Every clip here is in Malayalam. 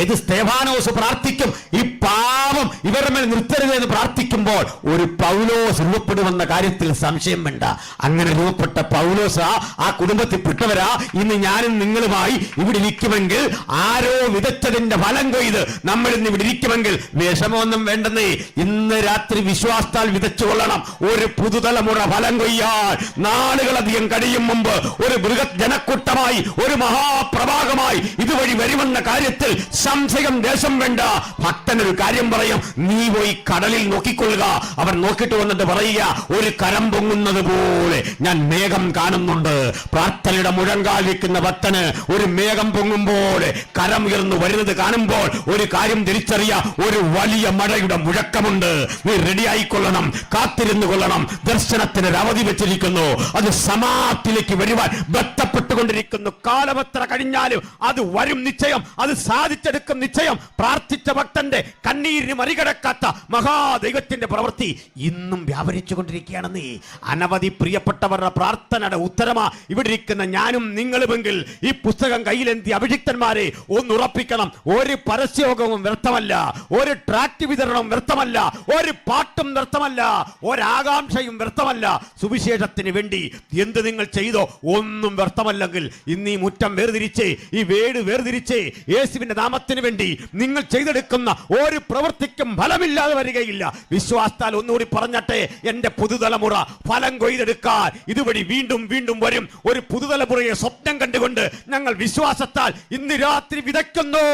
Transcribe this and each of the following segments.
ഏത് സ്തേഫാനോസ് പ്രാർത്ഥിക്കും, ഈ പാപം ഇവരുടെ മേൽ നിർത്തരുത് എന്ന് പ്രാർത്ഥിക്കുമ്പോൾ ഒരു പൗലോസ് രൂപപ്പെടുമെന്ന കാര്യത്തിൽ സംശയം വേണ്ട. അങ്ങനെ രൂപപ്പെട്ട പൗലോസ് ആ കുടുംബത്തിൽപ്പെട്ടവരാ ഇന്ന് ഞാനും നിങ്ങളുമായി ഇവിടെ ഇരിക്കുമെങ്കിൽ, ആരോ വിതച്ചതിന്റെ ഫലം കൊയ്ത് നമ്മൾ ഇന്ന് ഇവിടെ ഇരിക്കുമെങ്കിൽ വിഷമമൊന്നും വേണ്ടെന്നേ. ഇന്ന് രാത്രി വിശ്വാസത്താൽ വിതച്ചുകൊള്ളണം. ഒരു പുതുതലമുറ ഫലം കൊയ്യാൻ നാളുകളധികം കഴിയും മുമ്പ് ഒരു ബൃഹത് ജനക്കൂട്ടമായി, ഒരു മഹാപ്രവാഹമായി ഇതുവഴി വരുമെന്ന കാര്യത്തിൽ സംശയം ദേശം വേണ്ട. ഭക്തനൊരു കാര്യം പറയും, നീ പോയി കടലിൽ നോക്കിക്കൊള്ളുക. അവൻ നോക്കിയിട്ട് വന്നിട്ട് പറയുക, ഒരു കരം പൊങ്ങുന്നത് പോലെ ഞാൻ മേഘം കാണുന്നുണ്ട്. പ്രാർത്ഥനയുടെ മുഴങ്കാൽ വെക്കുന്ന ഭക്തന് ഒരു മേഘം പൊങ്ങുമ്പോൾ കരം ഉയർന്നു വരുന്നത് കാണുമ്പോൾ ഒരു കാര്യം തിരിച്ചറിയ, ഒരു വലിയ മഴയുടെ മുഴക്കമുണ്ട്. നീ റെഡി ആയിക്കൊള്ളണം, കാത്തിരുന്നു കൊള്ളണം. ദർശനത്തിന് ഒരു അവധി വെച്ചിരിക്കുന്നു, അത് സമാപ്തിയിലേക്ക് വരുവാൻ ബന്ധപ്പെട്ടുകൊണ്ടിരിക്കുന്നു. കാലമെത്ര കഴിഞ്ഞാലും അത് വരും നിശ്ചയം, അത് സാധിച്ചെടുക്കും നിശ്ചയം. പ്രാർത്ഥിച്ച ഭക്തന്റെ കണ്ണീരിന് മറികടക്കാത്ത മഹാദൈവത്തിന്റെ പ്രവൃത്തി ഇന്നും വ്യാപരിച്ചു കൊണ്ടിരിക്കുകയാണെന്നേ. അനവധി പ്രിയപ്പെട്ടവരുടെ പ്രാർത്ഥനയുടെ ഉത്തരമാ ഇവിടെ ഇരിക്കുന്ന ഞാനും നിങ്ങളുമെങ്കിൽ ഈ പുസ്തകം കയ്യിലെന്തി അഭിഷിക്തന്മാരെ ഒന്നുറപ്പിക്കണം. ഒരു പരസ്യയോഗവും വ്യർത്ഥമല്ല, ഒരു ട്രാക്ട് വിതരണവും വ്യർത്ഥമല്ല, ഒരു പാട്ടും വ്യർത്ഥമല്ല, ഒരാകാംക്ഷയും വ്യർത്ഥമല്ല. സുവിശേഷത്തിന് വേണ്ടി എന്ത് നിങ്ങൾ ചെയ്തോ ഒന്നും വ്യർത്ഥമല്ലെങ്കിൽ ഇന്ന് ഈ മുറ്റം വേർതിരിച്ചേ, ഈ വീട് വേർതിരിച്ചേ, യേശുവിന്റെ നാമത്തിന് വേണ്ടി നിങ്ങൾ ചെയ്തെടുക്കുന്ന ഒരു പ്രവൃത്തിക്കും ഫലമില്ലാതെ വരികയില്ല. വിശ്വാസത്താൽ ഒന്നുകൂടി പറഞ്ഞട്ടെ, എന്റെ പുതുതലമുറ ഫലം കൊയ്തെടുക്കാൻ ഇതുവഴി വീണ്ടും വീണ്ടും വരും. ഒരു പുതുതലമുറയെ സ്വപ്നം കണ്ടുകൊണ്ട് ഞങ്ങൾ വിശ്വാസത്താൽ ഇന്ന് രാത്രി വിതയ്ക്കുന്നു.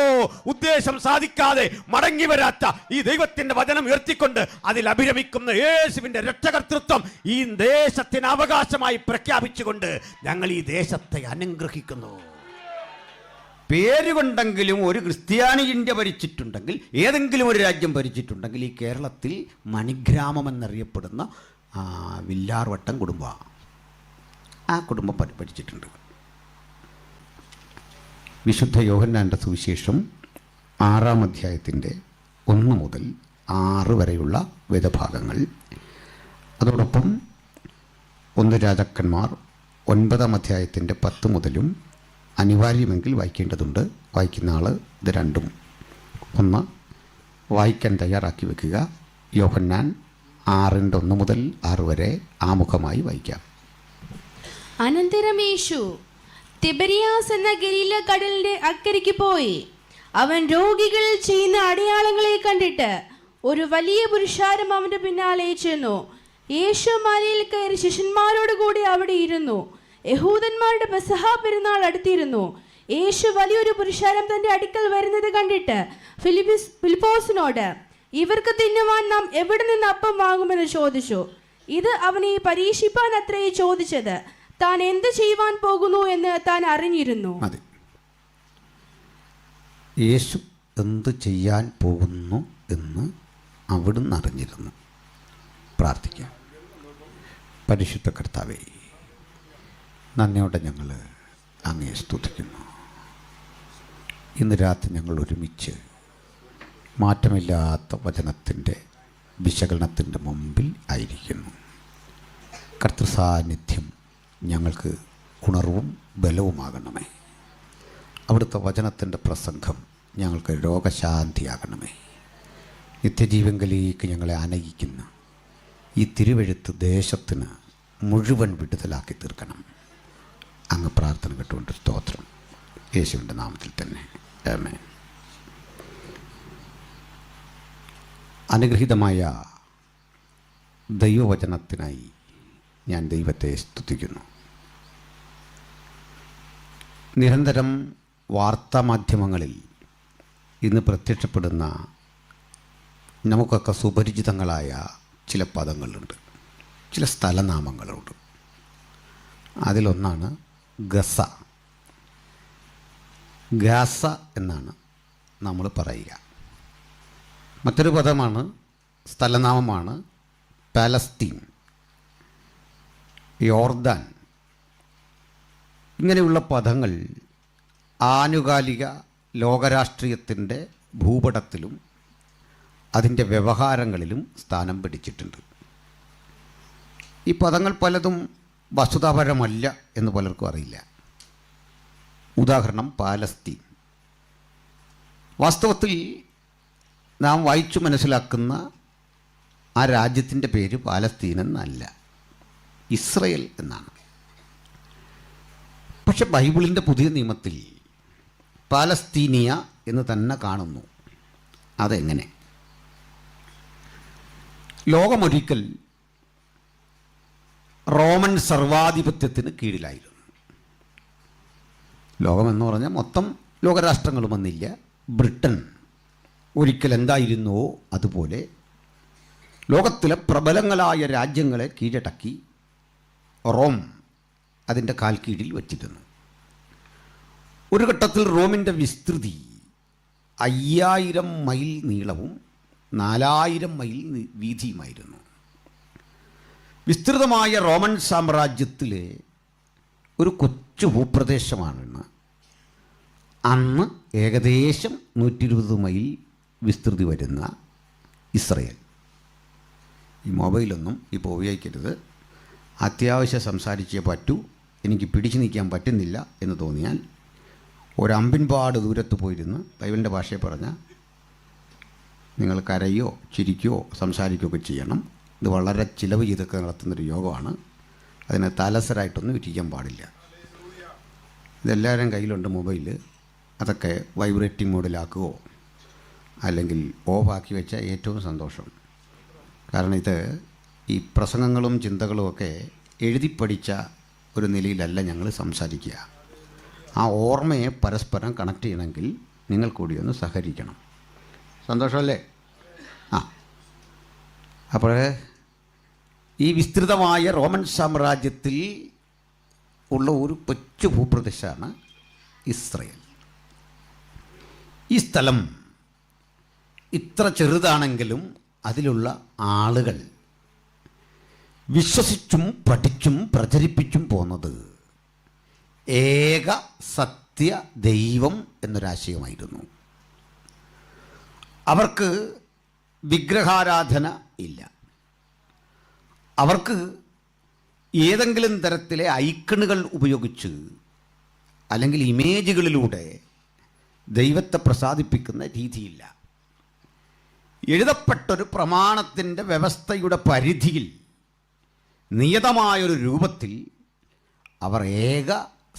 ഉദ്ദേശം സാധിക്കാതെ മടങ്ങി വരാത്ത ഈ ദൈവത്തിന്റെ വചനം ഉയർത്തിക്കൊണ്ട് അതിൽ അഭിരമിക്കുന്ന യേശുവിന്റെ രക്ഷകർത്തൃത്വം ഈ ദേശത്തിന് അവകാശമായി പ്രഖ്യാപിച്ചുകൊണ്ട് ഞങ്ങൾ ഈ ദേശത്തെ അനുഗ്രഹിക്കുന്നു. പേരുകൊണ്ടെങ്കിലും ഒരു ക്രിസ്ത്യാനി ഇന്ത്യ ഭരിച്ചിട്ടുണ്ടെങ്കിൽ, ഏതെങ്കിലും ഒരു രാജ്യം ഭരിച്ചിട്ടുണ്ടെങ്കിൽ, ഈ കേരളത്തിൽ മണിഗ്രാമം എന്നറിയപ്പെടുന്ന വില്ലാർവട്ടം കുടുംബമാണ്. ആ കുടുംബം ഭരിച്ചിട്ടുണ്ട്. വിശുദ്ധ യോഹന്നാൻ്റെ സുവിശേഷം 6-ാം അധ്യായത്തിൻ്റെ 1 മുതൽ 6 വരെയുള്ള വേദഭാഗങ്ങൾ, അതോടൊപ്പം 1 രാജാക്കന്മാർ 9-ാം അധ്യായത്തിൻ്റെ 10 മുതലും അനിവാര്യമെങ്കിൽ വായിക്കേണ്ടതുണ്ട്. വായിക്കുന്ന ആൾ ഇത് രണ്ടും ഒന്ന് വായിക്കാൻ തയ്യാറാക്കി വെക്കുക. യോഹന്നാൻ 6-ന്റെ 1 മുതൽ 6 വരെ ആമുഖമായി വായിക്കാം. അനന്തരം യേശു തിബരിയാസ് എന്ന ഗലീല കടലിന്റെ അക്കരയ്ക്ക് പോയി. അവൻ രോഗികൾ ചെയ്യുന്ന അടയാളങ്ങളെ കണ്ടിട്ട് ഒരു വലിയ പുരുഷാരം അവന്റെ പിന്നാലെ ചെന്നു. യേശു മലയിൽ കയറി ശിഷ്യന്മാരോട് കൂടി അവിടെ ഇരുന്നു. യഹൂദന്മാരുടെ പെസഹ പെരുന്നാൾ അടുത്തിരുന്നു. യേശു വലിയൊരു പുരുഷാരം തന്റെ അടുക്കൽ വരുന്നത് കണ്ടിട്ട് ഫിലിപ്പോസിനോട്, ഇവർക്ക് തിന്നുവാൻ നാം എവിടെ നിന്ന് അപ്പം വാങ്ങുമെന്ന് ചോദിച്ചു. ഇത് അവനെ പരീക്ഷിപ്പാൻ അത്രേ ചോദിച്ചത്. താൻ എന്ത് ചെയ്യുവാൻ പോകുന്നു എന്ന് താൻ അറിഞ്ഞിരുന്നു. യേശു എന്ത് ചെയ്യാൻ പോകുന്നു എന്ന് അവിടുന്ന് അറിഞ്ഞിരുന്നു. പ്രാർത്ഥിക്കാം. പരിശുദ്ധ കർത്താവേ, നന്ദിയോടെ ഞങ്ങൾ അങ്ങയെ സ്തുതിക്കുന്നു. ഇന്ന് രാത്രി ഞങ്ങൾ ഒരുമിച്ച് മാറ്റമില്ലാത്ത വചനത്തിൻ്റെ വിശകലനത്തിൻ്റെ മുമ്പിൽ ആയിരിക്കുന്നു. കർത്തൃസാന്നിധ്യം ഞങ്ങൾക്ക് ഉണർവും ബലവുമാകണമേ. അവിടുത്തെ വചനത്തിൻ്റെ പ്രസംഗം ഞങ്ങൾക്ക് രോഗശാന്തിയാകണമേ. നിത്യജീവങ്കലേക്ക് ഞങ്ങളെ അനയിക്കുന്ന ഈ തിരുവെഴുത്ത് ദേശത്തിന് മുഴുവൻ വിടുതലാക്കി തീർക്കണം. അങ്ങ് പ്രാർത്ഥന കേട്ടുകൊണ്ട് സ്തോത്രം. യേശുവിൻ്റെ നാമത്തിൽ തന്നെ ആമേൻ. അനുഗ്രഹീതമായ ദൈവവചനത്തിനായി ഞാൻ ദൈവത്തെ സ്തുതിക്കുന്നു. നിരന്തരം വാർത്താമാധ്യമങ്ങളിൽ ഇന്ന് പ്രത്യക്ഷപ്പെടുന്ന നമുക്കൊക്കെ സുപരിചിതങ്ങളായ ചില പദങ്ങളുണ്ട്, ചില സ്ഥലനാമങ്ങളുണ്ട്. അതിലൊന്നാണ് ഗസ. ഗാസ എന്നാണ് നമ്മൾ പറയുക. മറ്റൊരു പദമാണ്, സ്ഥലനാമമാണ് പാലസ്തീൻ, യോർദാൻ. ഇങ്ങനെയുള്ള പദങ്ങൾ ആനുകാലിക ലോകരാഷ്ട്രീയത്തിൻ്റെ ഭൂപടത്തിലും അതിൻ്റെ വ്യവഹാരങ്ങളിലും സ്ഥാനം പിടിച്ചിട്ടുണ്ട്. ഈ പദങ്ങൾ പലതും വസ്തുതാപരമല്ല എന്ന് പലർക്കും അറിയില്ല. ഉദാഹരണം പാലസ്തീൻ. വാസ്തവത്തിൽ നാം വായിച്ചു മനസ്സിലാക്കുന്ന ആ രാജ്യത്തിൻ്റെ പേര് പാലസ്തീൻ എന്നല്ല, ഇസ്രയേൽ എന്നാണ്. പക്ഷെ ബൈബിളിൻ്റെ പുതിയ നിയമത്തിൽ പാലസ്തീനിയ എന്ന് തന്നെ കാണുന്നു. അതെങ്ങനെ? ലോകമൊരിക്കൽ റോമൻ സർവാധിപത്യത്തിന് കീഴിലായിരുന്നു. ലോകമെന്ന് പറഞ്ഞാൽ മൊത്തം ലോകരാഷ്ട്രങ്ങളും വന്നില്ല. ബ്രിട്ടൻ ഒരിക്കൽ എന്തായിരുന്നുവോ അതുപോലെ ലോകത്തിലെ പ്രബലങ്ങളായ രാജ്യങ്ങളെ കീഴടക്കി റോം അതിൻ്റെ കാൽ കീഴിൽ വച്ചിരുന്നു. ഒരു ഘട്ടത്തിൽ റോമിൻ്റെ വിസ്തൃതി 5000 മൈൽ നീളവും 4000 മൈൽ വീതിയുമായിരുന്നു. വിസ്തൃതമായ റോമൻ സാമ്രാജ്യത്തിലെ ഒരു കൊച്ചു ഭൂപ്രദേശമാണെന്ന് അന്ന് ഏകദേശം 120 മൈൽ വിസ്തൃതി വരുന്ന ഇസ്രയേൽ. ഈ മൊബൈലൊന്നും ഇപ്പോൾ ഉപയോഗിക്കരുത്. അത്യാവശ്യം സംസാരിച്ചേ പറ്റൂ, എനിക്ക് പിടിച്ചു നിൽക്കാൻ പറ്റുന്നില്ല എന്ന് തോന്നിയാൽ ഒരമ്പിൻപാട് ദൂരത്ത് പോയിരുന്ന് ബൈബിളിൻ്റെ ഭാഷയിൽ പറഞ്ഞാൽ നിങ്ങൾ കരയോ ചിരിക്കുകയോ സംസാരിക്കുകയൊക്കെ ചെയ്യണം. ഇത് വളരെ ചിലവ് ചെയ്തൊക്കെ നടത്തുന്നൊരു യോഗമാണ്. അതിന് തലസരായിട്ടൊന്നും ഇരിക്കാൻ പാടില്ല. ഇതെല്ലാവരും കയ്യിലുണ്ട് മൊബൈൽ. അതൊക്കെ വൈബ്രേറ്റിംഗ് മോഡിലാക്കുകയോ അല്ലെങ്കിൽ ഓഫാക്കി വെച്ചാൽ ഏറ്റവും സന്തോഷം. കാരണം ഇത് ഈ പ്രസംഗങ്ങളും ചിന്തകളും ഒക്കെ എഴുതി പഠിച്ച ഒരു നിലയിലല്ല ഞങ്ങൾ സംസാരിക്കുക. ആ ഓർമ്മയെ പരസ്പരം കണക്ട് ചെയ്യണമെങ്കിൽ നിങ്ങൾ കൂടി ഒന്ന് സഹകരിക്കണം. സന്തോഷമല്ലേ? അപ്പോൾ ഈ വിസ്തൃതമായ റോമൻ സാമ്രാജ്യത്തിൽ ഉള്ള ഒരു കൊച്ചു ഭൂപ്രദേശമാണ് ഇസ്രയേൽ. ഈ സ്ഥലം ഇത്ര ചെറുതാണെങ്കിലും അതിലുള്ള ആളുകൾ വിശ്വസിച്ചും പഠിച്ചും പ്രചരിപ്പിച്ചും പോന്നത് ഏക സത്യ ദൈവം എന്നൊരാശയമായിരുന്നു. അവർക്ക് വിഗ്രഹാരാധന ഇല്ല. അവർക്ക് ഏതെങ്കിലും തരത്തിലെ ഐക്കണുകൾ ഉപയോഗിച്ച് അല്ലെങ്കിൽ ഇമേജുകളിലൂടെ ദൈവത്തെ പ്രസാദിപ്പിക്കുന്ന രീതിയില്ല. എഴുതപ്പെട്ടൊരു പ്രമാണത്തിൻ്റെ വ്യവസ്ഥയുടെ പരിധിയിൽ നിയതമായൊരു രൂപത്തിൽ അവർ ഏക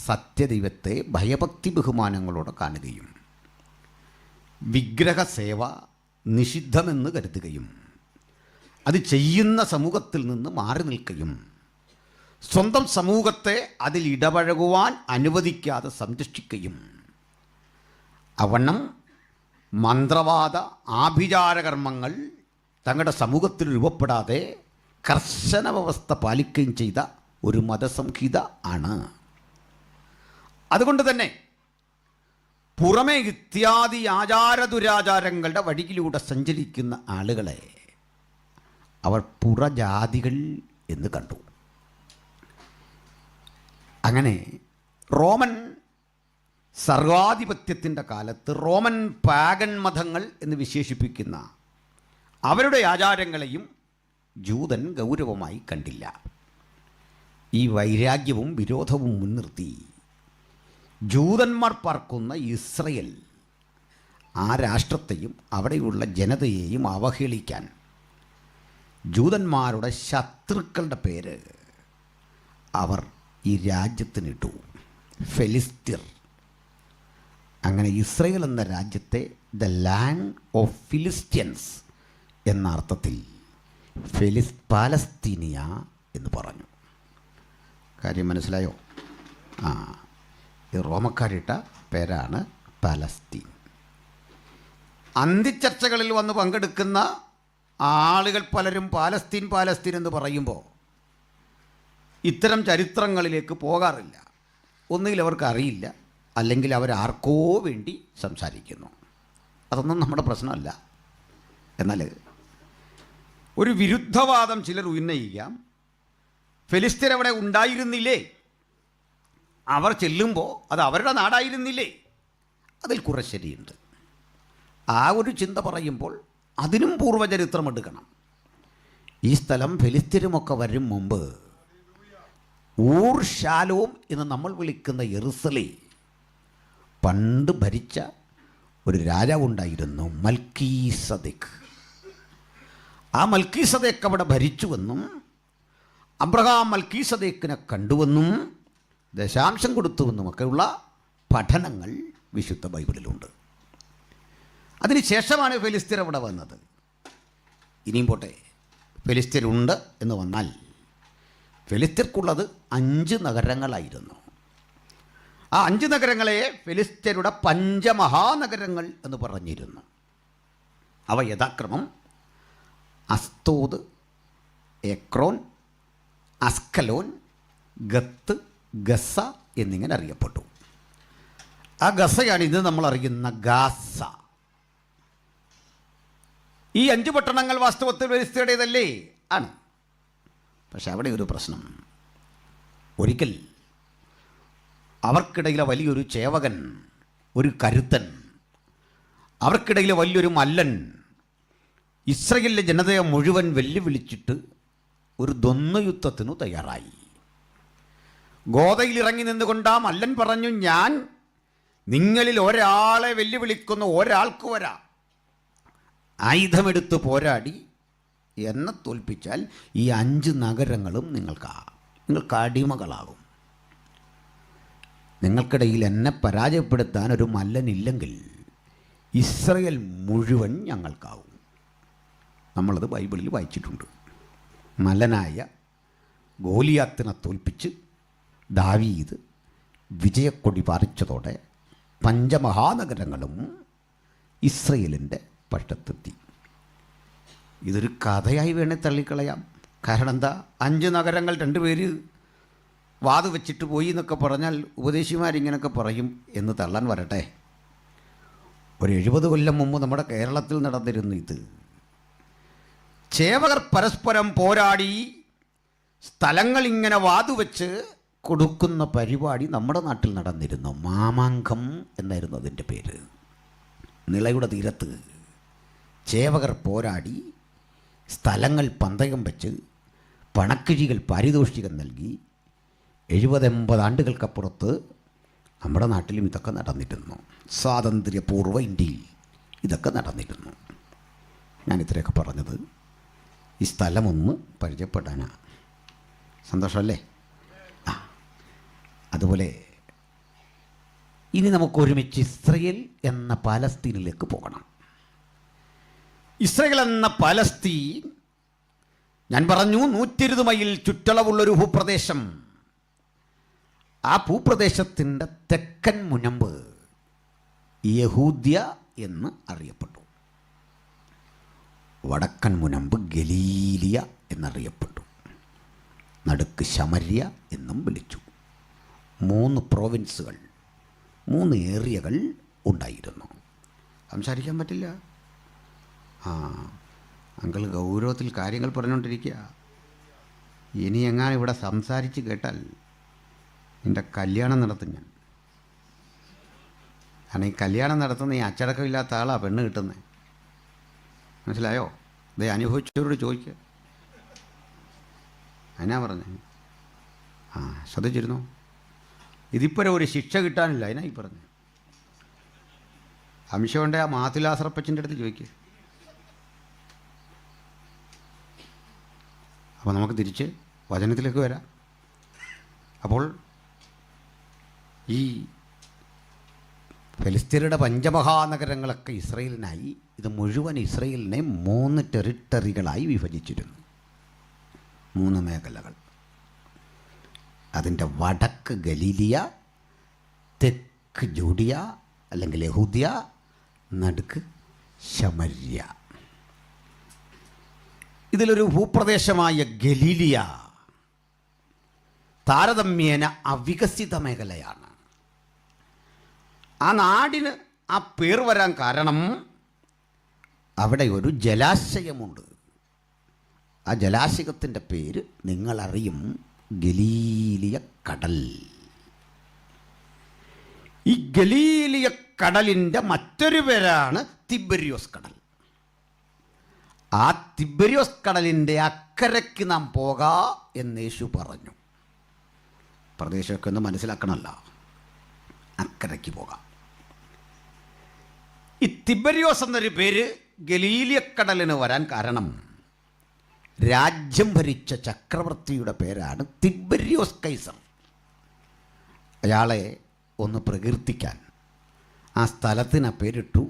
സത്യദൈവത്തെ ഭയഭക്തി ബഹുമാനങ്ങളോടെ കാണുകയും വിഗ്രഹസേവ നിഷിദ്ധമെന്ന് കരുതുകയും അത് ചെയ്യുന്ന സമൂഹത്തിൽ നിന്ന് മാറി നിൽക്കുകയും സ്വന്തം സമൂഹത്തെ അതിൽ ഇടപഴകുവാൻ അനുവദിക്കാതെ സംരക്ഷിക്കുകയും അവണ്ണം മന്ത്രവാദ ആഭിചാരകർമ്മങ്ങൾ തങ്ങളുടെ സമൂഹത്തിൽ രൂപപ്പെടാതെ കർശന വ്യവസ്ഥ പാലിക്കുകയും ചെയ്ത ഒരു മതസംഹിത ആണ്. അതുകൊണ്ട് തന്നെ പുറമെ ഇത്യാദി ആചാരദുരാചാരങ്ങളുടെ വഴിയിലൂടെ സഞ്ചരിക്കുന്ന ആളുകളെ അവർ പുറജാതികൾ എന്ന് കണ്ടു. അങ്ങനെ റോമൻ സർവാധിപത്യത്തിൻ്റെ കാലത്ത് റോമൻ പാഗൻ മതങ്ങൾ എന്ന് വിശേഷിപ്പിക്കുന്ന അവരുടെ ആചാരങ്ങളെയും ജൂതൻ ഗൗരവമായി കണ്ടില്ല. ഈ വൈരാഗ്യവും വിരോധവും മുൻനിർത്തി ജൂതന്മാർ പാർക്കുന്ന ഇസ്രയേൽ ആ രാഷ്ട്രത്തെയും അവിടെയുള്ള ജനതയെയും അവഹേളിക്കാൻ ജൂതന്മാരുടെ ശത്രുക്കളുടെ പേര് അവർ ഈ രാജ്യത്തിനിട്ടു, ഫെലിസ്ത്യർ. അങ്ങനെ ഇസ്രയേൽ എന്ന രാജ്യത്തെ ദ ലാൻഡ് ഓഫ് ഫിലിസ്ത്യൻസ് എന്ന അർത്ഥത്തിൽ പാലസ്തീനിയ എന്ന് പറഞ്ഞു. കാര്യം മനസ്സിലായോ? ഈ റോമക്കാരിട്ട പേരാണ് പാലസ്തീൻ. അന്തിച്ചർച്ചകളിൽ വന്ന് പങ്കെടുക്കുന്ന ആളുകൾ പലരും പാലസ്തീൻ പാലസ്തീൻ എന്ന് പറയുമ്പോൾ ഇത്തരം ചരിത്രങ്ങളിലേക്ക് പോകാറില്ല. ഒന്നുകിൽ അവർക്ക് അറിയില്ല, അല്ലെങ്കിൽ അവരാർക്കോ വേണ്ടി സംസാരിക്കുന്നു. അതൊന്നും നമ്മുടെ പ്രശ്നമല്ല. എന്നാൽ ഒരു വിരുദ്ധവാദം ചിലർ ഉന്നയിക്കാം. ഫെലിസ്ത്യർ അവിടെ ഉണ്ടായിരുന്നില്ലേ? അവർ ചെല്ലുമ്പോൾ അത് അവരുടെ നാടായിരുന്നില്ലേ? അതിൽ കുറെ ശരിയുണ്ട്. ആ ഒരു ചിന്ത പറയുമ്പോൾ അതിനും പൂർവ്വചരിത്രം എടുക്കണം. ഈ സ്ഥലം ഫെലിസ്ത്യരുമൊക്കെ വരും മുമ്പ് ഊർ ശാലോം എന്ന് നമ്മൾ വിളിക്കുന്ന യെറുസലേം പണ്ട് ഭരിച്ച ഒരു രാജാവുണ്ടായിരുന്നു, മൽക്കീസദേക്ക്. ആ മൽക്കീസദേക്ക് അവിടെ ഭരിച്ചുവെന്നും അബ്രഹാം മൽക്കീസദേക്കിനെ കണ്ടുവെന്നും ദശാംശം കൊടുത്തുവെന്നുമൊക്കെയുള്ള പഠനങ്ങൾ വിശുദ്ധ ബൈബിളിലുണ്ട്. അതിനുശേഷമാണ് ഫെലിസ്ത്യർ അവിടെ വന്നത്. ഇനിയും പോട്ടെ, ഫെലിസ്ത്യരുണ്ട് എന്ന് വന്നാൽ ഫെലിസ്ത്യർക്കുള്ളത് 5 നഗരങ്ങളായിരുന്നു. ആ 5 നഗരങ്ങളെ ഫെലിസ്ത്യരുടെ പഞ്ചമഹാനഗരങ്ങൾ എന്ന് പറഞ്ഞിരുന്നു. അവ യഥാക്രമം അസ്തോദ്, എക്രോൻ, അസ്കലോൻ, ഗത്ത്, ഗസ എന്നിങ്ങനെ അറിയപ്പെട്ടു. ആ ഗസയാണ് ഇത് നമ്മൾ അറിയുന്ന ഗാസ. ഈ 5 പട്ടണങ്ങൾ വാസ്തവത്തിൽ ഫെലിസ്ത്യരുടേതല്ലേ? ആണ്. പക്ഷെ അവിടെ ഒരു പ്രശ്നം. ഒരിക്കൽ അവർക്കിടയിലെ വലിയൊരു ചേവകൻ, ഒരു കരുത്തൻ, അവർക്കിടയിലെ വലിയൊരു മല്ലൻ ഇസ്രയേലിലെ ജനതയെ മുഴുവൻ വെല്ലുവിളിച്ചിട്ട് ഒരു ദ്വന്ദ്വയുദ്ധത്തിനു തയ്യാറായി. ഗോതയിൽ നിന്നുകൊണ്ട് ആ മല്ലൻ പറഞ്ഞു, ഞാൻ നിങ്ങളിൽ ഒരാളെ വെല്ലുവിളിക്കുന്നു, ഒരാൾക്ക് വരാം. ആയുധമെടുത്ത് പോരാടി എന്നെ തോൽപ്പിച്ചാൽ ഈ 5 നഗരങ്ങളും നിങ്ങൾക്ക് അടിമകളാകും. നിങ്ങൾക്കിടയിൽ എന്നെ പരാജയപ്പെടുത്താൻ ഒരു മല്ലനില്ലെങ്കിൽ ഇസ്രയേൽ മുഴുവൻ ഞങ്ങൾക്കാവും. നമ്മളത് ബൈബിളിൽ വായിച്ചിട്ടുണ്ട്. മല്ലനായ ഗോലിയാത്തിനെ തോൽപ്പിച്ച് ദാവീദ് വിജയക്കൊടി പാറിച്ചതോടെ പഞ്ചമഹാനഗരങ്ങളും ഇസ്രയേലിൻ്റെ പക്ഷത്തെത്തി. ഇതൊരു കഥയായി വേണേൽ തള്ളിക്കളയാം. കാരണം എന്താ, 5 നഗരങ്ങൾ 2 പേര് വാത് വെച്ചിട്ട് പോയി എന്നൊക്കെ പറഞ്ഞാൽ ഉപദേശിമാരിങ്ങനൊക്കെ പറയും എന്ന് തള്ളാൻ വരട്ടെ. ഒരു 70 കൊല്ലം മുമ്പ് നമ്മുടെ കേരളത്തിൽ നടന്നിരുന്നു ഇത്. ചേവകർ പരസ്പരം പോരാടി സ്ഥലങ്ങൾ ഇങ്ങനെ വാതുവെച്ച് കൊടുക്കുന്ന പരിപാടി നമ്മുടെ നാട്ടിൽ നടന്നിരുന്നു. മാമാങ്കം എന്നായിരുന്നു അതിൻ്റെ പേര്. നിളയുടെ തീരത്ത് ചേവകർ പോരാടി സ്ഥലങ്ങൾ പന്തയം വെച്ച് പണക്കിഴികൾ പാരിതോഷികം നൽകി 70-80 ആണ്ടുകൾക്കപ്പുറത്ത് നമ്മുടെ നാട്ടിലും ഇതൊക്കെ നടന്നിരുന്നു. സ്വാതന്ത്ര്യപൂർവ്വ ഇന്ത്യയിൽ ഇതൊക്കെ നടന്നിരുന്നു. ഞാൻ ഇത്രയൊക്കെ പറഞ്ഞത് ഈ സ്ഥലമൊന്ന് പരിചയപ്പെടാനാണ്. സന്തോഷമല്ലേ? അതുപോലെ ഇനി നമുക്ക് ഒരുമിച്ച് ഇസ്രയേൽ എന്ന പാലസ്തീനിലേക്ക് പോകണം. ഇസ്രയേൽ എന്ന പാലസ്തീൻ, ഞാൻ പറഞ്ഞു, 120 മൈൽ ചുറ്റളവുള്ളൊരു ഭൂപ്രദേശം. ആ ഭൂപ്രദേശത്തിൻ്റെ തെക്കൻ മുനമ്പ് യഹൂദ്യ എന്ന് അറിയപ്പെട്ടു. വടക്കൻ മുനമ്പ് ഗലീലിയ എന്നറിയപ്പെട്ടു. നടുക്ക് ശമര്യ എന്നും വിളിച്ചു. 3 പ്രോവിൻസുകൾ, 3 ഏരിയകൾ ഉണ്ടായിരുന്നു. സംസാരിക്കാൻ പറ്റില്ല. അങ്കിൾ ഗൗരവത്തിൽ കാര്യങ്ങൾ പറഞ്ഞുകൊണ്ടിരിക്കുക. ഇനി എങ്ങാനും ഇവിടെ സംസാരിച്ച് കേട്ടാൽ നിൻ്റെ കല്യാണം നടത്തും ഞാൻ. കാരണം ഈ കല്യാണം നടത്തുന്ന ഈ അച്ചടക്കമില്ലാത്ത ആളാണ് പെണ്ണ് കിട്ടുന്നത്. മനസ്സിലായോ? ഇത് അനുഭവിച്ചവരോട് ചോദിക്കുക. അതിനാ പറഞ്ഞേ. ശ്രദ്ധിച്ചിരുന്നു. ഇതിപ്പോഴേ ഒരു ശിക്ഷ കിട്ടാനില്ല. അതിനാ ഈ പറഞ്ഞു. അംശമുണ്ട് ആ മാത്തുലാസറപ്പച്ചൻ്റെ അടുത്ത് ചോദിക്കുക. അപ്പോൾ നമുക്ക് തിരിച്ച് വചനത്തിലേക്ക് വരാം. അപ്പോൾ ഈ ഫെലിസ്ത്യരുടെ പഞ്ചമഹാനഗരങ്ങളൊക്കെ ഇസ്രയേലിനായി. ഇത് മുഴുവൻ ഇസ്രയേലിനെ 3 ടെറിട്ടറികളായി വിഭജിച്ചിരുന്നു. 3 മേഖലകൾ. അതിൻ്റെ വടക്ക് ഗലീലിയ, തെക്ക് ജൂഡിയ അല്ലെങ്കിൽ യഹൂദ്യ, നടുക്ക് ശമര്യ. ഇതിലൊരു ഭൂപ്രദേശമായ ഗലീലിയ താരതമ്യേന അവികസിത മേഖലയാണ്. ആ നാടിന് ആ പേർ വരാൻ കാരണം അവിടെ ഒരു ജലാശയമുണ്ട്. ആ ജലാശയത്തിൻ്റെ പേര് നിങ്ങളറിയും, ഗലീലിയ കടൽ. ഈ ഗലീലിയ കടലിൻ്റെ മറ്റൊരു പേരാണ് തിബരിയോസ് കടൽ. ആ തിബരിയോസ് കടലിൻ്റെ അക്കരയ്ക്ക് നാം പോകാ എന്ന് യേശു പറഞ്ഞു. പ്രദേശമൊക്കെ ഒന്ന് മനസ്സിലാക്കണമല്ലോ. അക്കരയ്ക്ക് പോകാം. ഈ തിബരിയോസ് എന്നൊരു പേര് ഗലീലിയക്കടലിന് വരാൻ കാരണം രാജ്യം ഭരിച്ച ചക്രവർത്തിയുടെ പേരാണ് തിബരിയോസ് കൈസർ. അയാളെ ഒന്ന് പ്രകീർത്തിക്കാൻ ആ സ്ഥലത്തിന് പേരിട്ടു,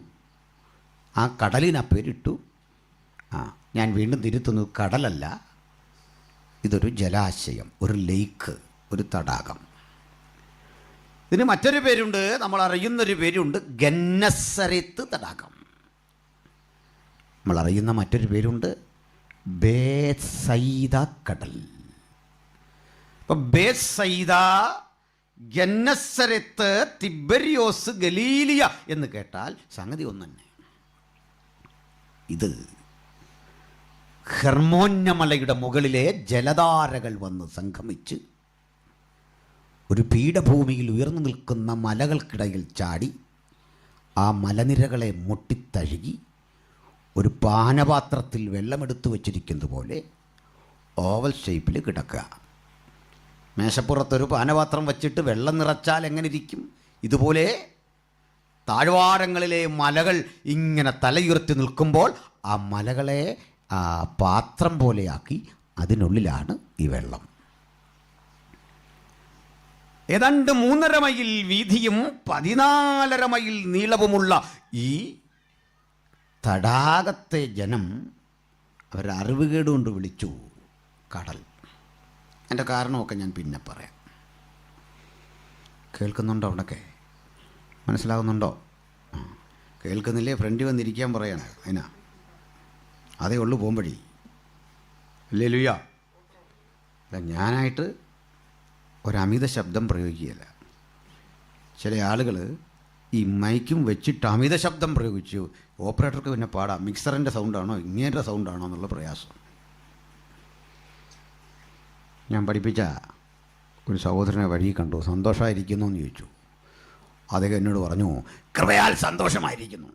ആ കടലിന് പേരിട്ടു. ഞാൻ വീണ്ടും തിരുത്തുന്നു, കടലല്ല, ഇതൊരു ജലാശയം, ഒരു ലേക്ക്, ഒരു തടാകം. ഇതിന് മറ്റൊരു പേരുണ്ട്, നമ്മൾ അറിയുന്നൊരു പേരുണ്ട്, ഗന്നസരത്ത് തടാകം. നമ്മൾ അറിയുന്ന മറ്റൊരു പേരുണ്ട്, ബേത്സയിദ കടൽ. അപ്പം ബേത്സയിദ, ഗന്നസരത്ത്, തിബരിയോസ്, ഗലീലിയ എന്ന് കേട്ടാൽ സംഗതി ഒന്ന് തന്നെ. ഇത് ഹെർമോന്യമലയുടെ മുകളിലെ ജലധാരകൾ വന്ന് സംഗമിച്ച് ഒരു പീഠഭൂമിയിൽ ഉയർന്നു നിൽക്കുന്ന മലകൾക്കിടയിൽ ചാടി ആ മലനിരകളെ മുട്ടിത്തഴുകി ഒരു പാനപാത്രത്തിൽ വെള്ളമെടുത്തു വച്ചിരിക്കുന്നത് പോലെ ഓവൽ ഷേപ്പിൽ കിടക്കുക. മേശപ്പുറത്തൊരു പാനപാത്രം വച്ചിട്ട് വെള്ളം നിറച്ചാൽ എങ്ങനെ ഇരിക്കും? ഇതുപോലെ താഴ്വാരങ്ങളിലെ മലകൾ ഇങ്ങനെ തലയുയർത്തി നിൽക്കുമ്പോൾ ആ മലകളെ ആ പാത്രം പോലെയാക്കി അതിനുള്ളിലാണ് ഈ വെള്ളം. ഏതാണ്ട് 3.5 മൈൽ വീതിയും 14.5 മൈൽ നീളവുമുള്ള ഈ തടാകത്തെ ജനം അവരറിവുകേട് കൊണ്ട് വിളിച്ചു കടൽ. എൻ്റെ കാരണമൊക്കെ ഞാൻ പിന്നെ പറയാം. കേൾക്കുന്നുണ്ടോ? അവിടെയൊക്കെ മനസ്സിലാകുന്നുണ്ടോ? കേൾക്കുന്നില്ലേ? ഫ്രണ്ട് വന്നിരിക്കാൻ പറയണേ. അതിനാ അതേ ഉള്ളു പോകുമ്പഴി. അല്ലേ ലുയ്യ? അല്ല, ഞാനായിട്ട് ഒരമിത ശബ്ദം പ്രയോഗിക്കുകയില്ല. ചില ആളുകൾ ഈ മൈക്കും വെച്ചിട്ട് അമിത ശബ്ദം പ്രയോഗിച്ചു. ഓപ്പറേറ്റർക്ക് പിന്നെ പാടാം, മിക്സറിൻ്റെ സൗണ്ടാണോ ഇങ്ങേൻ്റെ സൗണ്ടാണോ എന്നുള്ള പ്രയാസം. ഞാൻ പഠിപ്പിച്ച ഒരു സഹോദരനെ വഴി കണ്ടു, സന്തോഷമായിരിക്കുന്നു എന്ന് ചോദിച്ചു. അദ്ദേഹം എന്നോട് പറഞ്ഞു, കൃപയാൽ സന്തോഷമായിരിക്കുന്നു.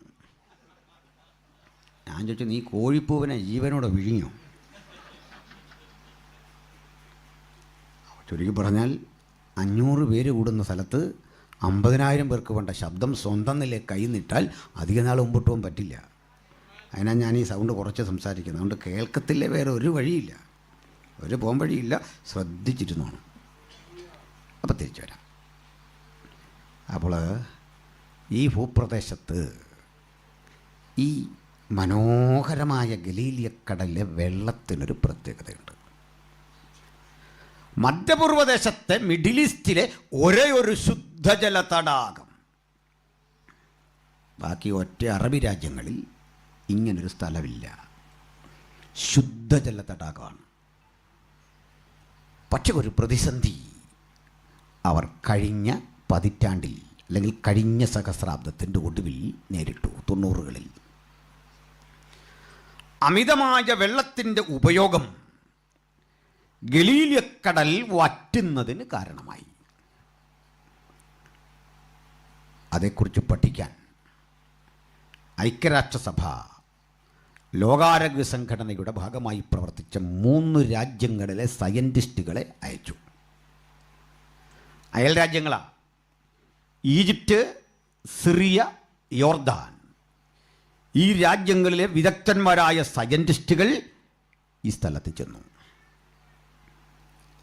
ഞാൻ ചോദിച്ചു, നീ കോഴിപ്പൂവിനെ ജീവനോടെ വിഴിഞ്ഞോ? ചുരുക്കി പറഞ്ഞാൽ 500 പേര് കൂടുന്ന സ്ഥലത്ത് 50,000 പേർക്ക് വേണ്ട ശബ്ദം സ്വന്തം നിലയിൽ കൈ നിട്ടാൽ അധിക നാൾ മുമ്പോട്ട് പോകാൻ പറ്റില്ല. അതിനാണ് ഞാൻ ഈ സൗണ്ട് കുറച്ച് സംസാരിക്കുന്നത്. അതുകൊണ്ട് കേൾക്കത്തില്ലേ, വേറെ ഒരു വഴിയില്ല, ഒരു പോകാൻ വഴിയില്ല. ശ്രദ്ധിച്ചിരുന്നോണം. അപ്പം തിരിച്ചു വരാം. അപ്പോൾ ഈ ഭൂപ്രദേശത്ത് ഈ മനോഹരമായ ഗലീലിയക്കടലിലെ വെള്ളത്തിനൊരു പ്രത്യേകതയുണ്ട്. മധ്യപൂർവദേശത്തെ മിഡിൽ ഈസ്റ്റിലെ ഒരേ ഒരു ശുദ്ധജല തടാകം. ബാക്കി ഒറ്റ അറബി രാജ്യങ്ങളിൽ ഇങ്ങനൊരു സ്ഥലമില്ല. ശുദ്ധജല തടാകമാണ്. പക്ഷെ ഒരു പ്രതിസന്ധി അവർ കഴിഞ്ഞ പതിറ്റാണ്ടിൽ അല്ലെങ്കിൽ കഴിഞ്ഞ സഹസ്രാബ്ദത്തിൻ്റെ ഒടുവിൽ നേരിട്ടു. 90കളിൽ അമിതമായ വെള്ളത്തിൻ്റെ ഉപയോഗം ഗലീലിയക്കടൽ വറ്റുന്നതിന് കാരണമായി. അതേക്കുറിച്ച് പഠിക്കാൻ ഐക്യരാഷ്ട്രസഭ ലോകാരോഗ്യ സംഘടനയുടെ ഭാഗമായി പ്രവർത്തിച്ച 3 രാജ്യങ്ങളിലെ സയൻറ്റിസ്റ്റുകളെ അയച്ചു. അയൽ രാജ്യങ്ങളാണ് ഈജിപ്റ്റ്, സിറിയ, യോർദാൻ. ഈ രാജ്യങ്ങളിലെ വിദഗ്ധന്മാരായ സയൻറ്റിസ്റ്റുകൾ ഈ സ്ഥലത്ത് ചെന്നു.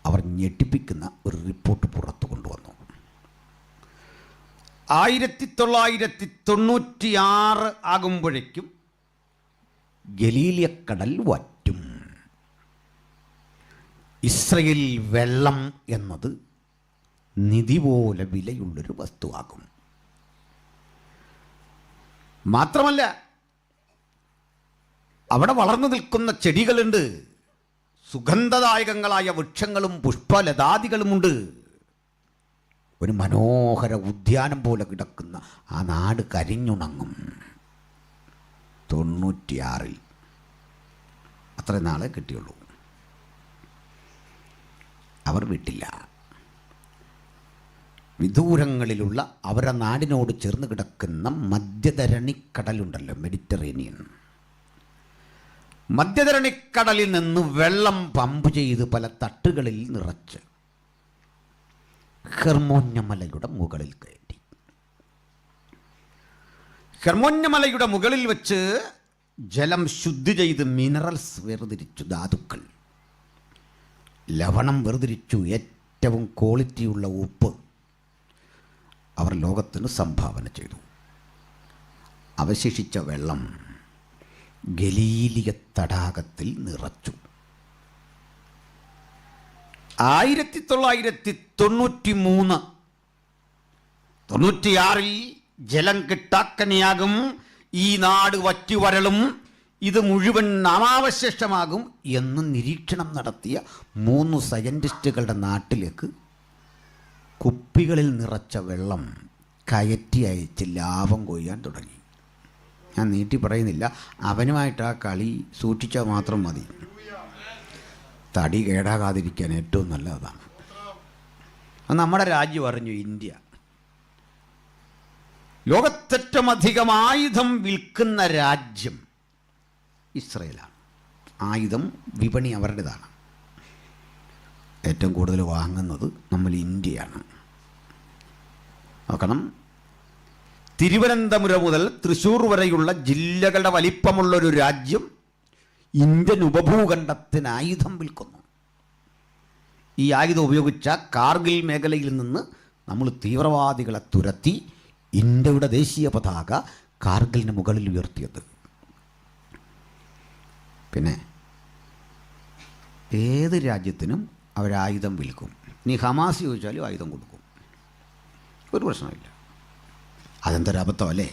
അവർ ഞെട്ടിപ്പിക്കുന്ന ഒരു റിപ്പോർട്ട് പുറത്തു കൊണ്ടുവന്നു. 1996 ആകുമ്പോഴേക്കും ഗലീലിയക്കടൽ വറ്റും. ഇസ്രയേൽ വെള്ളം എന്നത് നിധി പോലെ വിലയുള്ളൊരു വസ്തുവാകും. മാത്രമല്ല, അവിടെ വളർന്നു നിൽക്കുന്ന ചെടികളുണ്ട്, സുഗന്ധദായകങ്ങളായ വൃക്ഷങ്ങളും പുഷ്പലതാദികളുമുണ്ട്. ഒരു മനോഹര ഉദ്യാനം പോലെ കിടക്കുന്ന ആ നാട് കരിഞ്ഞുണങ്ങും. 96 അത്ര നാളെ കിട്ടിയുള്ളൂ. അവർ വിട്ടില്ല. വിദൂരങ്ങളിലുള്ള അവരുടെ നാടിനോട് ചേർന്ന് കിടക്കുന്ന മധ്യധരണിക്കടലുണ്ടല്ലോ, മെഡിറ്ററേനിയൻ. മധ്യധരണിക്കടലിൽ നിന്ന് വെള്ളം പമ്പ് ചെയ്ത് പല തട്ടുകളിൽ നിറച്ച് ഹെർമോന്യമലയുടെ മുകളിൽ കയറ്റി. ഹെർമോന്യമലയുടെ മുകളിൽ വെച്ച് ജലം ശുദ്ധി ചെയ്ത് മിനറൽസ് വേർതിരിച്ചു, ധാതുക്കൾ, ലവണം വേർതിരിച്ചു, ഏറ്റവും ക്വാളിറ്റിയുള്ള ഉപ്പ് അവർ ലോകത്തിന് സംഭാവന ചെയ്തു. അവശേഷിച്ച വെള്ളം ഗലീലിയ തടാകത്തിൽ നിറച്ചു. 1993-96 ജലം കിട്ടാക്കനിയാകും, ഈ നാട് വറ്റുവരളും, ഇത് മുഴുവൻ നാമാവശേഷമാകും എന്ന് നിരീക്ഷണം നടത്തിയ 3 സയൻറ്റിസ്റ്റുകളുടെ നാട്ടിലേക്ക് കുപ്പികളിൽ നിറച്ച വെള്ളം കയറ്റി അയച്ച് ലാഭം കൊയ്യാൻ തുടങ്ങി. ഞാൻ നീട്ടി പറയുന്നില്ല, അവനുമായിട്ട് ആ കളി സൂക്ഷിച്ചാൽ മാത്രം മതി. തടി കേടാകാതിരിക്കാൻ ഏറ്റവും നല്ലതാണ്. അത് നമ്മുടെ രാജ്യം അറിഞ്ഞു, ഇന്ത്യ. ലോകത്തേറ്റവും അധികം ആയുധം വിൽക്കുന്ന രാജ്യം ഇസ്രയേലാണ്. ആയുധം വിപണി അവരുടേതാണ്. ഏറ്റവും കൂടുതൽ വാങ്ങുന്നത് നമ്മൾ ഇന്ത്യയാണ്. നോക്കണം, തിരുവനന്തപുരം മുതൽ തൃശ്ശൂർ വരെയുള്ള ജില്ലകളുടെ വലിപ്പമുള്ളൊരു രാജ്യം ഇന്ത്യൻ ഉപഭൂഖണ്ഡത്തിന് ആയുധം വിൽക്കുന്നു. ഈ ആയുധം ഉപയോഗിച്ച കാർഗിൽ മേഖലയിൽ നിന്ന് നമ്മൾ തീവ്രവാദികളെ തുരത്തി ഇന്ത്യയുടെ ദേശീയ പതാക കാർഗിലിന് മുകളിൽ ഉയർത്തിയത്. പിന്നെ ഏത് രാജ്യത്തിനും അവരായുധം വിൽക്കും. ഇനി ഹമാസ് ചോദിച്ചാലും ആയുധം കൊടുക്കും, ഒരു പ്രശ്നമില്ല. അതെന്തൊരബദ്ധം അല്ലേ?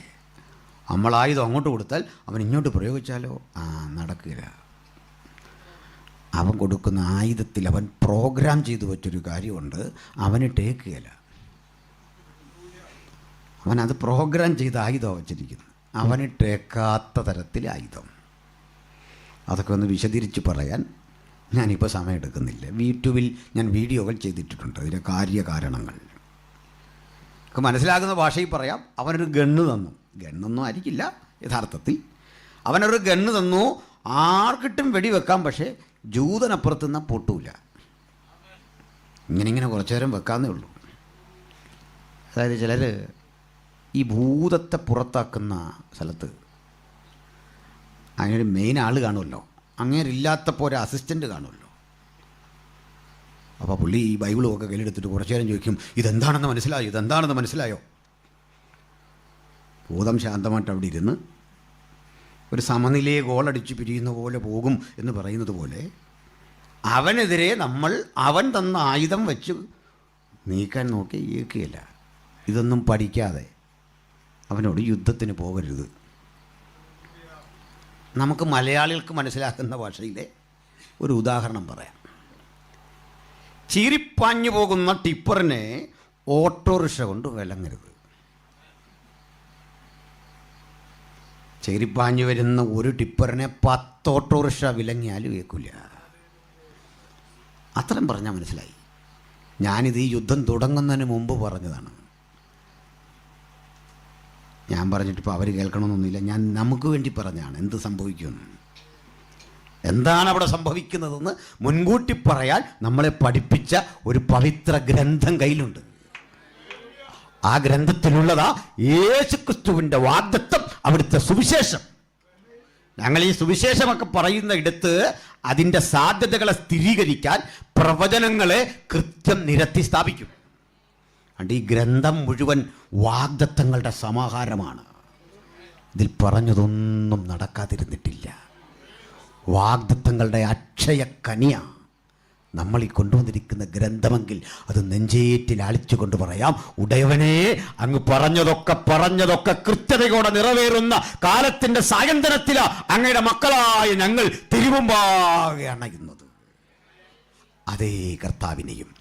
നമ്മളായുധം അങ്ങോട്ട് കൊടുത്താൽ അവൻ ഇങ്ങോട്ട് പ്രയോഗിച്ചാലോ? നടക്കില്ല. അവൻ കൊടുക്കുന്ന ആയുധത്തിൽ അവൻ പ്രോഗ്രാം ചെയ്തു വെച്ചൊരു കാര്യമുണ്ട്, അവന് ടേക്കുകയില്ല. അവനത് പ്രോഗ്രാം ചെയ്ത ആയുധമാണ് വച്ചിരിക്കുന്നത്, അവന് ടേക്കാത്ത തരത്തിൽ ആയുധം. അതൊക്കെ ഒന്ന് വിശദീകരിച്ച് പറയാൻ ഞാനിപ്പോൾ സമയമെടുക്കുന്നില്ല. യൂട്യൂബിൽ ഞാൻ വീഡിയോകൾ ചെയ്തിട്ടുണ്ട്, അതിൻ്റെ കാര്യകാരണങ്ങൾ ഒക്കെ മനസ്സിലാകുന്ന ഭാഷയിൽ പറയാം. അവനൊരു ഗണ്ണ് തന്നു, ഗണ്ണൊന്നും ആയിരിക്കില്ല യഥാർത്ഥത്തിൽ. അവനൊരു ഗണ്ണ് തന്നു, ആർക്കിട്ടും വെടിവെക്കാം, പക്ഷേ ജൂതനപ്പുറത്ത് നിന്നാൽ പൊട്ടൂല. ഇങ്ങനെ കുറച്ചു നേരം വെക്കാന്നേ ഉള്ളൂ. അതായത് ചിലർ ഈ ഭൂതത്തെ പുറത്താക്കുന്ന സ്ഥലത്ത് അതിനൊരു മെയിൻ ആൾ കാണുമല്ലോ, അങ്ങേരില്ലാത്തപ്പോൾ ഒരു അസിസ്റ്റൻ്റ് കാണുമല്ലോ. അപ്പോൾ പുള്ളി ഈ ബൈബിളും ഒക്കെ കയ്യിലെടുത്തിട്ട് കുറച്ചു നേരം ചോദിക്കും, ഇതെന്താണെന്ന് മനസ്സിലായോ, ഇതെന്താണെന്ന് മനസ്സിലായോ? ഭൂതം ശാന്തമായിട്ട് അവിടെ ഇരുന്ന് ഒരു സമനിലയെ ഗോളടിച്ച് പിരിയുന്ന പോലെ പോകും എന്ന് പറയുന്നത് പോലെ അവനെതിരെ നമ്മൾ അവൻ തന്ന ആയുധം വെച്ച് നീക്കാൻ നോക്കി ഏൽക്കുകയില്ല. ഇതൊന്നും പഠിക്കാതെ അവനോട് യുദ്ധത്തിന് പോകരുത്. നമുക്ക് മലയാളികൾക്ക് മനസ്സിലാക്കുന്ന ഭാഷയിലെ ഒരു ഉദാഹരണം പറയാം. ചീറിപ്പാഞ്ഞു പോകുന്ന ടിപ്പറിനെ ഓട്ടോറിക്ഷ കൊണ്ട് വിലങ്ങരുത്. ചീറിപ്പാഞ്ഞു വരുന്ന ഒരു ടിപ്പറിനെ 10 ഓട്ടോറിക്ഷ വിലങ്ങിയാലും കേൾക്കില്ല. അത്രയും പറഞ്ഞാൽ മനസ്സിലായി. ഞാനിത് ഈ യുദ്ധം തുടങ്ങുന്നതിന് മുമ്പ് പറഞ്ഞതാണ്. ഞാൻ പറഞ്ഞിട്ടിപ്പോൾ അവർ കേൾക്കണമെന്നൊന്നുമില്ല, ഞാൻ നമുക്ക് വേണ്ടി പറഞ്ഞാണ് എന്ത് സംഭവിക്കുമെന്ന്. എന്താണ് അവിടെ സംഭവിക്കുന്നതെന്ന് മുൻകൂട്ടി പറയാൻ നമ്മളെ പഠിപ്പിച്ച ഒരു പവിത്ര ഗ്രന്ഥം കയ്യിലുണ്ട്. ആ ഗ്രന്ഥത്തിലുള്ളതാ യേശുക്രിസ്തുവിൻ്റെ വാഗ്ദത്തം, അവിടുത്തെ സുവിശേഷം. ഞങ്ങൾ ഈ സുവിശേഷമൊക്കെ പറയുന്ന ഇടത്ത് അതിൻ്റെ സാധ്യതകളെ സ്ഥിരീകരിക്കാൻ പ്രവചനങ്ങളെ കൃത്യം നിരത്തി സ്ഥാപിക്കും. അതുകൊണ്ട് ഈ ഗ്രന്ഥം മുഴുവൻ വാഗ്ദത്തങ്ങളുടെ സമാഹാരമാണ്. ഇതിൽ പറഞ്ഞതൊന്നും നടക്കാതിരുന്നിട്ടില്ല. വാഗ്ദത്തങ്ങളുടെ അക്ഷയ കനിയ നമ്മൾ ഈ കൊണ്ടുവന്നിരിക്കുന്ന ഗ്രന്ഥമെങ്കിൽ അത് നെഞ്ചേറ്റിൽ ആളിച്ചുകൊണ്ട് പറയാം, ഉടയവനെ അങ്ങ് പറഞ്ഞതൊക്കെ കൃത്യതയോടെ നിറവേറുന്ന കാലത്തിന്റെ സായന്തനത്തിലാ അങ്ങയുടെ മക്കളായ ഞങ്ങൾ തിരുമുമ്പാകെ അണയുന്നത്. അതേ കർത്താവിനെയും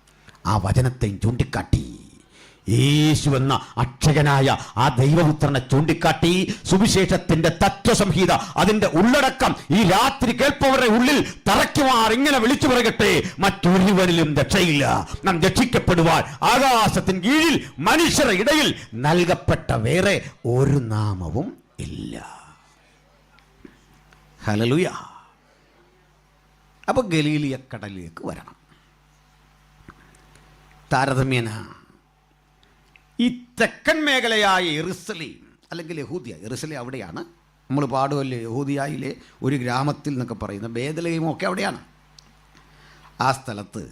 ആ വചനത്തെയും ചൂണ്ടിക്കാട്ടി, യേശു എന്ന അക്ഷയനായ ആ ദൈവപുത്രനെ ചൂണ്ടിക്കാട്ടി സുവിശേഷത്തിന്റെ തത്വസംഹിത, അതിന്റെ ഉള്ളടക്കം ഈ രാത്രി കേൾപ്പവരുടെ ഉള്ളിൽ തറയ്ക്കുമാർ ഇങ്ങനെ വിളിച്ചു പറയട്ടെ, മറ്റൊരുവരിലും രക്ഷയില്ല. നാം രക്ഷിക്കപ്പെടുവാൻ ആകാശത്തിന് കീഴിൽ മനുഷ്യരുടെ ഇടയിൽ നൽകപ്പെട്ട വേറെ ഒരു നാമവും ഇല്ല. ഹല്ലേലൂയ. അപ്പൊ ഗലീലിയ കടലിലേക്ക് വരണം. താരതമ്യേന ഈ തെക്കൻ മേഖലയായ യെരുസലേം, അല്ലെങ്കിൽ യഹൂദിയ, യെറുസലേം അവിടെയാണ്. നമ്മൾ പാടുമല്ലേ യഹൂദിയയിലെ ഒരു ഗ്രാമത്തിൽ എന്നൊക്കെ പറയുന്ന ബേത്ലഹേമൊക്കെ അവിടെയാണ്. ആ സ്ഥലത്ത്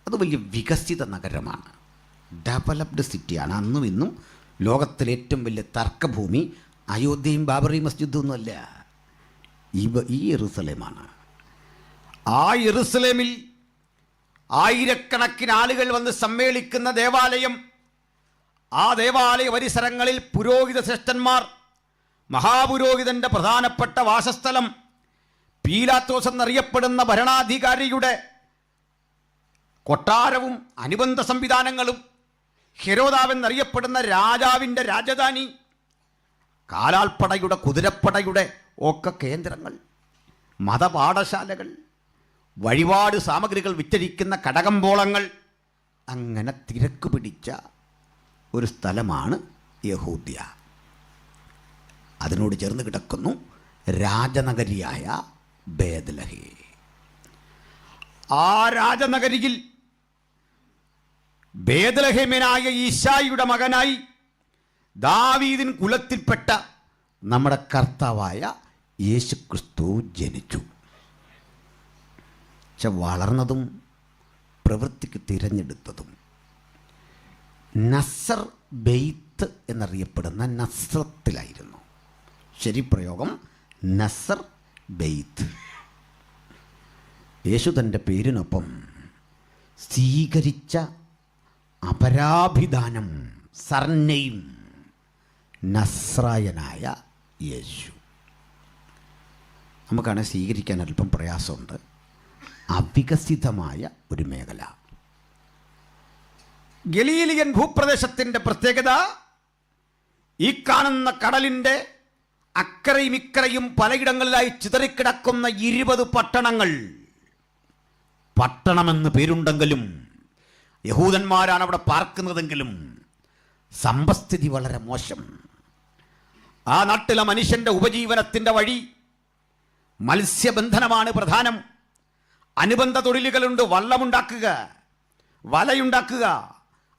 അത് വലിയ വികസിത നഗരമാണ്, ഡെവലപ്ഡ് സിറ്റിയാണ്. അന്നും ഇന്നും ലോകത്തിലെ ഏറ്റവും വലിയ തർക്കഭൂമി അയോധ്യയും ബാബറി മസ്ജിദും ഒന്നുമല്ല, ഈ യെറുസലേമാണ്. ആ യെറുസലേമിൽ ആയിരക്കണക്കിന് ആളുകൾ വന്ന് സമ്മേളിക്കുന്ന ദേവാലയം, ആ ദേവാലയ പരിസരങ്ങളിൽ പുരോഹിത ശ്രേഷ്ഠന്മാർ, മഹാപുരോഹിതൻ്റെ പ്രധാനപ്പെട്ട വാസസ്ഥലം, പീലാത്തോസ് എന്നറിയപ്പെടുന്ന ഭരണാധികാരിയുടെ കൊട്ടാരവും അനുബന്ധ സംവിധാനങ്ങളും, ഹെരോദാവെന്നറിയപ്പെടുന്ന രാജാവിൻ്റെ രാജധാനി, കാലാൾപ്പടയുടെ കുതിരപ്പടയുടെ ഒക്കെ കേന്ദ്രങ്ങൾ, മതപാഠശാലകൾ, വഴിപാട് സാമഗ്രികൾ വിറ്റഴിക്കുന്ന കടകമ്പോളങ്ങൾ, അങ്ങനെ തിരക്ക് പിടിച്ച ഒരു സ്ഥലമാണ് യഹൂദ്യ. അതിനോട് ചേർന്ന് കിടക്കുന്നു രാജനഗരിയായ ബേത്ലഹേം. ആ രാജനഗരിയിൽ ബേത്ലഹേമ്യനായ ഈശായിയുടെ മകനായി ദാവീദിൻ കുലത്തിൽപ്പെട്ട നമ്മുടെ കർത്താവായ യേശുക്രിസ്തു ജനിച്ചു. വളർന്നതും പ്രവൃത്തിക്ക് തിരഞ്ഞെടുത്തതും നസർ ബെയ്ത്ത് എന്നറിയപ്പെടുന്ന നസ്രത്തിലായിരുന്നു. ശരിപ്രയോഗം നസർ ബെയ്ത്ത്. യേശു തൻ്റെ പേരിനൊപ്പം സ്വീകരിച്ച അപരാഭിധാനം, സർനെയിം, നസ്രായനായ യേശു. നമുക്കാണ് സ്വീകരിക്കാൻ അല്പം പ്രയാസമുണ്ട്. അവികസിതമായ ഒരു മേഖല. ഗലീലിയൻ ഭൂപ്രദേശത്തിൻ്റെ പ്രത്യേകത, ഈ കാണുന്ന കടലിൻ്റെ അക്കരയും ഇക്കരയും പലയിടങ്ങളിലായി ചിതറിക്കിടക്കുന്ന 20 പട്ടണങ്ങൾ. പട്ടണമെന്ന് പേരുണ്ടെങ്കിലും യഹൂദന്മാരാണ് അവിടെ പാർക്കുന്നതെങ്കിലും സമ്പസ്ഥിതി വളരെ മോശം. ആ നാട്ടിലെ മനുഷ്യൻ്റെ ഉപജീവനത്തിൻ്റെ വഴി മത്സ്യബന്ധനമാണ് പ്രധാനം. അനുബന്ധ തൊഴിലുകളുണ്ട്. വള്ളമുണ്ടാക്കുക, വലയുണ്ടാക്കുക,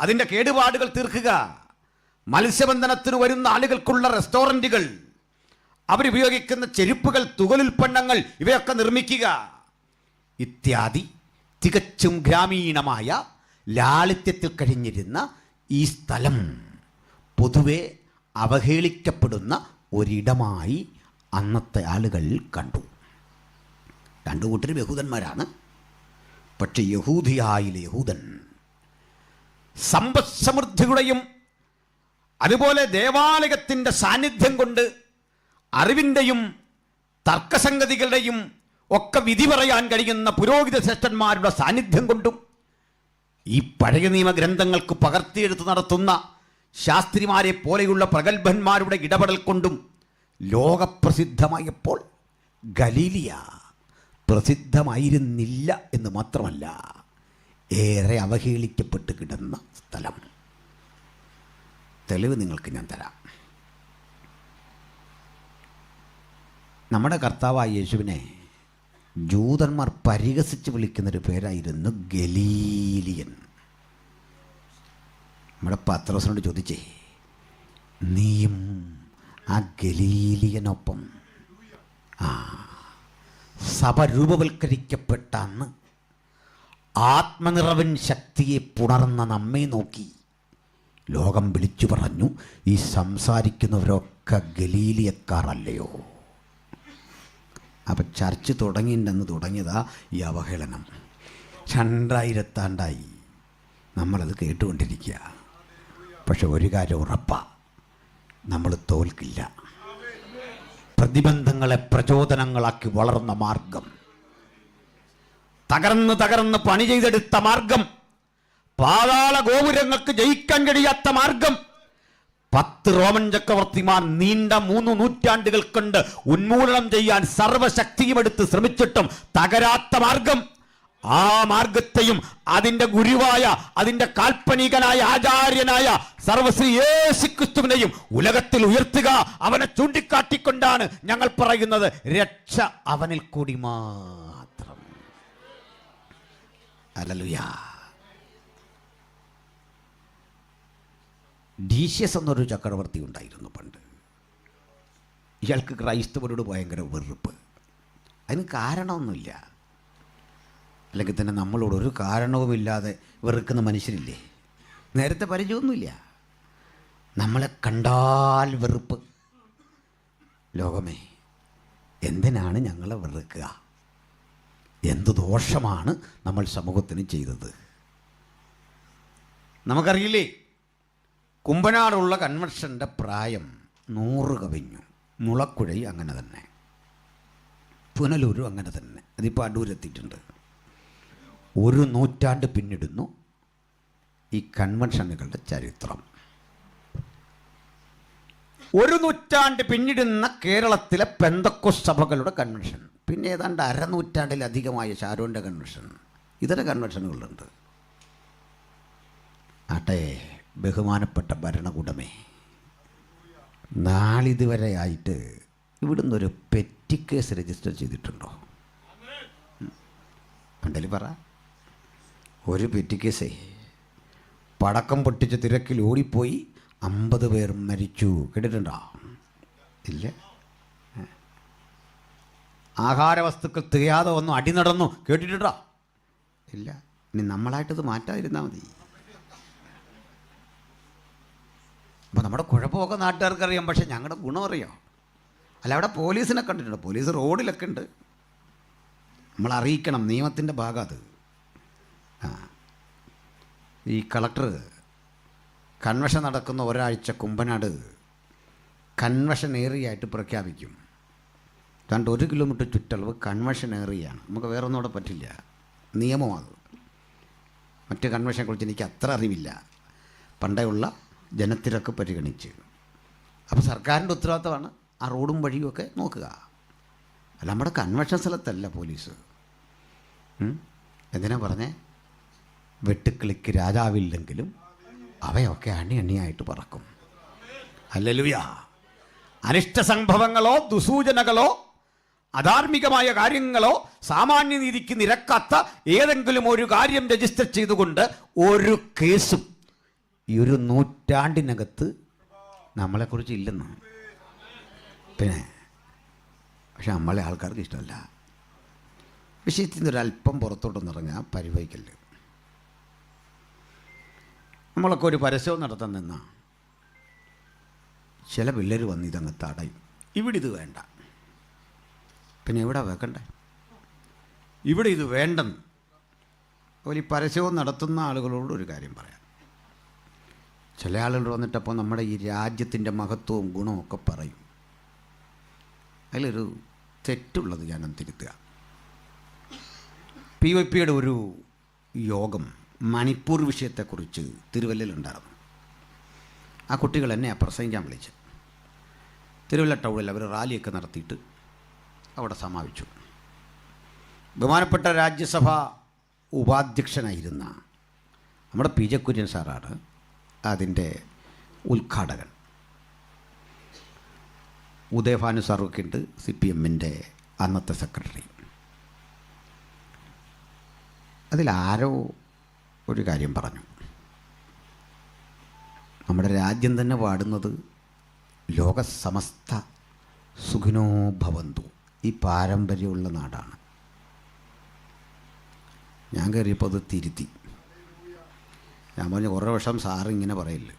അതിൻ്റെ കേടുപാടുകൾ തീർക്കുക, മത്സ്യബന്ധനത്തിന് വരുന്ന ആളുകൾക്കുള്ള റെസ്റ്റോറൻറ്റുകൾ, അവരുപയോഗിക്കുന്ന ചെരുപ്പുകൾ, തുകലുൽപ്പന്നങ്ങൾ, ഇവയൊക്കെ നിർമ്മിക്കുക ഇത്യാദി തികച്ചും ഗ്രാമീണമായ ലാളിത്യത്തിൽ കഴിഞ്ഞിരുന്ന ഈ സ്ഥലം പൊതുവെ അവഹേളിക്കപ്പെടുന്ന ഒരിടമായി അന്നത്തെ ആളുകൾ കണ്ടു. രണ്ടു കൂട്ടരും യഹൂദന്മാരാണ്. പക്ഷെ യഹൂദിയായിലെ യഹൂദൻ സമ്പദ് സമൃദ്ധിയുടെയും അതുപോലെ ദേവാലയത്തിൻ്റെ സാന്നിധ്യം കൊണ്ട് അറിവിൻ്റെയും തർക്കസംഗതികളുടെയും ഒക്കെ വിധി പറയാൻ കഴിയുന്ന പുരോഹിത ശ്രേഷ്ഠന്മാരുടെ സാന്നിധ്യം കൊണ്ടും ഈ പഴയ നിയമഗ്രന്ഥങ്ങൾക്ക് പകർത്തിയെടുത്ത് നടത്തുന്ന ശാസ്ത്രിമാരെ പോലെയുള്ള പ്രഗത്ഭന്മാരുടെ ഇടപെടൽ കൊണ്ടും ലോകപ്രസിദ്ധമായപ്പോൾ ഗലീലിയ പ്രസിദ്ധമായിരുന്നില്ല എന്ന് മാത്രമല്ല, ഏറെ അവഹേളിക്കപ്പെട്ട് കിടന്ന സ്ഥലം. തെളിവ് നിങ്ങൾക്ക് ഞാൻ തരാം. നമ്മുടെ കർത്താവായ യേശുവിനെ ജൂതന്മാർ പരിഹസിച്ച് വിളിക്കുന്നൊരു പേരായിരുന്നു ഗലീലിയൻ. നമ്മുടെ പത്രോസിനോട് ചോദിച്ചേ, നീയും ആ ഗലീലിയനൊപ്പം സഭ രൂപവൽക്കരിക്കപ്പെട്ട അന്ന് ആത്മനിറവിൻ ശക്തിയെ പുണർന്ന നമ്മെ നോക്കി ലോകം വിളിച്ചു പറഞ്ഞു, ഈ സംസാരിക്കുന്നവരൊക്കെ ഗലീലിയക്കാരല്ലയോ? അപ്പം ചർച്ച് തുടങ്ങിയിട്ടുണ്ടെന്ന് തുടങ്ങിയതാ ഈ അവഹേളനം. 2000 ആണ്ടായി നമ്മളത് കേട്ടുകൊണ്ടിരിക്കുക. പക്ഷെ ഒരു കാര്യം ഉറപ്പാണ്, നമ്മൾ തോൽക്കില്ല. പ്രതിബന്ധങ്ങളെ പ്രചോദനങ്ങളാക്കി വളർന്ന മാർഗം, തകർന്ന് തകർന്ന് പണി ചെയ്തെടുത്ത മാർഗം, പാതാള ഗോപുരങ്ങൾക്ക് ജയിക്കാൻ കഴിയാത്ത മാർഗം, 10 റോമൻ ചക്രവർത്തിമാർ നീണ്ട 3 നൂറ്റാണ്ടുകൾ കൊണ്ട് ഉന്മൂലനം ചെയ്യാൻ സർവശക്തിയും എടുത്ത് ശ്രമിച്ചിട്ടും തകരാത്ത മാർഗം, ആ മാർഗത്തെയും അതിൻ്റെ ഗുരുവായ, അതിൻ്റെ കാൽപ്പനികനായ ആചാര്യനായ സർവശ്രീ യേശുക്രിസ്തുവിനെയും ഉലകത്തിൽ ഉയർത്തുക. അവനെ ചൂണ്ടിക്കാട്ടിക്കൊണ്ടാണ് ഞങ്ങൾ പറയുന്നത്, രക്ഷ അവനിൽ കൂടി മാത്രം. ഹല്ലേലൂയ. ഡീഷ്യസ് എന്നൊരു ചക്രവർത്തി ഉണ്ടായിരുന്നു പണ്ട്. ഇയാൾക്ക് ക്രൈസ്തവരോട് ഭയങ്കര വെറുപ്പ്. അതിന് കാരണമൊന്നുമില്ല. അല്ലെങ്കിൽ തന്നെ നമ്മളോട് ഒരു കാരണവുമില്ലാതെ വെറുക്കുന്ന മനുഷ്യരില്ലേ? നേരത്തെ പരിചയമൊന്നുമില്ല, നമ്മളെ കണ്ടാൽ വെറുപ്പ്. ലോകമേ, എന്തിനാണ് ഞങ്ങളെ വെറുക്കുക? എന്ത് ദോഷമാണ് നമ്മൾ സമൂഹത്തിന് ചെയ്തത്? നമുക്കറിയില്ലേ, കുമ്പനാടുള്ള കൺവെൻഷൻ്റെ പ്രായം 100 കവിഞ്ഞു. മുളക്കുഴി അങ്ങനെ തന്നെ, പുനലൂരും അങ്ങനെ തന്നെ. അതിപ്പോൾ അടൂരെത്തിയിട്ടുണ്ട്. 1 നൂറ്റാണ്ട് പിന്നിടുന്നു ഈ കൺവെൻഷനുകളുടെ ചരിത്രം. 1 നൂറ്റാണ്ട് പിന്നിടുന്ന കേരളത്തിലെ പെന്തക്കോസ്ത് സഭകളുടെ കൺവെൻഷൻ, പിന്നെ ഏതാണ്ട് 1/2 നൂറ്റാണ്ടിലധികമായ ഷാരോൻ്റെ കൺവെൻഷൻ, ഇതര കൺവെൻഷനുകളുണ്ട്. ആട്ടെ, ബഹുമാനപ്പെട്ട ഭരണകൂടമേ, നാളിതുവരെ ആയിട്ട് ഇവിടുന്ന് ഒരു പെറ്റി കേസ് രജിസ്റ്റർ ചെയ്തിട്ടുണ്ടോ? ഉണ്ടല്ലേ പറ. ഒരു പെറ്റി കേസേ, പടക്കം പൊട്ടിച്ച തിരക്കിൽ ഓടിപ്പോയി 50 പേർ മരിച്ചു. കേട്ടിട്ടുണ്ടോ? ഇല്ല. ആഹാരവസ്തുക്കൾ തികയാതെ വന്നു അടി നടന്നു. കേട്ടിട്ടുണ്ടോ? ഇല്ല. ഇനി നമ്മളായിട്ടത് മാറ്റാതിരുന്നാൽ മതി. അപ്പോൾ നമ്മുടെ കുഴപ്പമൊക്കെ നാട്ടുകാർക്കറിയാം, പക്ഷേ ഞങ്ങളുടെ ഗുണം അറിയാം. അല്ല, അവിടെ പോലീസിനെ കണ്ടിട്ടുണ്ടോ? പോലീസ് റോഡിലൊക്കെ ഉണ്ട്. നമ്മൾ അറിയിക്കണം, നിയമത്തിൻ്റെ ഭാഗം അത്. ഈ കളക്ടർ കൺവെൻഷൻ നടക്കുന്ന ഒരാഴ്ച കുമ്പനാട് കൺവെൻഷൻ ഏറിയായിട്ട് പ്രഖ്യാപിക്കും. 1 കിലോമീറ്റർ ചുറ്റളവ് കൺവെൻഷൻ ഏറിയാണ്. നമുക്ക് വേറെ ഒന്നും അവിടെ പറ്റില്ല, നിയമമാണ്. മറ്റ് കൺവെൻഷനെ കുറിച്ച് എനിക്ക് അത്ര അറിവില്ല, പണ്ടേ ഉള്ള ജനത്തിരക്ക് പരിഗണിച്ച്. അപ്പോൾ സർക്കാരിൻ്റെ ഉത്തരവാദിത്തമാണ് ആ റോഡും വഴിയുമൊക്കെ നോക്കുക. അല്ല, നമ്മുടെ കൺവെൻഷൻ സ്ഥലത്തല്ല പോലീസ്. എന്തിനാ പറഞ്ഞേ? വെട്ടുക്കിളിക്ക് രാജാവില്ലെങ്കിലും അവയൊക്കെ അണിയായിട്ട് പറക്കും. ഹല്ലേലൂയ. അനിഷ്ട സംഭവങ്ങളോ ദുസൂചനകളോ അധാർമികമായ കാര്യങ്ങളോ സാമാന്യനീതിക്ക് നിരക്കാത്ത ഏതെങ്കിലും ഒരു കാര്യം രജിസ്റ്റർ ചെയ്തുകൊണ്ട് ഒരു കേസും ഈ 1 നൂറ്റാണ്ടിനകത്ത് നമ്മളെക്കുറിച്ച് ഇല്ലെന്ന്. പിന്നെ പക്ഷെ നമ്മളെ ആൾക്കാർക്ക് ഇഷ്ടമല്ല. വിഷയത്തിൽ നിന്ന് ഒരല്പം പുറത്തോട്ടൊന്നിറങ്ങാൻ പരിവഹിക്കല്. നമ്മളൊക്കെ ഒരു പരസ്യവും നടത്താൻ നിന്ന ചില പിള്ളേർ വന്ന് ഇതങ്ങ് തടയും. ഇവിടെ ഇത് വേണ്ട, പിന്നെ എവിടെ വെക്കണ്ടേ? ഇവിടെ ഇത് വേണ്ടെന്ന്. അതുപോലെ ഈ പരസ്യവും നടത്തുന്ന ആളുകളോട് ഒരു കാര്യം പറയാം. ചില ആളുകൾ വന്നിട്ടപ്പോൾ നമ്മുടെ ഈ രാജ്യത്തിൻ്റെ മഹത്വവും ഗുണവും ഒക്കെ പറയും. അതിലൊരു തെറ്റുള്ളത് ഞാനൊന്ന് തിരുത്തുക. PYPയുടെ ഒരു യോഗം മണിപ്പൂർ വിഷയത്തെക്കുറിച്ച് തിരുവല്ലയിലുണ്ടായിരുന്നു. ആ കുട്ടികൾ എന്നെ പ്രസംഗിക്കാൻ വിളിച്ച് തിരുവല്ല ടൗണിൽ അവർ റാലിയൊക്കെ നടത്തിയിട്ട് അവിടെ സമാപിച്ചു. ബഹുമാനപ്പെട്ട രാജ്യസഭ ഉപാധ്യക്ഷനായിരുന്ന നമ്മുടെ PJ കുര്യൻ സാറാണ് അതിൻ്റെ ഉദ്ഘാടകൻ. ഉദയഭാനു സാറൊക്കെ ഉണ്ട്, CPMൻ്റെ അന്നത്തെ സെക്രട്ടറി. അതിലാരോ ഒരു കാര്യം പറഞ്ഞു. നമ്മുടെ രാജ്യം തന്നെ പാടുന്നത് ലോകസമസ്ത സുഖിനോ ഭവന്തു, ഈ പാരമ്പര്യമുള്ള നാടാണ്. ഞാൻ കയറിയപ്പോൾ അത് തിരുത്തി. ഞാൻ പറഞ്ഞ കുറേ വർഷം സാറ് ഇങ്ങനെ പറയില്ല.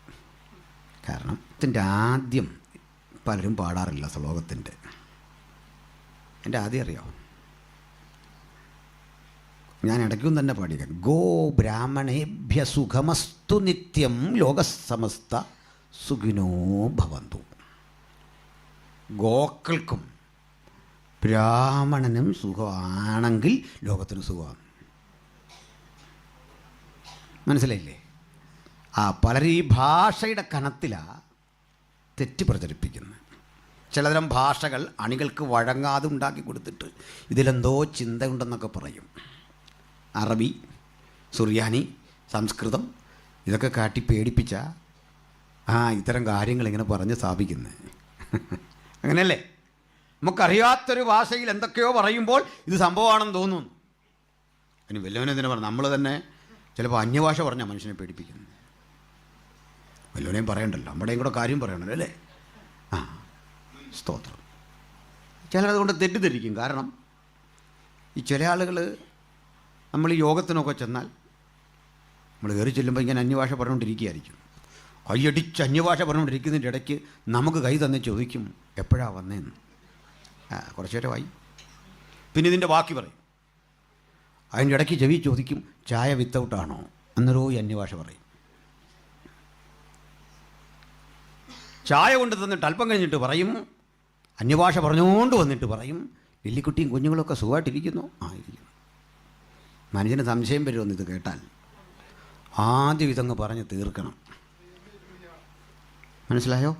കാരണം ഇതിൻ്റെ ആദ്യം പലരും പാടാറില്ല ശ്ലോകത്തിൻ്റെ. എൻ്റെ ആദ്യം അറിയാം, ഞാൻ ഇടയ്ക്കും തന്നെ പാടിക്കാൻ. ഗോ ബ്രാഹ്മണേഭ്യ സുഖമസ്തു നിത്യം ലോകസമസ്ത സുഖിനോ ഭവന്തു. ഗോക്കൾക്കും ബ്രാഹ്മണനും സുഖമാണെങ്കിൽ ലോകത്തിന് സുഖമാണ്. മനസ്സിലായില്ലേ? പലരും ഈ ഭാഷയുടെ കനത്തിലാണ് തെറ്റ് പ്രചരിപ്പിക്കുന്നത്. ചിലതരം ഭാഷകൾ അണികൾക്ക് വഴങ്ങാതെ ഉണ്ടാക്കി കൊടുത്തിട്ട് ഇതിലെന്തോ ചിന്തയുണ്ടെന്നൊക്കെ പറയും. അറബി, സുറിയാനി, സംസ്കൃതം ഇതൊക്കെ കാട്ടി പേടിപ്പിച്ച ഇത്തരം കാര്യങ്ങൾ ഇങ്ങനെ പറഞ്ഞ് സ്ഥാപിക്കുന്നത്. അങ്ങനെയല്ലേ? നമുക്കറിയാത്തൊരു ഭാഷയിൽ എന്തൊക്കെയോ പറയുമ്പോൾ ഇത് സംഭവമാണെന്ന് തോന്നുന്നു. അതിന് വല്ലവനെന്തിനാ പറഞ്ഞു? നമ്മൾ തന്നെ ചിലപ്പോൾ അന്യഭാഷ പറഞ്ഞാൽ മനുഷ്യനെ പേടിപ്പിക്കുന്നത്. വല്ലവനെയും പറയണ്ടല്ലോ, നമ്മുടെയും കൂടെ കാര്യം പറയണല്ലോ അല്ലേ? ആ, സ്തോത്രം. ചിലരതുകൊണ്ട് തെറ്റിദ്ധരിക്കും. കാരണം ഈ ചില ആളുകൾ നമ്മൾ ഈ യോഗത്തിനൊക്കെ ചെന്നാൽ നമ്മൾ കയറി ചെല്ലുമ്പോൾ ഇങ്ങനെ അന്യഭാഷ പറഞ്ഞുകൊണ്ടിരിക്കുകയായിരിക്കും. കൈയടിച്ച് അന്യഭാഷ പറഞ്ഞുകൊണ്ടിരിക്കുന്നതിൻ്റെ ഇടയ്ക്ക് നമുക്ക് കൈ തന്നെ ചോദിക്കും എപ്പോഴാണ് വന്നതെന്ന്. കുറച്ച് നേരമായി. പിന്നെ ഇതിൻ്റെ ബാക്കി പറയും. അതിൻ്റെ ഇടയ്ക്ക് ചെവി ചോദിക്കും ചായ വിത്തൗട്ടാണോ, അന്നേരവും ഈ അന്യഭാഷ പറയും. ചായ കൊണ്ട് തന്നിട്ട് അല്പം കഴിഞ്ഞിട്ട് പറയും, അന്യഭാഷ പറഞ്ഞുകൊണ്ട് വന്നിട്ട് പറയും ലില്ലിക്കുട്ടിയും കുഞ്ഞുങ്ങളൊക്കെ സുഖമായിട്ടിരിക്കുന്നു. ഇരിക്കുന്നു. മനുഷ്യന് സംശയം വരുമെന്ന് ഇത് കേട്ടാൽ ആദ്യം ഇതങ്ങ് പറഞ്ഞ് തീർക്കണം. മനസ്സിലായോ?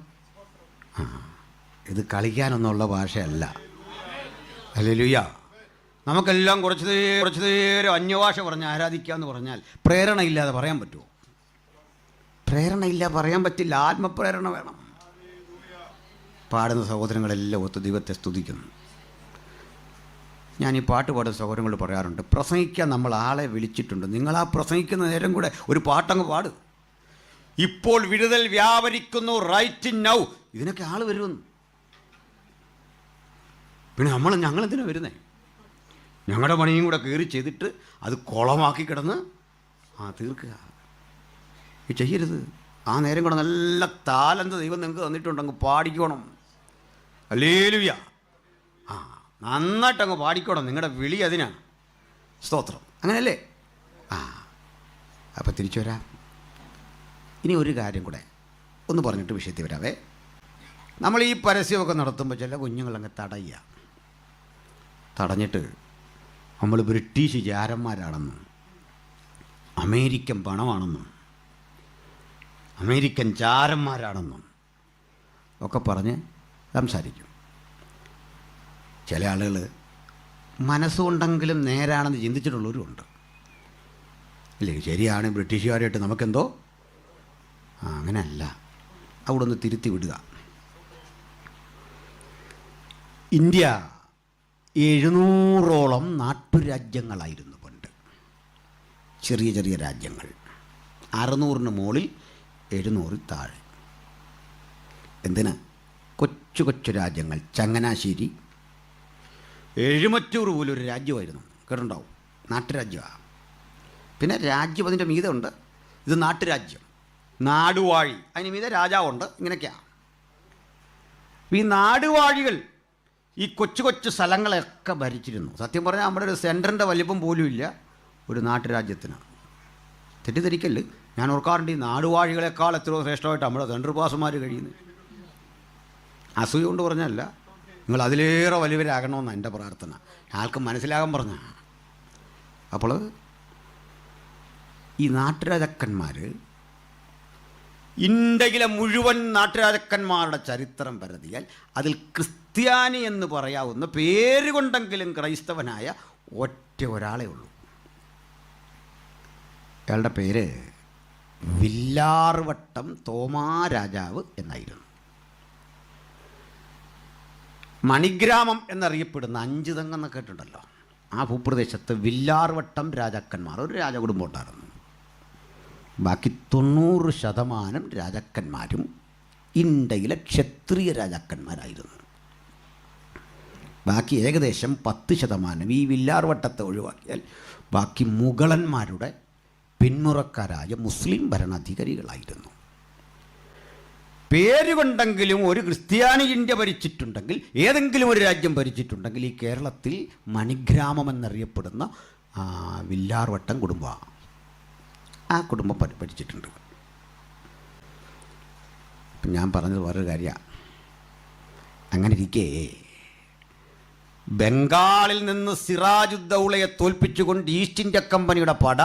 ഇത് കളിക്കാനൊന്നുള്ള ഭാഷയല്ല. ഹല്ലേലൂയ. നമുക്കെല്ലാം കുറച്ച് നേരം അന്യഭാഷ പറഞ്ഞ് ആരാധിക്കാമെന്ന് പറഞ്ഞാൽ പ്രേരണയില്ലാതെ പറയാൻ പറ്റുമോ? പ്രേരണയില്ല, പറയാൻ പറ്റില്ല. ആത്മപ്രേരണ വേണം. പാടുന്ന സഹോദരങ്ങളെല്ലാം ഒത്തു ദൈവത്തെ സ്തുതിക്കുന്നു. ഞാൻ ഈ പാട്ട് പാടുന്ന സഹോദരങ്ങൾ പറയാറുണ്ട്, പ്രസംഗിക്കാൻ നമ്മൾ ആളെ വിളിച്ചിട്ടുണ്ട്. നിങ്ങൾ ആ പ്രസംഗിക്കുന്ന നേരം കൂടെ ഒരു പാട്ടങ്ങ് പാട്. ഇപ്പോൾ വിടുതൽ വ്യാപരിക്കുന്നു, റൈറ്റ് നൗ. ഇതിനൊക്കെ ആൾ വരുമെന്ന്. പിന്നെ ഞങ്ങളെന്തിനാണ് വരുന്നത്? ഞങ്ങളുടെ പണിയും കൂടെ കയറി ചെയ്തിട്ട് അത് കുളമാക്കി കിടന്ന് തീർക്കുക. ഇത് ചെയ്യരുത്. ആ നേരം കൂടെ നല്ല താലന്ത് ദൈവം നിങ്ങൾക്ക് തന്നിട്ടുണ്ടെങ്കിൽ പാടിക്കണം. ഹല്ലേലൂയ. നന്നായിട്ടങ്ങ് പാടിക്കണം. നിങ്ങളുടെ വിളി അതിനാണ്. സ്തോത്രം. അങ്ങനെയല്ലേ? അപ്പം തിരിച്ചു വരാം. ഇനി ഒരു കാര്യം കൂടെ ഒന്ന് പറഞ്ഞിട്ട് വിഷയത്തിൽ വരാവേ. നമ്മൾ ഈ പരസ്യമൊക്കെ നടത്തുമ്പോൾ ചില കുഞ്ഞുങ്ങളങ്ങ് തടഞ്ഞിട്ട് നമ്മൾ ബ്രിട്ടീഷ് ചാരന്മാരാണെന്നും അമേരിക്കൻ പണമാണെന്നും അമേരിക്കൻ ചാരന്മാരാണെന്നും ഒക്കെ പറഞ്ഞ് സംസാരിക്കും. ചില ആളുകൾ മനസ്സുകൊണ്ടെങ്കിലും നേരാണെന്ന് ചിന്തിച്ചിട്ടുള്ളവരുമുണ്ട്. ഇല്ലേ? ശരിയാണ്, ബ്രിട്ടീഷുകാരായിട്ട് നമുക്കെന്തോ അങ്ങനെയല്ല. അവിടെ ഒന്ന് തിരുത്തി വിടുക. ഇന്ത്യ 700ഓളം നാട്ടുരാജ്യങ്ങളായിരുന്നു പണ്ട്. ചെറിയ ചെറിയ രാജ്യങ്ങൾ. 600-ന് മുകളിൽ, 700-ൽ താഴെ. എന്തിന്? കൊച്ചു കൊച്ചു രാജ്യങ്ങൾ. ചങ്ങനാശ്ശേരി, എഴുമറ്റൂർ പോലൊരു രാജ്യമായിരുന്നു. കേട്ടിട്ടുണ്ടാവും. നാട്ടുരാജ്യമാണ്. പിന്നെ രാജ്യം അതിൻ്റെ മീതമുണ്ട്. ഇത് നാട്ടുരാജ്യം. നാടുവാഴി, അതിന് മീതെ രാജാവുണ്ട്. ഇങ്ങനെയൊക്കെയാണ്. ഈ നാടുവാഴികൾ ഈ കൊച്ചു കൊച്ചു സ്ഥലങ്ങളെയൊക്കെ ഭരിച്ചിരുന്നു. സത്യം പറഞ്ഞാൽ നമ്മുടെ ഒരു സെൻറ്ററിൻ്റെ വലിപ്പം പോലും ഇല്ല ഒരു നാട്ടുരാജ്യത്തിന്. തെറ്റിദ്ധരിക്കല്ല്. ഞാൻ ഓർക്കാറുണ്ട് ഈ നാടുവാഴികളെക്കാൾ എത്രയോ ശ്രേഷ്ഠമായിട്ട് നമ്മുടെ സെൻട്രൽ പാസുമാർ കഴിയുന്നത്. അസൂയ കൊണ്ട് പറഞ്ഞല്ല, നിങ്ങൾ അതിലേറെ വലിയവരാകണമെന്നാണ് എൻ്റെ പ്രാർത്ഥന. ആൾക്ക് മനസ്സിലാകാൻ പറഞ്ഞ. അപ്പോൾ ഈ നാട്ടുരാജാക്കന്മാർ, ഇന്ത്യയിലെ മുഴുവൻ നാട്ടുരാജാക്കന്മാരുടെ ചരിത്രം പരതിയാൽ അതിൽ ക്രിസ്ത്യാനി എന്ന് പറയാവുന്ന പേരുകൊണ്ടെങ്കിലും ക്രൈസ്തവനായ ഒറ്റ ഒരാളേ ഉള്ളൂ. അയാളുടെ പേര് വില്ലാർവട്ടം തോമാ രാജാവ് എന്നായിരുന്നു. മണിഗ്രാമം എന്നറിയപ്പെടുന്ന 5 തെങ്ങെന്ന് കേട്ടിട്ടുണ്ടല്ലോ. ആ ഭൂപ്രദേശത്ത് വില്ലാർവട്ടം രാജാക്കന്മാർ ഒരു രാജകുടുംബം ഉണ്ടായിരുന്നു. ബാക്കി 90% രാജാക്കന്മാരും ഇന്ത്യയിലെ ക്ഷത്രിയ രാജാക്കന്മാരായിരുന്നു. ബാക്കി ഏകദേശം 10% ഈ വില്ലാർവട്ടത്തെ ഒഴിവാക്കിയാൽ ബാക്കി മുഗളന്മാരുടെ പിന്മുറക്കാരായ മുസ്ലിം ഭരണാധികാരികളായിരുന്നു. പേരുകൊണ്ടെങ്കിലും ഒരു ക്രിസ്ത്യാനി ഇന്ത്യ ഭരിച്ചിട്ടുണ്ടെങ്കിൽ, ഏതെങ്കിലും ഒരു രാജ്യം ഭരിച്ചിട്ടുണ്ടെങ്കിൽ ഈ കേരളത്തിൽ മണിഗ്രാമം എന്നറിയപ്പെടുന്ന വില്ലാർവട്ടം കുടുംബമാണ്. ആ കുടുംബം ഭരിച്ചിട്ടുണ്ട്. അപ്പം ഞാൻ പറഞ്ഞത് വേറൊരു കാര്യമാണ്. അങ്ങനെ ഇരിക്കേ ബംഗാളിൽ നിന്ന് സിറാജുദ്ദൗളയെ തോൽപ്പിച്ചുകൊണ്ട് ഈസ്റ്റ് ഇന്ത്യ കമ്പനിയുടെ പട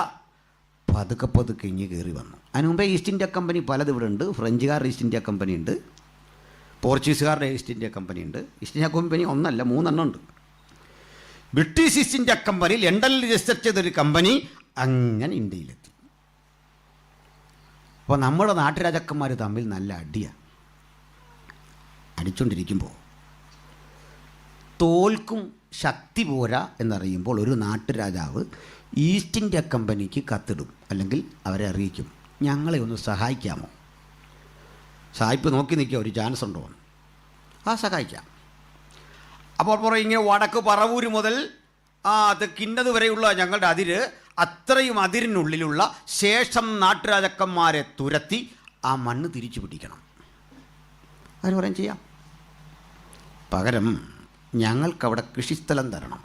പതുക്കെ ഇങ്ങ് കയറി വന്നു. അതിന് മുമ്പേ ഈസ്റ്റ് ഇന്ത്യ കമ്പനി പലത് ഇവിടെ ഉണ്ട്. ഫ്രഞ്ചുകാരുടെ ഈസ്റ്റ് ഇന്ത്യ കമ്പനി ഉണ്ട്, പോർച്ചുഗീസുകാരുടെ ഈസ്റ്റ് ഇന്ത്യ കമ്പനി ഉണ്ട്. ഈസ്റ്റ് ഇന്ത്യ കമ്പനി 1 അല്ല 3 എണ്ണം ഉണ്ട്. ബ്രിട്ടീഷ് ഈസ്റ്റ് ഇന്ത്യ കമ്പനി ലണ്ടനിൽ രജിസ്റ്റർ ചെയ്തൊരു കമ്പനി അങ്ങനെ ഇന്ത്യയിലെത്തി. അപ്പോൾ നമ്മുടെ നാട്ടുരാജാക്കന്മാർ തമ്മിൽ നല്ല അടിയാണ്. അടിച്ചുകൊണ്ടിരിക്കുമ്പോൾ തോൽക്കും ശക്തി പോരാ എന്നറിയുമ്പോൾ ഒരു നാട്ടുരാജാവ് ഈസ്റ്റ് ഇന്ത്യ കമ്പനിക്ക് കത്തിടും, അല്ലെങ്കിൽ അവരെ അറിയിക്കും, ഞങ്ങളെ ഒന്ന് സഹായിക്കാമോ? സായിപ്പ് നോക്കി നിൽക്കുക ഒരു ചാൻസ് ഉണ്ടോ എന്ന്. ആ സഹായിക്കാം. അപ്പോൾ പറയും ഇങ്ങനെ വടക്ക് പറവൂര് മുതൽ തെക്കിന്നത് വരെയുള്ള ഞങ്ങളുടെ അതിര്, അത്രയും അതിരിനുള്ളിലുള്ള ശേഷം നാട്ടുരാജാക്കന്മാരെ തുരത്തി ആ മണ്ണ് തിരിച്ചു പിടിക്കണം. അതിന് പറയും ചെയ്യാം. പകരം ഞങ്ങൾക്കവിടെ കൃഷിസ്ഥലം തരണം,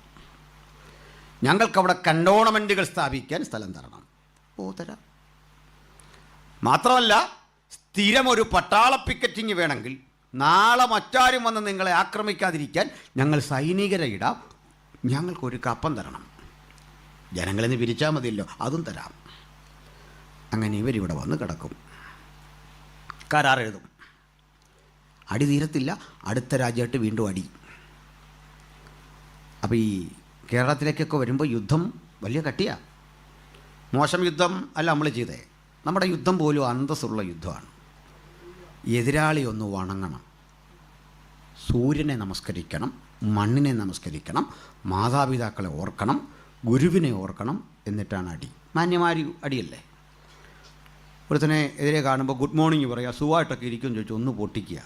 ഞങ്ങൾക്കവിടെ കണ്ടോണമെൻറ്റുകൾ സ്ഥാപിക്കാൻ സ്ഥലം തരണം. ഓ തരാം. മാത്രമല്ല സ്ഥിരം ഒരു പട്ടാള പിക്കറ്റിങ് വേണമെങ്കിൽ നാളെ മറ്റാരും വന്ന് നിങ്ങളെ ആക്രമിക്കാതിരിക്കാൻ ഞങ്ങൾ സൈനികരെ ഇടാം, ഞങ്ങൾക്കൊരു കപ്പം തരണം. ജനങ്ങളെന്ന് പിരിച്ചാൽ മതിയല്ലോ, അതും തരാം. അങ്ങനെ ഇവരിവിടെ വന്ന് കിടക്കും, കരാർ എഴുതും. അടി തീരത്തില്ല, അടുത്ത രാജ്യമായിട്ട് വീണ്ടും അടി. അപ്പോൾ ഈ കേരളത്തിലേക്കൊക്കെ വരുമ്പോൾ യുദ്ധം വലിയ കട്ടിയാണ്. മോശം യുദ്ധം അല്ല നമ്മൾ ചെയ്തേ. നമ്മുടെ യുദ്ധം പോലും അന്തസ്സുള്ള യുദ്ധമാണ്. എതിരാളി ഒന്ന് വണങ്ങണം, സൂര്യനെ നമസ്കരിക്കണം, മണ്ണിനെ നമസ്കരിക്കണം, മാതാപിതാക്കളെ ഓർക്കണം, ഗുരുവിനെ ഓർക്കണം, എന്നിട്ടാണ് അടി. മാന്യമാരി അടിയല്ലേ. ഒരുത്തനെ എതിരെ കാണുമ്പോൾ ഗുഡ് മോർണിംഗ് പറയുക, സുഖമായിട്ടൊക്കെ ഇരിക്കുമെന്ന് ചോദിച്ചു ഒന്ന് പൊട്ടിക്കുക.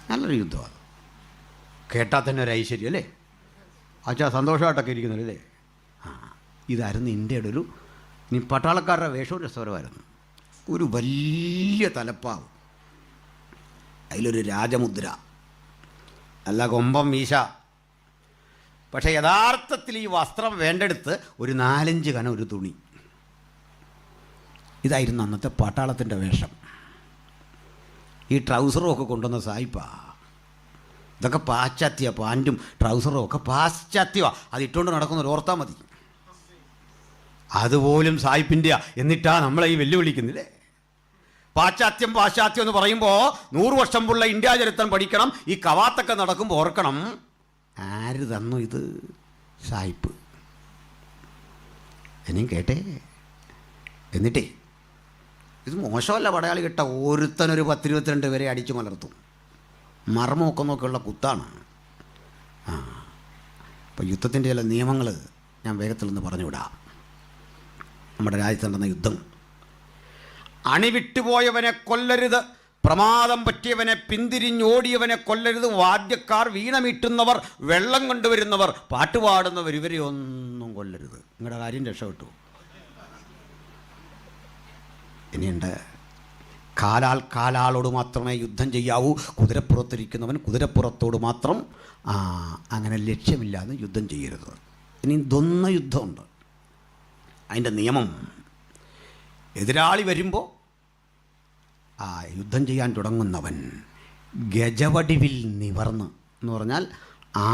നല്ലൊരു യുദ്ധമാണ്. കേട്ടാൽ തന്നെ ഒരു ഐശ്വര്യം അല്ലേ. അച്ഛാ സന്തോഷമായിട്ടൊക്കെ ഇരിക്കുന്നല്ലേ. ഇതായിരുന്നു ഇന്ത്യയുടെ ഒരു പട്ടാളക്കാരുടെ വേഷവും രസകരമായിരുന്നു. ഒരു വലിയ തലപ്പാവ്, അതിലൊരു രാജമുദ്ര, നല്ല കൊമ്പം മീശ. പക്ഷേ യഥാർത്ഥത്തിൽ ഈ വസ്ത്രം വേണ്ടെടുത്ത് ഒരു 4-5 കനം ഒരു തുണി. ഇതായിരുന്നു അന്നത്തെ പട്ടാളത്തിൻ്റെ വേഷം. ഈ ട്രൗസറും ഒക്കെ കൊണ്ടുവന്ന സായിപ്പാ. ഇതൊക്കെ പാശ്ചാത്യ, പാൻറ്റും ട്രൗസറും ഒക്കെ പാശ്ചാത്യമാണ്. അതിട്ടുകൊണ്ട് നടക്കുന്നവർ ഓർത്താൽ മതി. അതുപോലും സായിപ്പിൻ്റെയാ. എന്നിട്ടാ നമ്മളെ ഈ വെല്ലുവിളിക്കുന്നില്ലേ. പാശ്ചാത്യം പാശ്ചാത്യം എന്ന് പറയുമ്പോൾ 100 വർഷം മുമ്പുള്ള ഇന്ത്യ ചരിത്രം പഠിക്കണം. ഈ കവാത്തൊക്കെ നടക്കുമ്പോൾ ഓർക്കണം, ആര് തന്നു ഇത്? സായിപ്പ്. ഇനിയും കേട്ടേ. എന്നിട്ടേ ഇത് മോശമല്ല പടയാളി കിട്ട. ഒരുത്തനൊരു 10-22 വരെ അടിച്ചു മലർത്തും. മർമ്മമൊക്കെ നോക്കിയുള്ള കുത്താണ്. അപ്പോൾ യുദ്ധത്തിൻ്റെ ചില നിയമങ്ങൾ ഞാൻ വേഗത്തിൽ നിന്ന് പറഞ്ഞുവിടാം. നമ്മുടെ രാജ്യത്ത് നടന്ന യുദ്ധം: അണിവിട്ടുപോയവനെ കൊല്ലരുത്, പ്രമാദം പറ്റിയവനെ പിന്തിരിഞ്ഞോടിയവനെ കൊല്ലരുത്, വാദ്യക്കാർ, വീണമീട്ടുന്നവർ, വെള്ളം കൊണ്ടുവരുന്നവർ, പാട്ടുപാടുന്നവർ, ഇവരെ ഒന്നും കൊല്ലരുത്. നിങ്ങളുടെ കാര്യം രക്ഷപ്പെട്ടു. ഇനിയുണ്ട്, കാലാളോട് മാത്രമേ യുദ്ധം ചെയ്യാവൂ, കുതിരപ്പുറത്തിരിക്കുന്നവൻ കുതിരപ്പുറത്തോട് മാത്രം. അങ്ങനെ ലക്ഷ്യമില്ലാതെ യുദ്ധം ചെയ്യരുത്. ഇനി ഇതൊന്ന യുദ്ധമുണ്ട്. അതിൻ്റെ നിയമം: എതിരാളി വരുമ്പോൾ യുദ്ധം ചെയ്യാൻ തുടങ്ങുന്നവൻ ഗജവടിവിൽ നിവർന്ന്, എന്ന് പറഞ്ഞാൽ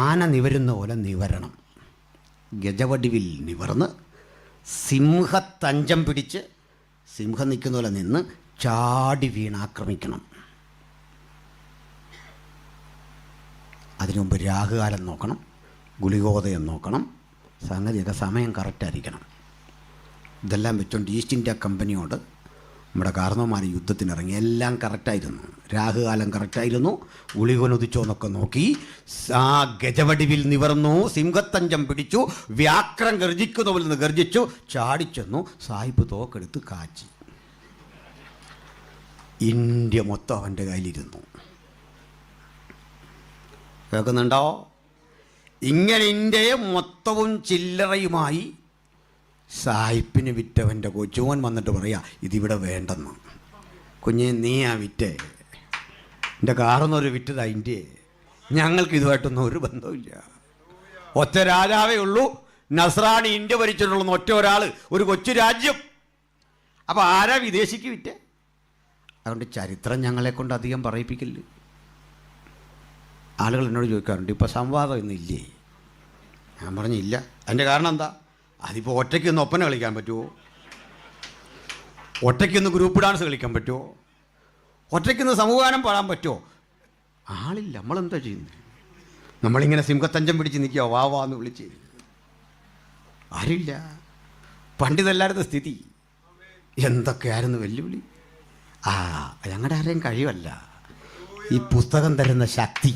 ആന നിവരുന്ന പോലെ നിവരണം. ഗജവടിവിൽ നിവർന്ന് സിംഹത്തഞ്ചം പിടിച്ച്, സിംഹം നിൽക്കുന്ന പോലെ നിന്ന് ചാടി വീണാക്രമിക്കണം. അതിനു മുമ്പ് രാഹുകാലം നോക്കണം, ഗുളികോദയം നോക്കണം, സംഗതിയൊക്കെ സമയം കറക്റ്റായിരിക്കണം. ഇതെല്ലാം വെച്ചുകൊണ്ട് ഈസ്റ്റ് ഇന്ത്യ കമ്പനിയോട് നമ്മുടെ കാരണവന്മാർ യുദ്ധത്തിനിറങ്ങി. എല്ലാം കറക്റ്റായിരുന്നു. രാഹുകാലം കറക്റ്റായിരുന്നു, ഗുളികനുദിച്ചോ എന്നൊക്കെ നോക്കി. ഗജവടിവിൽ നിവർന്നു, സിംഹത്തഞ്ചം പിടിച്ചു, വ്യാക്രം ഗർജിക്കുന്ന പോലെ നിന്ന് ഗർജിച്ചു, ചാടിച്ചെന്നു. സാഹിബ് തോക്കെടുത്ത് കാച്ചി. ഇന്ത്യ മൊത്തം അവൻ്റെ കയ്യിലിരുന്നു. കേൾക്കുന്നുണ്ടോ? ഇങ്ങനെ ഇന്ത്യയെ മൊത്തവും ചില്ലറയുമായി സായിപ്പിന് വിറ്റവൻ്റെ കൊച്ചുമോൻ വന്നിട്ട് പറയാ, ഇതിവിടെ വേണ്ടെന്ന്. കുഞ്ഞെ നീയാ വിറ്റേ, എൻ്റെ കാറൊന്നൊരു വിറ്റതാ ഇന്ത്യയെ, ഞങ്ങൾക്ക് ഇതുമായിട്ടൊന്നും ഒരു ബന്ധമില്ല. ഒറ്റ രാജാവേ ഉള്ളൂ, നസ്രാണി ഇന്ത്യ ഭരിച്ചിട്ടുള്ള ഒറ്റ ഒരാൾ, ഒരു കൊച്ചു രാജ്യം. അപ്പോൾ ആരാ വിദേശിക്ക് വിറ്റേ? അതുകൊണ്ട് ചരിത്രം ഞങ്ങളെ കൊണ്ട് അധികം പറയിപ്പിക്കില്ല. ആളുകൾ എന്നോട് ചോദിക്കാറുണ്ട്, ഇപ്പോൾ സംവാദം ഇന്നില്ലേ? ഞാൻ പറഞ്ഞില്ല. അതിൻ്റെ കാരണം എന്താ? അതിപ്പോൾ ഒറ്റയ്ക്കൊന്ന് ഒപ്പന കളിക്കാൻ പറ്റുമോ? ഒറ്റയ്ക്കൊന്ന് ഗ്രൂപ്പ് ഡാൻസ് കളിക്കാൻ പറ്റുമോ? ഒറ്റയ്ക്കൊന്ന് സമൂഹഗാനം പാടാൻ പറ്റുമോ? ആളില്ല. നമ്മളെന്താ ചെയ്യുന്നത്? നമ്മളിങ്ങനെ സിംഹത്തഞ്ചം പിടിച്ച് നിൽക്കുക, വാ വാ എന്ന് വിളിച്ച്. ആരില്ല. പണ്ടിതെല്ലായിടത്തും സ്ഥിതി എന്തൊക്കെയായിരുന്നു വെല്ലുവിളി. ഞങ്ങളുടെ ആരെയും കഴിവല്ല, ഈ പുസ്തകം തരുന്ന ശക്തി,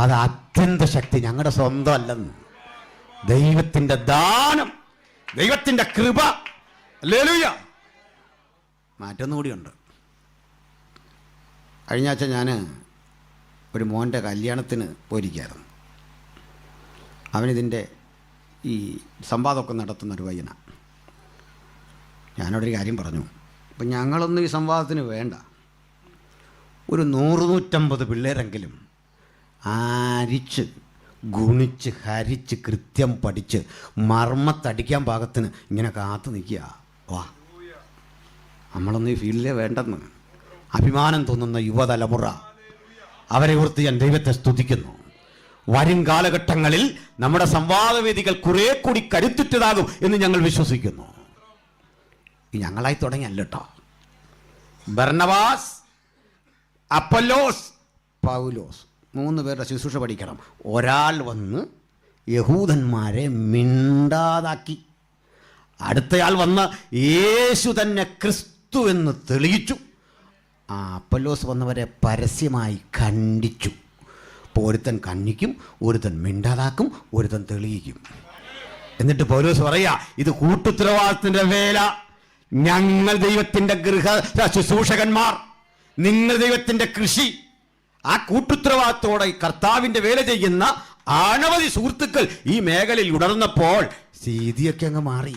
അത് അത്യന്ത ശക്തി, ഞങ്ങളുടെ സ്വന്തം അല്ലെന്ന്. ദൈവത്തിൻ്റെ ദാനം, ദൈവത്തിൻ്റെ കൃപ. ഹല്ലേലൂയ. മാറ്റൊന്നും കൂടിയുണ്ട്. കഴിഞ്ഞ ആഴ്ച ഞാൻ ഒരു മോൻ്റെ കല്യാണത്തിന് പോയിരിക്കുകയായിരുന്നു. അവനിതിൻ്റെ ഈ സംവാദമൊക്കെ നടത്തുന്നൊരു പയ്യനാണ്. ഞാനവിടെ ഒരു കാര്യം പറഞ്ഞു, അപ്പം ഞങ്ങളൊന്നും ഈ സംവാദത്തിന് വേണ്ട, ഒരു 100-150 പിള്ളേരെങ്കിലും ആരിച്ച് ഗുണിച്ച് ഹരിച്ച് കൃത്യം പഠിച്ച് മർമ്മത്തടിക്കാൻ പാകത്തിന് ഇങ്ങനെ കാത്തു നിൽക്കുക. വാ, നമ്മളൊന്നും ഈ ഫീൽഡിലേ വേണ്ടെന്ന് അഭിമാനം തോന്നുന്ന യുവതലമുറ, അവരെ ഓർത്ത് ഞാൻ ദൈവത്തെ സ്തുതിക്കുന്നു. വരും കാലഘട്ടങ്ങളിൽ നമ്മുടെ സംവാദവേദികൾ കുറെ കൂടി കരുത്തുറ്റതാകും എന്ന് ഞങ്ങൾ വിശ്വസിക്കുന്നു. ഈ ഞങ്ങളായി തുടങ്ങിയല്ല കേട്ടോ. ബർന്നബാസ്, അപ്പൊല്ലോസ്, പൗലോസ് 3 പേരുടെ ശുശ്രൂഷ പഠിക്കണം. ഒരാൾ വന്ന് യഹൂദന്മാരെ മിണ്ടാതാക്കി, അടുത്തയാൾ വന്ന് യേശു തന്നെ ക്രിസ്തു എന്ന് തെളിയിച്ചു. അപ്പൊല്ലോസ് വന്നവരെ പരസ്യമായി ഖണ്ഡിച്ചു. അപ്പോൾ ഒരുത്തൻ കണ്ണിക്കും, ഒരുത്തൻ മിണ്ടാതാക്കും, ഒരുത്തൻ തെളിയിക്കും. എന്നിട്ട് പൗലോസ് പറയാ, ഇത് കൂട്ടുത്തരവാദിത്തത്തിൻ്റെ വേല. ഞങ്ങൾ ദൈവത്തിൻ്റെ ഗൃഹ ശുശ്രൂഷകന്മാർ, നിങ്ങൾ ദൈവത്തിൻ്റെ കൃഷി. ആ കൂട്ടുത്തരവാദിത്തോടെ കർത്താവിൻ്റെ വേല ചെയ്യുന്ന അനവധി സുഹൃത്തുക്കൾ ഈ മേഖലയിൽ ഉണർന്നപ്പോൾ സ്ഥിതിയൊക്കെ അങ്ങ് മാറി.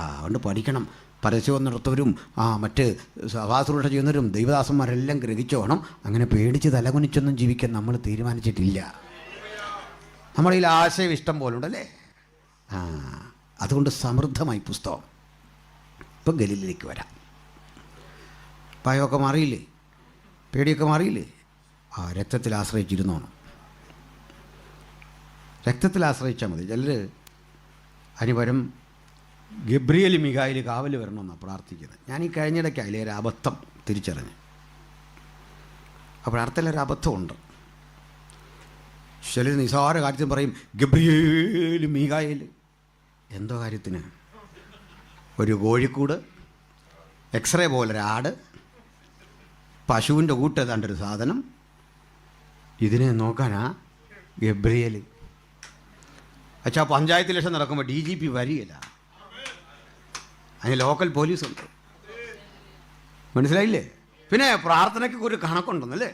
അതുകൊണ്ട് പഠിക്കണം. പരസ്യം നടത്തുന്നവരും മറ്റ് സഭാശുശ്രൂഷ ചെയ്യുന്നവരും ദൈവദാസന്മാരെല്ലാം ഗ്രഹിച്ചോണം. അങ്ങനെ പേടിച്ച് തലകുനിച്ചൊന്നും ജീവിക്കാൻ നമ്മൾ തീരുമാനിച്ചിട്ടില്ല. നമ്മുടെ ഈ ആശയം ഇഷ്ടം പോലെ ഉണ്ടല്ലേ. അതുകൊണ്ട് സമൃദ്ധമായി പുസ്തകം. ഇപ്പം ഗലീലയിലേക്ക് വരാം. ഭയമൊക്കെ മാറിയില്ലേ? പേടിയൊക്കെ മാറിയില്ലേ? രക്തത്തിൽ ആശ്രയിച്ചിരുന്നോണം. രക്തത്തിൽ ആശ്രയിച്ചാൽ മതി. ചിലർ അതിനുപരം ഗബ്രിയേൽ മിഖായേൽ കാവൽ വരണമെന്നാണ് പ്രാർത്ഥിക്കുന്നത്. ഞാൻ ഈ കഴിഞ്ഞിടയ്ക്ക് അതിലൊരു അബദ്ധം തിരിച്ചറിഞ്ഞു. ആ പ്രാർത്ഥനയിലൊരു അബദ്ധമുണ്ട്. ചിലർ നിസാര കാര്യത്തിന് പറയും ഗബ്രിയേൽ മിഖായേൽ. എന്തോ കാര്യത്തിന്? ഒരു കോഴിക്കൂട്, എക്സ്റേ പോലൊരാട്, പശുവിൻ്റെ കൂട്ട് ഏതാണ്ടൊരു സാധനം, ഇതിനെ നോക്കാനാ ഗബ്രിയേൽ. അച്ഛാ, പഞ്ചായത്ത് ഇലക്ഷൻ നടക്കുമ്പോൾ DGP വരികയില്ല, അതിന് ലോക്കൽ പോലീസുണ്ട്. മനസ്സിലായില്ലേ? പിന്നെ പ്രാർത്ഥനയ്ക്ക് ഒരു കണക്കുണ്ടെന്നല്ലേ.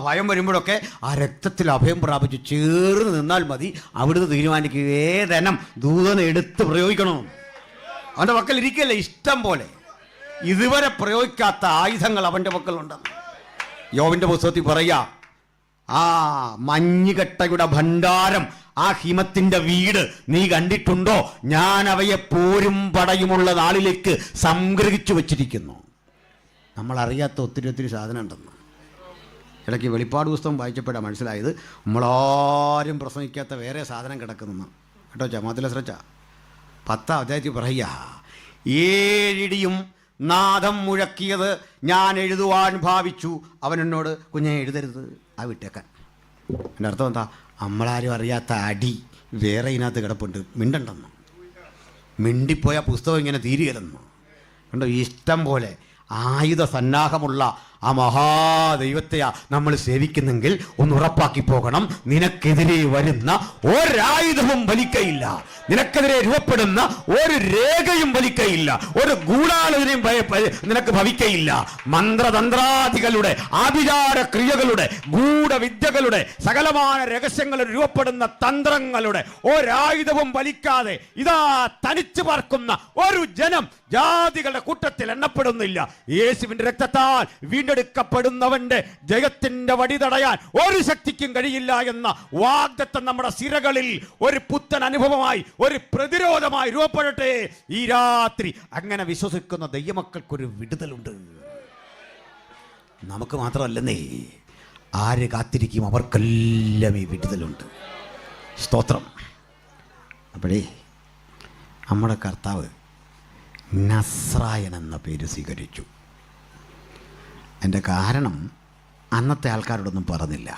ഭയം വരുമ്പോഴൊക്കെ ആ രക്തത്തിൽ അഭയം പ്രാപിച്ച് ചേർന്ന് നിന്നാൽ മതി. അവിടുന്ന് തീരുമാനിക്കുക ഏതെനം ദൂതനെ എടുത്ത് പ്രയോഗിക്കണം. അവൻ്റെ പക്കൽ ഇരിക്കല്ലേ ഇഷ്ടം പോലെ. ഇതുവരെ പ്രയോഗിക്കാത്ത ആയുധങ്ങൾ അവൻ്റെ പക്കലുണ്ടെന്ന് യോബിൻ്റെ പുസ്തകത്തിൽ പറയുക. മഞ്ഞുകട്ടയുടെ ഭണ്ഡാരം, ആ ഹിമത്തിൻ്റെ വീട് നീ കണ്ടിട്ടുണ്ടോ? ഞാൻ അവയെ പോരും പടയുമുള്ള നാളിലേക്ക് സംഗ്രഹിച്ചു വച്ചിരിക്കുന്നു. നമ്മളറിയാത്ത ഒത്തിരി സാധനം ഉണ്ടെന്ന്. ഇടയ്ക്ക് വെളിപ്പാട് പുസ്തകം വായിച്ചപ്പോഴാണ് മനസ്സിലായത് നമ്മളാരും പ്രസംഗിക്കാത്ത വേറെ സാധനം കിടക്കുന്നു കേട്ടോ. ചമാത്തിലെ ശ്രദ്ധ 10ാം അധ്യായത്തിൽ പറയുക, 7 ഇടിയും നാദം മുഴക്കിയത് ഞാൻ എഴുതുവാൻ ഭാവിച്ചു. അവൻ എന്നോട് കുഞ്ഞെ എഴുതരുത്, വിട്ടേക്കാൻ. എൻ്റെ അർത്ഥം എന്താ? നമ്മളാരും അറിയാത്ത അടി വേറെ ഇതിനകത്ത് കിടപ്പുണ്ട്, മിണ്ടണ്ടെന്ന്. മിണ്ടിപ്പോയ പുസ്തകം ഇങ്ങനെ തീരുകയില്ലെന്ന് കണ്ടോ. ഇഷ്ടം പോലെ ആയുധ സന്നാഹമുള്ള ആ മഹാദൈവത്തെയാ നമ്മൾ സേവിക്കുന്നെങ്കിൽ ഒന്ന് ഉറപ്പാക്കി പോകണം. നിനക്കെതിരെ വരുന്ന ഒരായുധവും വലിക്കയില്ല, നിനക്കെതിരെ രൂപപ്പെടുന്ന ഒരു രേഖയും വലിക്കയില്ല, ഒരു ഗൂഢാലോചനയും നിനക്ക് ഭവിക്കയില്ല. മന്ത്രതന്ത്രാദികളുടെ, ആഭിചാര ക്രിയകളുടെ, ഗൂഢവിദ്യകളുടെ, സകലമായ രഹസ്യങ്ങൾ രൂപപ്പെടുന്ന തന്ത്രങ്ങളുടെ ഒരായുധവും വലിക്കാതെ ഇതാ തനിച്ചു പാർക്കുന്ന ഒരു ജനം ജാതികളുടെ കൂട്ടത്തിൽ എണ്ണപ്പെടുന്നില്ല. യേശുവിന്റെ രക്തത്താൽ വീണ്ടെടുക്കപ്പെടുന്നവന്റെ ജയത്തിന്റെ വടി തടയാൻ ഒരു ശക്തിക്കും കഴിയില്ല എന്ന വാഗ്ദത്തം നമ്മുടെ സിരകളിൽ ഒരു പുത്തൻ അനുഭവമായി, ഒരു പ്രതിരോധമായി രൂപപ്പെടട്ടെ ഈ രാത്രി. അങ്ങനെ വിശ്വസിക്കുന്ന ദൈവമക്കൾക്കൊരു വിടുതലുണ്ട്. നമുക്ക് മാത്രമല്ലെന്നേ, ആര് കാത്തിരിക്കും അവർക്കെല്ലാം ഈ വിടുതലുണ്ട്. സ്തോത്രം. അപ്പോഴേ നമ്മുടെ കർത്താവ് നസ്രായൻ എന്ന പേര് സ്വീകരിച്ചു. എൻ്റെ കാരണം അന്നത്തെ ആൾക്കാരോടൊന്നും പറഞ്ഞില്ല.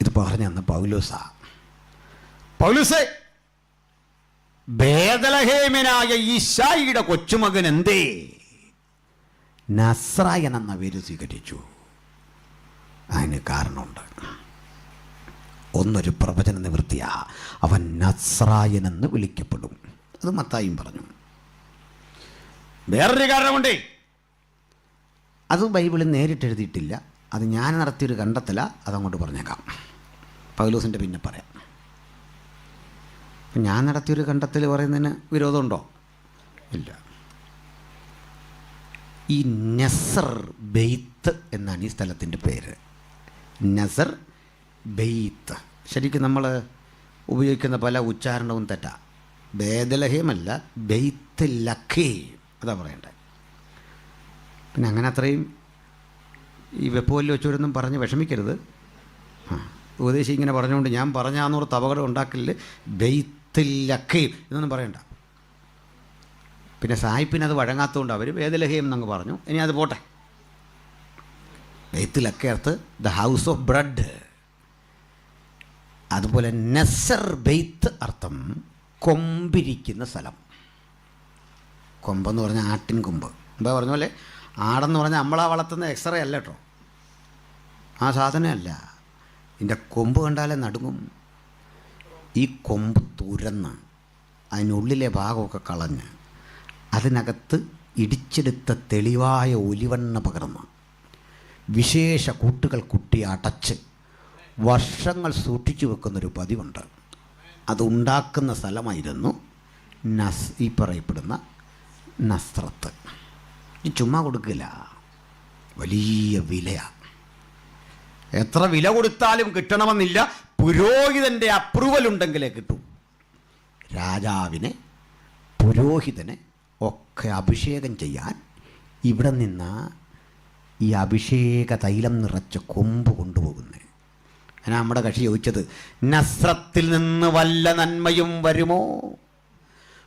ഇത് പറഞ്ഞന്ന് പൗലോസാ. പൗലോസേ, ബേദലഹേമനായ ഈശായിയുടെ കൊച്ചുമകൻ എന്തേ നസ്രായൻ എന്ന പേര് സ്വീകരിച്ചു? അതിന് കാരണമുണ്ട്. ഒന്നൊരു പ്രവചന നിവൃത്തിയാ. അവൻ നസ്രായൻ എന്ന് വിളിക്കപ്പെടും. അത് മത്തായിയും പറഞ്ഞു. വേറൊരു കാരണമുണ്ട്. അത് ബൈബിളിൽ നേരിട്ട് എഴുതിയിട്ടില്ല. അത് ഞാൻ നടത്തിയൊരു കണ്ടെത്തല. അതങ്ങോട്ട് പറഞ്ഞേക്കാം, പൗലോസിൻ്റെ പിന്നെ പറയാം. ഞാൻ നടത്തിയൊരു കണ്ടെത്തൽ പറയുന്നതിന് വിരോധമുണ്ടോ? ഇല്ല. ഈ നസർ ബെയ്ത്ത് എന്നാണ് ഈ സ്ഥലത്തിൻ്റെ പേര്. നസർ ബെയ്ത്ത്. ശരിക്കും നമ്മൾ ഉപയോഗിക്കുന്ന പല ഉച്ചാരണവും തെറ്റാ. ബേദലഹേമല്ല, ബെയ്ത്ത് ലഖേം അതാ പറയണ്ടേ. പിന്നെ അങ്ങനെ അത്രയും ഈ വെപ്പുവല്ല് വെച്ചവരൊന്നും പറഞ്ഞ് വിഷമിക്കരുത്. ഉപദേശി ഇങ്ങനെ പറഞ്ഞുകൊണ്ട് ഞാൻ പറഞ്ഞാന്നൂറ് തവകടം ഉണ്ടാക്കലിൽ ബെയ്ത്ത് ലഖേം എന്നൊന്നും പറയണ്ട. പിന്നെ സായിപ്പിന് അത് വഴങ്ങാത്തതുകൊണ്ട് അവർ ബേദലഹേം എന്നങ്ങ് പറഞ്ഞു. ഇനി അത് പോട്ടെ. ബെയ്ത്ത് ലഖേർത്ത് ദ ഹൗസ് ഓഫ് ബ്രെഡ്. അതുപോലെ നസർ ബെയ്ത്ത് അർത്ഥം കൊമ്പിരിക്കുന്ന സ്ഥലം. കൊമ്പെന്ന് പറഞ്ഞാൽ ആട്ടിൻ കൊമ്പ്. മുമ്പേ പറഞ്ഞ പോലെ ആടെന്ന് പറഞ്ഞാൽ നമ്മളാ വളർത്തുന്ന എക്സ്റേ അല്ല കേട്ടോ, ആ സാധനമല്ല. ഇതിൻ്റെ കൊമ്പ് കണ്ടാലേ നടുങ്ങും. ഈ കൊമ്പ് തുരന്ന് അതിനുള്ളിലെ ഭാഗമൊക്കെ കളഞ്ഞ് അതിനകത്ത് ഇടിച്ചെടുത്ത തെളിവായ ഒലിവെണ്ണ പകർന്ന് വിശേഷ കൂട്ടുകൾ കുട്ടി അടച്ച് വർഷങ്ങൾ സൂക്ഷിച്ചു വെക്കുന്നൊരു പതിവുണ്ട്. അതുണ്ടാക്കുന്ന സ്ഥലമായിരുന്നു ഈ പറയപ്പെടുന്ന നസ്രത്ത്. ഈ ചുമ്മാ കൊടുക്കില്ല, വലിയ വിലയാണ്. എത്ര വില കൊടുത്താലും കിട്ടണമെന്നില്ല. പുരോഹിതൻ്റെ അപ്രൂവൽ ഉണ്ടെങ്കിലേ കിട്ടൂ. രാജാവിനെ, പുരോഹിതനെ ഒക്കെ അഭിഷേകം ചെയ്യാൻ ഇവിടെ നിന്ന് ഈ അഭിഷേക തൈലം നിറച്ച കൊമ്പ് കൊണ്ടുപോകുന്നത്. അങ്ങനെ നമ്മുടെ കക്ഷി ചോദിച്ചത്, നസ്രത്തിൽ നിന്ന് വല്ല നന്മയും വരുമോ?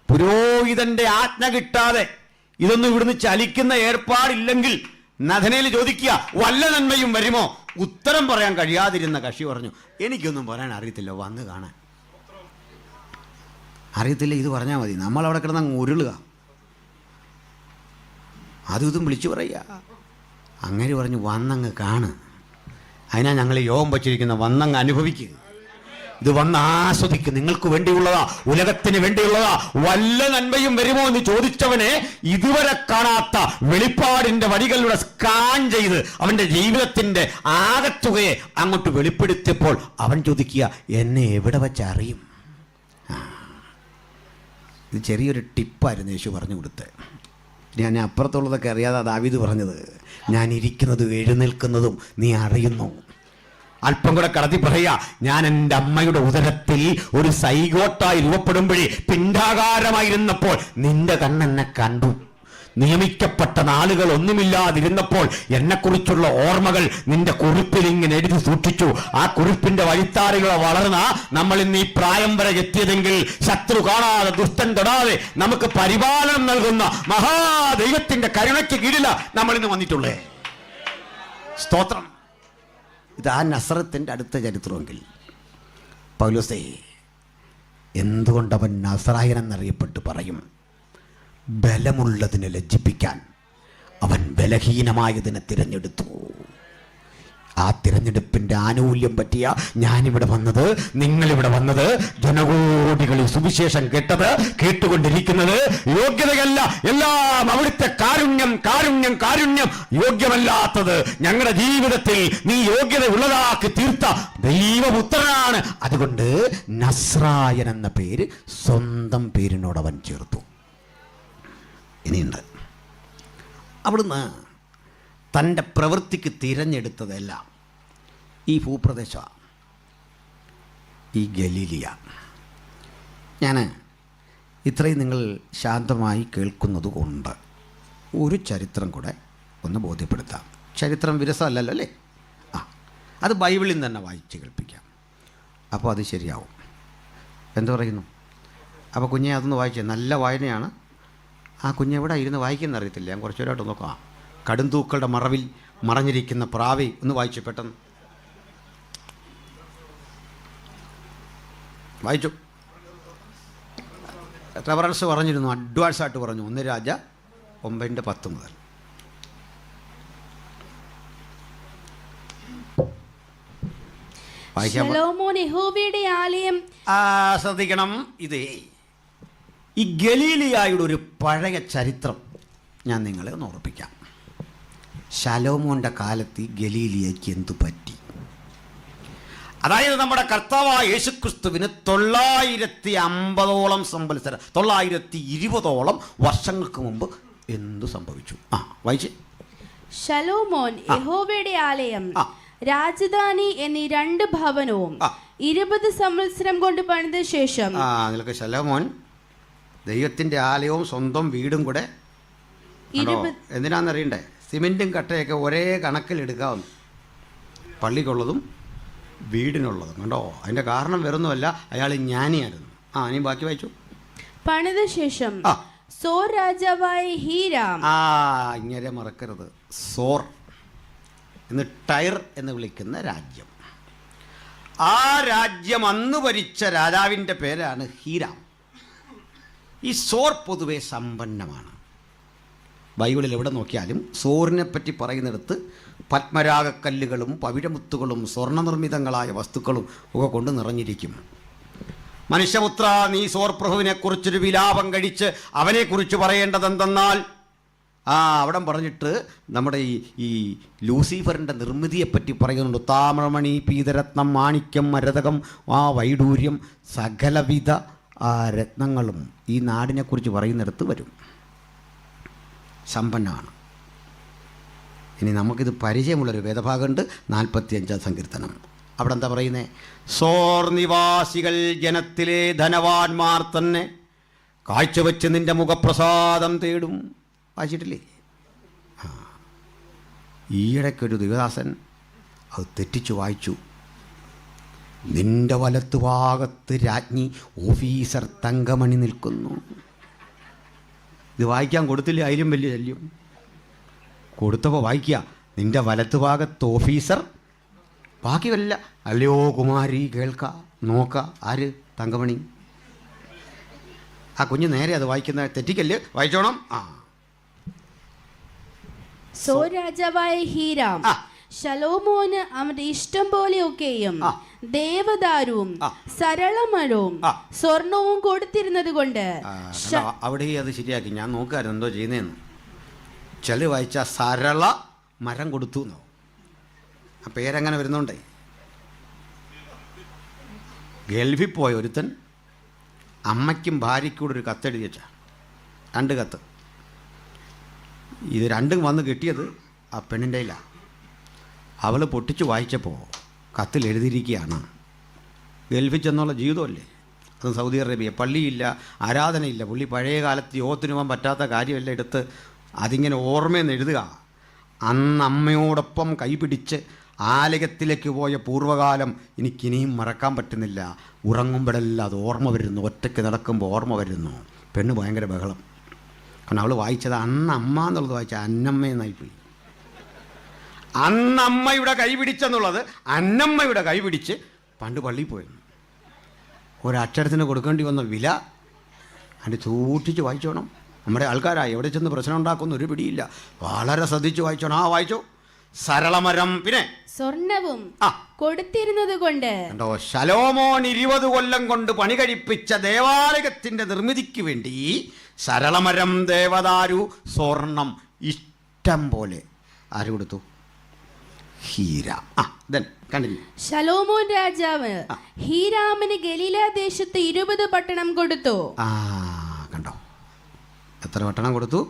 പുരോഹിതൻ്റെ ആജ്ഞ കിട്ടാതെ ഇതൊന്നും ഇവിടുന്ന് ചലിക്കുന്ന ഏർപ്പാടില്ലെങ്കിൽ നഥനയിൽ ചോദിക്കുക, വല്ല നന്മയും വരുമോ? ഉത്തരം പറയാൻ കഴിയാതിരുന്ന കക്ഷി പറഞ്ഞു, എനിക്കൊന്നും പറയാൻ അറിയത്തില്ല, വന്ന് കാണാൻ അറിയത്തില്ല. ഇത് പറഞ്ഞാൽ മതി. നമ്മളവിടെ കിടന്നങ്ങ് ഉരുളുക, അതും ഇതും വിളിച്ചു പറയുക. അങ്ങനെ പറഞ്ഞു, വന്നങ്ങ് കാണ്. അതിനാ ഞങ്ങൾ യോഗം വച്ചിരിക്കുന്ന, വന്നങ്ങ് അനുഭവിക്കുക. ഇത് വന്ന് ആസ്വദിക്കുക. നിങ്ങൾക്ക് വേണ്ടിയുള്ളതാ, ഉലകത്തിന് വേണ്ടിയുള്ളതാ. വല്ല നന്മയും വരുമോ എന്ന് ചോദിച്ചവനെ ഇതുവരെ കാണാത്ത വെളിപ്പാടിൻ്റെ വഴികളിലൂടെ സ്കാൻ ചെയ്ത് അവൻ്റെ ജീവിതത്തിൻ്റെ ആകത്തുകയെ അങ്ങോട്ട് വെളിപ്പെടുത്തിയപ്പോൾ അവൻ ചോദിക്കുക, എന്നെ എവിടെ വെച്ചറിയും? ഇത് ചെറിയൊരു ടിപ്പായിരുന്നു യേശു പറഞ്ഞു കൊടുത്തത്. ഞാൻ അപ്പുറത്തുള്ളതൊക്കെ അറിയാതെ ദാവീദ് പറഞ്ഞത്, ഞാൻ ഇരിക്കുന്നതും എഴുന്നേൽക്കുന്നതും നീ അറിയുന്നു. അല്പം കൂടെ കടത്തി പറയുക, ഞാൻ എൻ്റെ അമ്മയുടെ ഉദരത്തിൽ ഒരു സൈഗോട്ടായി രൂപപ്പെടുമ്പോഴേ പിണ്ഡാകാരമായിരുന്നപ്പോൾ നിന്റെ കണ്ണെന്നെ കണ്ടു. നിയമിക്കപ്പെട്ട നാളുകൾ ഒന്നുമില്ലാതിരുന്നപ്പോൾ എന്നെക്കുറിച്ചുള്ള ഓർമ്മകൾ നിന്റെ കുറിപ്പിൽ ഇങ്ങനെ എഴുതി സൂക്ഷിച്ചു. ആ കുറിപ്പിന്റെ വഴിത്താറിലൂടെ വളർന്ന നമ്മൾ ഇന്ന് ഈ പ്രായം വരെ എത്തിയതെങ്കിൽ ശത്രു കാണാതെ, ദുഷ്ടൻ തൊടാതെ നമുക്ക് പരിപാലനം നൽകുന്ന മഹാദൈവത്തിന്റെ കരുണയ്ക്ക് കീഴില നമ്മൾ ഇന്ന് വന്നിട്ടുള്ളേ. സ്തോത്രം. ഇത് ആ നസറത്തിൻ്റെ അടുത്ത ചരിത്രമെങ്കിൽ പൗലോസേ എന്തുകൊണ്ടവൻ നസറായൻ എന്നറിയപ്പെട്ട് പറയും? ബലമുള്ളതിനെ ലജ്ജിപ്പിക്കാൻ അവൻ ബലഹീനമായതിനെ തിരഞ്ഞെടുത്തു. ആ തിരഞ്ഞെടുപ്പിൻ്റെ ആനുകൂല്യം പറ്റിയ ഞാനിവിടെ വന്നത്, നിങ്ങളിവിടെ വന്നത്, ജനകോടികളിൽ സുവിശേഷം കേട്ടത്, കേട്ടുകൊണ്ടിരിക്കുന്നത് യോഗ്യതയല്ല. എല്ലാം അവിടുത്തെ കാരുണ്യം, കാരുണ്യം, കാരുണ്യം. യോഗ്യമല്ലാത്തത് ഞങ്ങളുടെ ജീവിതത്തിൽ നീ യോഗ്യത ഉള്ളതാക്കി തീർത്ത ദൈവപുത്രനാണ്. അതുകൊണ്ട് നസ്രായൻ എന്ന പേര് സ്വന്തം പേരിനോട് അവൻ ചേർത്തു. ഇനിയുണ്ട്. അവിടുന്ന് തൻ്റെ പ്രവൃത്തിക്ക് തിരഞ്ഞെടുത്തതെല്ലാം ഈ ഭൂപ്രദേശമാണ്, ഈ ഗലീലിയ. ഞാൻ ഇത്രയും നിങ്ങൾ ശാന്തമായി കേൾക്കുന്നത് കൊണ്ട് ഒരു ചരിത്രം കൂടെ ഒന്ന് ബോധ്യപ്പെടുത്താം. ചരിത്രം വിരസമല്ലല്ലോ അല്ലേ? അത് ബൈബിളിൽ നിന്ന് തന്നെ വായിച്ച് കേൾപ്പിക്കാം. അപ്പോൾ അത് ശരിയാവും. എന്തു പറയുന്നു? അപ്പോൾ കുഞ്ഞെ അതൊന്ന് വായിച്ചേ. നല്ല വായനയാണ്. ആ കുഞ്ഞെവിടെ ഇരുന്ന് വായിക്കുന്ന അറിയത്തില്ല. ഞാൻ കുറച്ചുപേരായിട്ട് നോക്കാം. കടുംതൂക്കളുടെ മറവിൽ മറഞ്ഞിരിക്കുന്ന പ്രാവേ ഒന്ന് വായിച്ചു പെട്ടെന്ന് വായിച്ചു. റെഫറൻസ് പറഞ്ഞിരുന്നു, അഡ്വാൻസായിട്ട് പറഞ്ഞു. 1 രാജ 9:10 മുതൽ. യഹോവയുടെ ആലയം. ശ്രദ്ധിക്കണം. ഇതേ ഈ ഗലീലിയായുടെ ഒരു പഴയ ചരിത്രം ഞാൻ നിങ്ങളെ ഒന്ന് ഓർപ്പിക്കാം. ശലോമോൻ്റെ കാലത്ത് ഈ ഗലീലിയയ്ക്ക് എന്തു പറ്റി? അതായത് നമ്മുടെ കർത്താവായ യേശുക്രിസ്തുവിന് 950 സംവത്സരം 920 വർഷങ്ങൾക്ക് മുമ്പ് എന്തു സംഭവിച്ചു? വായിച്ചേ. ശലോമോൻ യഹോവയുടെ ആലയം, രാജധാനി എന്നീ 2 ഭവനവും 20 സംവത്സരം കൊണ്ട് പണിത ശേഷം. നിനക്ക് ശലോമോൻ ദൈവത്തിൻ്റെ ആലയവും സ്വന്തം വീടും കൂടെ എന്തിനാണെന്നറിയണ്ടേ? സിമെൻറ്റും കട്ടയൊക്കെ ഒരേ കണക്കിലെടുക്കാവുന്നു, പള്ളിക്കുള്ളതും വീടിനുള്ളതും. കണ്ടോ? അതിൻ്റെ കാരണം വേറൊന്നുമല്ല, അയാൾ ജ്ഞാനിയായിരുന്നു. ഇനി ബാക്കി വായിച്ചു. പണിത ശേഷം സോർ രാജാവായ ഹീരാം. ഇങ്ങനെ മറക്കരുത്, സോർ എന്ന് ടൈർ എന്ന് വിളിക്കുന്ന രാജ്യം. ആ രാജ്യം അന്ന് ഭരിച്ച രാജാവിൻ്റെ പേരാണ് ഹീരാം. ഈ സോർ പൊതുവെ സമ്പന്നമാണ്. ബൈബിളിൽ എവിടെ നോക്കിയാലും സോറിനെ പറ്റി പറയുന്നിടത്ത് പത്മരാഗക്കല്ലുകളും പവിഴമുത്തുകളും സ്വർണ്ണനിർമ്മിതങ്ങളായ വസ്തുക്കളും ഒക്കെ കൊണ്ട് നിറഞ്ഞിരിക്കും. മനുഷ്യപുത്ര, നീ സോർ പ്രഭുവിനെക്കുറിച്ചൊരു വിലാപം കഴിച്ച് അവനെക്കുറിച്ച് പറയേണ്ടതെന്തെന്നാൽ, അവിടെ പറഞ്ഞിട്ട് നമ്മുടെ ഈ ലൂസിഫറിൻ്റെ നിർമ്മിതിയെപ്പറ്റി പറയുന്നുണ്ട്. താമ്രമണി, പീതരത്നം, മാണിക്യം, മരതകം, വൈഡൂര്യം, സകലവിധ രത്നങ്ങളും ഈ നാടിനെക്കുറിച്ച് പറയുന്നിടത്ത് വരും. സമ്പന്നമാണ്. ഇനി നമുക്കിത് പരിചയമുള്ളൊരു വേദഭാഗമുണ്ട്, 45 സങ്കീർത്തനം. അവിടെ എന്താ പറയുന്നത്? സോർ നിവാസികൾ ജനത്തിലെ ധനവാന്മാർ തന്നെ കാഴ്ചവെച്ച് നിന്റെ മുഖപ്രസാദം തേടും. വായിച്ചിട്ടില്ലേ? ഈയിടയ്ക്കൊരു ദിവദാസൻ അത് തെറ്റിച്ചു വായിച്ചു. നിന്റെ വലത്തുഭാഗത്ത് രാജ്ഞി ഓഫീസർ തങ്കമണി നിൽക്കുന്നു. ഇത് വായിക്കാൻ കൊടുത്തില്ല, അതിലും വലിയ ശല്യം. കൊടുത്തപ്പോൾ വായിക്കുക, നിന്റെ വലത്തുഭാഗത്ത് ഓഫീസർ, ബാക്കി വല്ല. അല്ലയോ കുമാരി കേൾക്ക നോക്ക. ആര്? തങ്കമണി. കുഞ്ഞ് നേരെ അത് വായിക്കുന്ന, തെറ്റിക്കല്ല്, വായിച്ചോണം. സോർ രാജാവായ ഹീരാം ശലോമോന് അവന്റെ ഇഷ്ടം പോലെയൊക്കെയും ദേവദാരുവും സരളമരവും സ്വർണവും കൊടുത്തിരുന്നത് കൊണ്ട് അവിടെ അത് ശരിയാക്കി. ഞാൻ നോക്കായിരുന്നു എന്തോ ചെയ്യുന്നതെന്ന്. ചില വായിച്ച സരള മരം കൊടുത്തു എന്നോ. ആ പേരങ്ങനെ വരുന്നുണ്ടേ. ഗൾഫിൽ പോയ ഒരുത്തൻ അമ്മയ്ക്കും ഭാര്യയ്ക്കൂടെ ഒരു കത്തെഴുതി വെച്ച, 2 കത്ത്. ഇത് രണ്ടും വന്ന് കിട്ടിയത് ആ പെണ്ണിൻ്റെ കയ്യിലാണ്. അവൾ പൊട്ടിച്ച് വായിച്ചപ്പോൾ കത്തിൽ എഴുതിയിരിക്കുകയാണ്, ഗൾഫിൽ ചെന്നുള്ള ജീവിതമല്ലേ അത്. സൗദി അറേബ്യ, പള്ളിയില്ല, ആരാധനയില്ല. പുള്ളി പഴയ കാലത്ത് യോഗത്തിന് പോകാൻ പറ്റാത്ത കാര്യമെല്ലാം എടുത്ത് അതിങ്ങനെ ഓർമ്മയെന്ന് എഴുതുക. അന്ന് അമ്മയോടൊപ്പം കൈപിടിച്ച് ആലയത്തിലേക്ക് പോയ പൂർവ്വകാലം എനിക്കിനിയും മറക്കാൻ പറ്റുന്നില്ല. ഉറങ്ങുമ്പോഴെല്ലാം അത് ഓർമ്മ വരുന്നു, ഒറ്റയ്ക്ക് നടക്കുമ്പോൾ ഓർമ്മ വരുന്നു. പെണ്ണ് ഭയങ്കര ബഹളം. കാരണം അവൾ വായിച്ചത് അന്നമ്മ എന്നുള്ളത് വായിച്ച അന്നമ്മയെന്നായിപ്പോയി. അന്നമ്മയുടെ കൈ പിടിച്ചെന്നുള്ളത് അന്നമ്മയുടെ കൈ പിടിച്ച് പണ്ട് പള്ളിയിൽ പോയിരുന്നു. ഒരക്ഷരത്തിന് കൊടുക്കേണ്ടി വന്ന വില അതിൻ്റെ സൂക്ഷിച്ച് വായിച്ചോണം. നമ്മുടെ ആൾക്കാരായി എവിടെ ചെന്ന് പ്രശ്നം ഉണ്ടാക്കുന്ന ഒരു പിടിയില്ല. വളരെ ശ്രദ്ധിച്ച് വായിച്ചോണം. വായിച്ചോ. സരളമരം, പിന്നെ സ്വർണവും കൊടുത്തിരുന്നത് കൊണ്ട്. കണ്ടോ? ശലോമോൻ 20 കൊല്ലം കൊണ്ട് പണി കഴിപ്പിച്ച ദേവാലയത്തിന്റെ നിർമ്മിതിക്ക് വേണ്ടി സരളമരം, ദേവദാരു, സ്വർണം ഇഷ്ടം പോലെ ആര് കൊടുത്തു? ഹീരാം. ശലോമോൻ രാജാവ് ഹീരാമിന് ഗലീല ദേശത്ത് 20 പട്ടണം കൊടുത്തു. കണ്ടോ? എത്ര പട്ടണം കൊടുത്തു?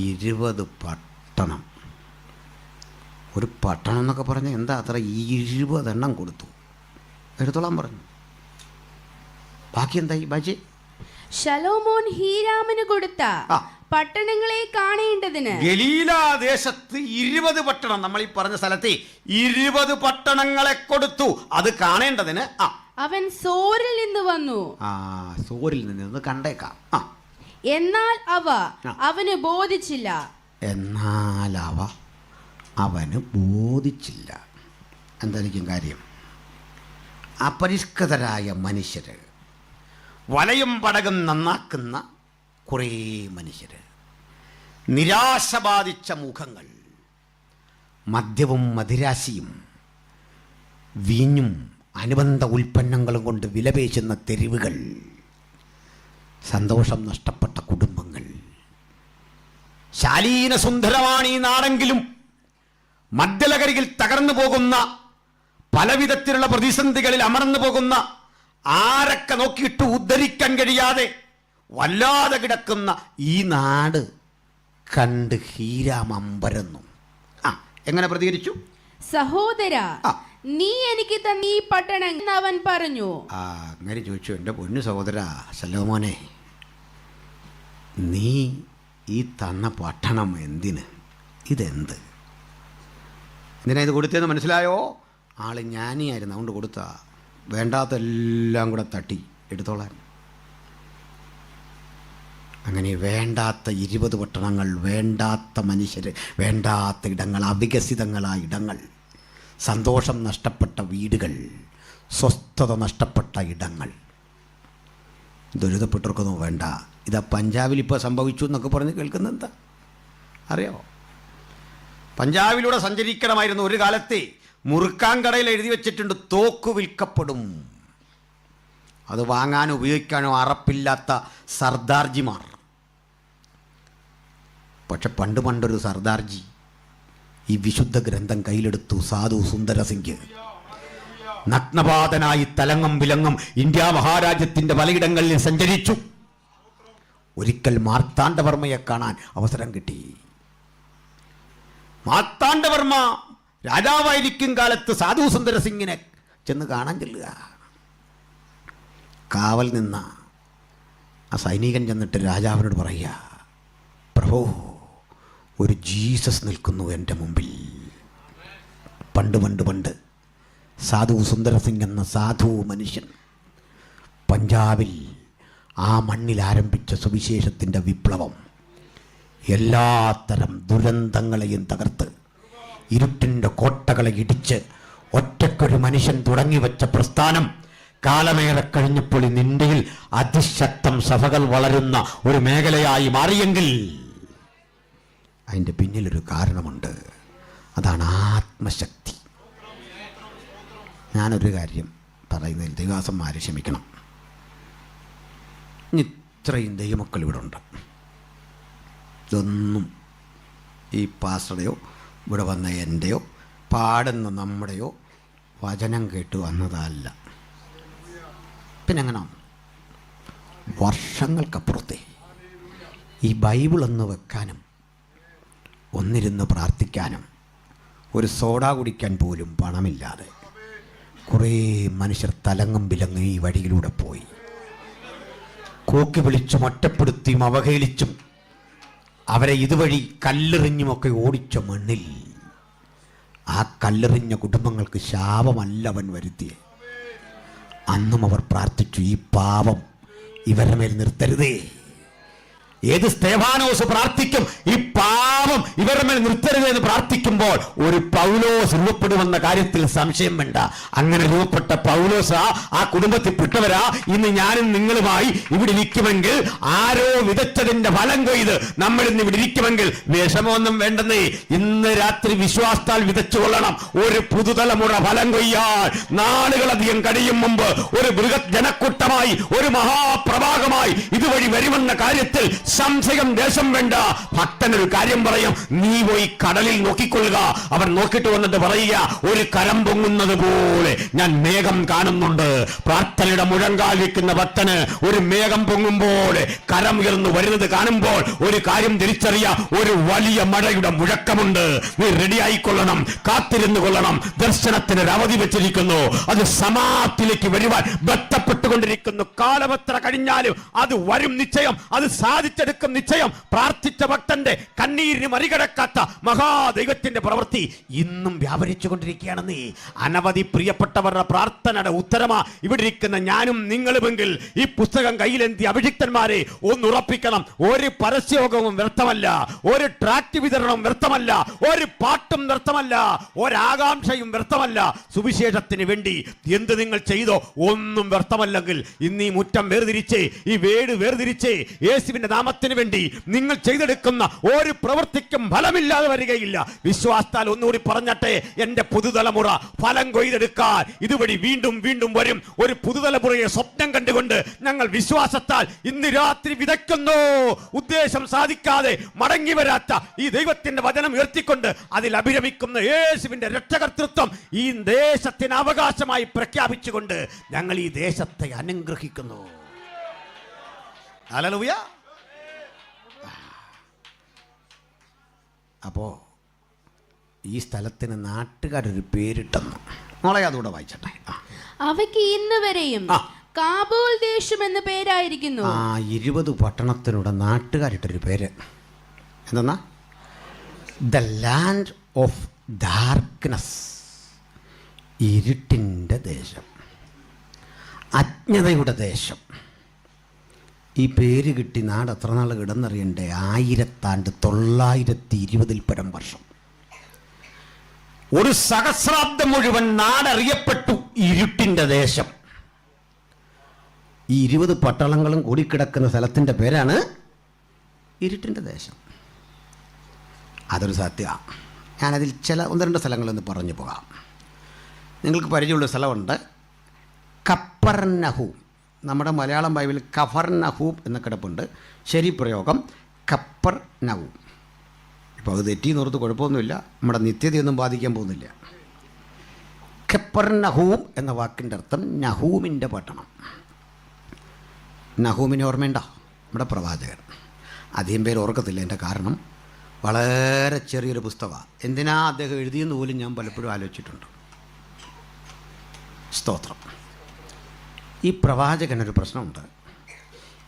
20 പട്ടണം. ഒരു പട്ടണം എന്നൊക്കെ പറഞ്ഞാൽ എന്താ അത്ര? 20 എണ്ണം കൊടുത്തു. എടുത്തോളാൻ പറഞ്ഞു. ബാക്കി എന്തായി? ബാക്കി ശലോമോൻ ഹീരാമിന് കൊടുത്ത പട്ടണങ്ങളെ കാണേണ്ടതിന് ഗലീല ദേശത്ത് 20 പട്ടണം, നമ്മൾ ഈ പറഞ്ഞ സ്ഥലത്ത് 20 പട്ടണങ്ങളെ കൊടുത്തു. അത് കാണേണ്ടതിന് അവൻ സോറിൽ നിന്ന് വന്നു. സോറിൽ നിന്ന് കണ്ടേക്കാം. എന്നാൽ അവ അവന് ബോധിച്ചില്ല. എന്തായിരിക്കും കാര്യം? അപരിഷ്കൃതരായ മനുഷ്യര്, വലയും പടകം നന്നാക്കുന്ന കുറേ മനുഷ്യര്, നിരാശ ബാധിച്ച മുഖങ്ങൾ, മദ്യവും മദിരാശിയും വീഞ്ഞും അനുബന്ധ ഉൽപ്പന്നങ്ങളും കൊണ്ട് വിലപേശുന്ന തെരുവുകൾ, സന്തോഷം നഷ്ടപ്പെട്ട കുടുംബങ്ങൾ, ശാലീന സുന്ദരമാണ് ഈ നാടെങ്കിലും മധ്യലകരികിൽ തകർന്നു പോകുന്ന, പലവിധത്തിലുള്ള പ്രതിസന്ധികളിൽ അമർന്നു പോകുന്ന, ആരൊക്കെ നോക്കിയിട്ട് ഉദ്ധരിക്കാൻ കഴിയാതെ വല്ലാതെ കിടക്കുന്ന ഈ നാട് കണ്ട് ഹീരാം അമ്പരന്നു. എങ്ങനെ പ്രതികരിച്ചു? സഹോദര, നീ എനിക്ക് തന്ന ഈ പട്ടണം എന്ന് അവൻ പറഞ്ഞു. അങ്ങനെ ചോദിച്ചു. എൻ്റെ പൊന്നു സഹോദര സലോമോനെ, നീ ഈ തന്ന പട്ടണം എന്തിന്? ഇതെന്ത്? എന്തിനാ ഇത് കൊടുത്തതെന്ന് മനസ്സിലായോ? ആള് ജ്ഞാനിയായിരുന്നു, അതുകൊണ്ട് കൊടുത്ത. വേണ്ടാത്തെല്ലാം കൂടെ തട്ടി എടുത്തോളാൻ. അങ്ങനെ വേണ്ടാത്ത 20 പട്ടണങ്ങൾ, വേണ്ടാത്ത മനുഷ്യർ, വേണ്ടാത്ത ഇടങ്ങൾ, അവികസിതങ്ങളായ ഇടങ്ങൾ, സന്തോഷം നഷ്ടപ്പെട്ട വീടുകൾ, സ്വസ്ഥത നഷ്ടപ്പെട്ട ഇടങ്ങൾ, ദുരിതപ്പെട്ടവർക്കൊന്നും വേണ്ട. ഇതാ പഞ്ചാബിൽ ഇപ്പോൾ സംഭവിച്ചു എന്നൊക്കെ പറഞ്ഞ് കേൾക്കുന്നത് എന്താ അറിയാമോ? പഞ്ചാബിലൂടെ സഞ്ചരിക്കണമായിരുന്നു. ഒരു കാലത്തെ മുറുക്കാൻ കടയിൽ എഴുതി വെച്ചിട്ടുണ്ട്, തോക്ക് വിൽക്കപ്പെടും. അത് വാങ്ങാനോ ഉപയോഗിക്കാനോ അറപ്പില്ലാത്ത സർദാർജിമാർ. പക്ഷെ പണ്ടൊരു സർദാർജി ഈ വിശുദ്ധ ഗ്രന്ഥം കയ്യിലെടുത്തു. സാധു സുന്ദര സിംഗ് നഗ്നപാതനായി തലങ്ങും വിലങ്ങും ഇന്ത്യ മഹാരാജ്യത്തിൻ്റെ പലയിടങ്ങളിൽ സഞ്ചരിച്ചു. ഒരിക്കൽ മാർത്താണ്ഡവർമ്മയെ കാണാൻ അവസരം കിട്ടി. മാർത്താണ്ഡവർമ്മ രാജാവായിരിക്കും കാലത്ത് സാധു സുന്ദര സിംഗിനെ ചെന്ന് കാണാൻ ചെല്ലുക. കാവൽ നിന്ന ആ സൈനികൻ ചെന്നിട്ട് രാജാവിനോട് പറയുക, പ്രഭു, ഒരു ജീസസ് നിൽക്കുന്നു എൻ്റെ മുമ്പിൽ. പണ്ട് സാധു സുന്ദര സിംഗ് എന്ന സാധു മനുഷ്യൻ പഞ്ചാബിൽ ആ മണ്ണിൽ ആരംഭിച്ച സുവിശേഷത്തിൻ്റെ വിപ്ലവം എല്ലാത്തരം ദുരന്തങ്ങളെയും തകർത്ത്, ഇരുട്ടിൻ്റെ കോട്ടകളെ ഇടിച്ച് ഒറ്റക്കൊരു മനുഷ്യൻ തുടങ്ങി വെച്ച പ്രസ്ഥാനം കാലമേറെ കഴിഞ്ഞപ്പോൾ ഇന്ന് ഇന്ത്യയിൽ അതിശക്തം സഭകൾ വളരുന്ന ഒരു മേഖലയായി മാറിയെങ്കിൽ അതിൻ്റെ പിന്നിലൊരു കാരണമുണ്ട്. അതാണ് ആത്മശക്തി. ഞാനൊരു കാര്യം പറയുന്നതിൽ ദൈവദാസന്മാരെ ക്ഷമിക്കണം. ഇത്രയും ദൈവമക്കൾ ഇവിടെ ഉണ്ട്. ഇതൊന്നും ഈ പാസ്റ്ററുടെയോ ഇവിടെ വന്ന എൻ്റെയോ പാടുന്ന നമ്മുടെയോ വചനം കേട്ട് വന്നതല്ല. പിന്നെ എങ്ങനെ വർഷങ്ങൾക്കപ്പുറത്തെ ഈ ബൈബിളൊന്ന് വെക്കാനും ഒന്നിരുന്ന് പ്രാർത്ഥിക്കാനും ഒരു സോഡ കുടിക്കാൻ പോലും പണമില്ലാതെ കുറേ മനുഷ്യർ തലങ്ങും വിലങ്ങും ഈ വഴിയിലൂടെ പോയി. കൂക്കി വിളിച്ചും ഒറ്റപ്പെടുത്തിയും അവഹേളിച്ചും അവരെ ഇതുവഴി കല്ലെറിഞ്ഞുമൊക്കെ ഓടിച്ച മണ്ണിൽ ആ കല്ലെറിഞ്ഞ കുടുംബങ്ങൾക്ക് ശാപമല്ല അവൻ വരുത്തിയത്. അന്നും അവർ പ്രാർത്ഥിച്ചു, ഈ പാപം ഇവരുടെ മേൽ നിർത്തരുതേ. ഏത് സ്തേഫാനോസ് പ്രാർത്ഥിക്കും, ഈ പാപം ഇവരുടെ മേൽ നിർത്തരുത് എന്ന് പ്രാർത്ഥിക്കുമ്പോൾ ഒരു പൗലോസ് രൂപപ്പെടുമെന്ന കാര്യത്തിൽ സംശയം വേണ്ട. അങ്ങനെ രൂപപ്പെട്ട പൗലോസ് ആ കുടുംബത്തിൽപ്പെട്ടവരാ ഇന്ന് ഞാനും നിങ്ങളുമായി ഇവിടെ ഇരിക്കുമെങ്കിൽ, ആരോ വിതച്ചതിന്റെ ഫലം കൊയ്ത് നമ്മൾ ഇന്ന് ഇവിടെ ഇരിക്കുമെങ്കിൽ വിഷമമൊന്നും വേണ്ടെന്നേ. ഇന്ന് രാത്രി വിശ്വാസത്താൽ വിതച്ചു കൊള്ളണം. ഒരു പുതുതലമുറ ഫലം കൊയ്യാൻ നാളുകളധികം കഴിയും മുമ്പ് ഒരു ബൃഹത് ജനക്കൂട്ടമായി, ഒരു മഹാപ്രവാഹമായി ഇതുവഴി വരുമെന്ന കാര്യത്തിൽ സംശയം ദേശം വേണ്ട. ഭക്തനൊരു കാര്യം പറയും, നീ പോയി കടലിൽ നോക്കിക്കൊള്ളുക. അവർ നോക്കിയിട്ട് വന്നിട്ട് പറയുക, ഒരു കരം പൊങ്ങുന്നത് പോലെ ഞാൻ മേഘം കാണുന്നുണ്ട്. പ്രാർത്ഥനയുടെ മുഴങ്കാൽ വയ്ക്കുന്ന ഭക്തന് ഒരു മേഘം പൊങ്ങുമ്പോൾ, കരം ഉയർന്നു വരുന്നത് കാണുമ്പോൾ ഒരു കാര്യം തിരിച്ചറിയ, ഒരു വലിയ മഴയുടെ മുഴക്കമുണ്ട്. നീ റെഡിയായിക്കൊള്ളണം, കാത്തിരുന്നു കൊള്ളണം. ദർശനത്തിന് ഒരു അവധി വെച്ചിരിക്കുന്നു, അത് സമാപ്തിയിലേക്ക് വരുവാൻ ബന്ധപ്പെട്ടുകൊണ്ടിരിക്കുന്നു. കാലമെത്ര കഴിഞ്ഞാലും അത് വരും നിശ്ചയം, അത് സാധിച്ചെടുക്കും നിശ്ചയം. പ്രാർത്ഥിച്ച ഭക്തന്റെ കണ്ണീരിന് മറികടക്കാത്ത മഹാദൈവത്തിന്റെ പ്രവൃത്തി ഇന്നും വ്യാപരിച്ചു കൊണ്ടിരിക്കുകയാണെന്നേ. അനവധി പ്രിയപ്പെട്ടവരുടെ പ്രാർത്ഥനയുടെ ഉത്തരമാ ഇവിടെ ഇരിക്കുന്ന ഞാനും നിങ്ങളുമെങ്കിൽ ഈ പുസ്തകം കയ്യിലെന്തി അഭിഷിക്തന്മാരെ ഒന്നുറപ്പിക്കണം. ഒരു പരസ്യയോഗവും വ്യർത്ഥമല്ല, ഒരു ട്രാക്ട് വിതരണവും വ്യർത്ഥമല്ല, ഒരു പാട്ടും വ്യർത്ഥമല്ല, ഒരാകാംക്ഷയും വ്യർത്ഥമല്ല. സുവിശേഷത്തിന് വേണ്ടി എന്ത് നിങ്ങൾ ചെയ്തോ ഒന്നും വ്യർത്ഥമല്ലെങ്കിൽ ഇന്ന് ഈ മുറ്റം വേർതിരിച്ചേ, ഈ വീട് വേർതിരിച്ചേ, യേശുവിന്റെ നാമത്തിൽ നാമത്തിന് വേണ്ടി നിങ്ങൾ ചെയ്തെടുക്കുന്ന ഒരു പ്രവൃത്തിക്കും ഫലമില്ലാതെ വരികയില്ല. വിശ്വാസത്താൽ ഒന്നുകൂടി പറഞ്ഞട്ടെ, എന്റെ പുതുതലമുറ ഫലം കൊയ്തെടുക്കാൻ ഇതുവഴി വീണ്ടും വീണ്ടും വരും. ഒരു പുതുതലമുറയെ സ്വപ്നം കണ്ടുകൊണ്ട് ഞങ്ങൾ വിശ്വാസത്താൽ ഇന്ന് രാത്രി വിതയ്ക്കുന്നു. ഉദ്ദേശം സാധിക്കാതെ മടങ്ങി വരാത്ത ഈ ദൈവത്തിന്റെ വചനം ഉയർത്തിക്കൊണ്ട് അതിൽ അഭിരമിക്കുന്ന യേശുവിന്റെ രക്ഷകർത്തൃത്വം ഈ ദേശത്തിന് അവകാശമായി പ്രഖ്യാപിച്ചുകൊണ്ട് ഞങ്ങൾ ഈ ദേശത്തെ അനുഗ്രഹിക്കുന്നു. ഹല്ലേലൂയ. അപ്പോ ഈ സ്ഥലത്തിന് നാട്ടുകാരൊരു പേരിട്ടെന്നു. മോളെ അതുകൂടെ വായിച്ചട്ടെ. അവയ്ക്ക് ഇന്ന് വരെയും കാബൂൾ ദേശം എന്ന പേരായിരിക്കുന്നു. 20 പട്ടണത്തിനൂടെ നാട്ടുകാരിട്ടൊരു പേര് എന്തെന്നാ? ദ ലാൻഡ് ഓഫ് ഡാർക്ക്നെസ്, ഇരുട്ടിൻ്റെ ദേശം, അജ്ഞതയുടെ ദേശം. ഈ പേര് കിട്ടി നാട് എത്ര നാൾ കിടന്നറിയണ്ടേ? 1000 ആണ്ട്, 920 പരം വർഷം. ഒരു സഹസ്രാബ്ദം മുഴുവൻ നാടറിയപ്പെട്ടു ഇരുട്ടിൻ്റെ ദേശം. ഈ 20 പട്ടണങ്ങളും കൂടിക്കിടക്കുന്ന സ്ഥലത്തിൻ്റെ പേരാണ് ഇരുട്ടിൻ്റെ ദേശം. അതൊരു സത്യമാണ്. ഞാനതിൽ ചില 1-2 സ്ഥലങ്ങളൊന്ന് പറഞ്ഞു പോകാം. നിങ്ങൾക്ക് പരിചയമുള്ള സ്ഥലമുണ്ട്, കപ്പർനഹൂം. നമ്മുടെ മലയാളം ബൈബിളിൽ കഫർനഹൂം എന്ന കിടപ്പുണ്ട്. ശരി പ്രയോഗം കപ്പർനഹൂം. ഇപ്പോൾ അത് തെറ്റിയെന്നോർത്ത് കുഴപ്പമൊന്നുമില്ല, നമ്മുടെ നിത്യതയൊന്നും ബാധിക്കാൻ പോകുന്നില്ല. കപ്പർനഹൂം എന്ന വാക്കിൻ്റെ അർത്ഥം നഹൂമിൻ്റെ പട്ടണം. നഹൂമിനെ ഓർമ്മയുണ്ടോ? നമ്മുടെ പ്രവാചകൻ. അധികം പേര് ഓർക്കത്തില്ല. എൻ്റെ കാരണം വളരെ ചെറിയൊരു പുസ്തകമാണ്. എന്തിനാ അദ്ദേഹം എഴുതിയെന്ന് പോലും ഞാൻ പലപ്പോഴും ആലോചിച്ചിട്ടുണ്ട്. സ്തോത്രം. ഈ പ്രവാചകനൊരു പ്രശ്നമുണ്ട്.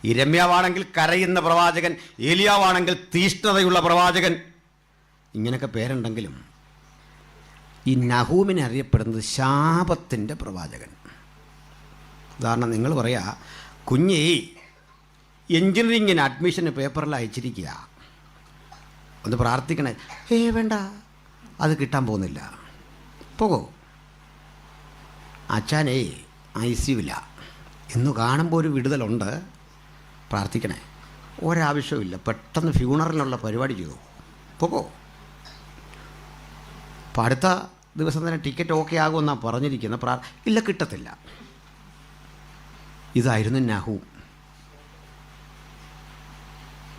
ഇരമ്യാവാണെങ്കിൽ കരയുന്ന പ്രവാചകൻ, ഏലിയാവാണെങ്കിൽ തീഷ്ണതയുള്ള പ്രവാചകൻ, ഇങ്ങനെയൊക്കെ പേരുണ്ടെങ്കിലും ഈ നഹൂമിനെ അറിയപ്പെടുന്നത് ശാപത്തിൻ്റെ പ്രവാചകൻ. ഉദാഹരണം നിങ്ങൾ പറയാ, കുഞ്ഞേ എൻജിനീയറിങ്ങിന് അഡ്മിഷന് പേപ്പറിൽ അയച്ചിരിക്കുക, ഒന്ന് പ്രാർത്ഥിക്കണേ. വേണ്ട, അത് കിട്ടാൻ പോകുന്നില്ല, പോകോ. അച്ഛനേ ICUവില്ല, ഇന്ന് കാണുമ്പോൾ ഒരു വിടുതലുണ്ട്, പ്രാർത്ഥിക്കണേ. ഒരാവശ്യമില്ല, പെട്ടെന്ന് ഫ്യൂണറിനുള്ള പരിപാടി ചെയ്തു, പോകോ. അപ്പം അടുത്ത ദിവസം തന്നെ ടിക്കറ്റ് ഓക്കെ ആകുമെന്നാണ് പറഞ്ഞിരിക്കുന്നത്. ഇല്ല, കിട്ടത്തില്ല. ഇതായിരുന്നു നഹൂം.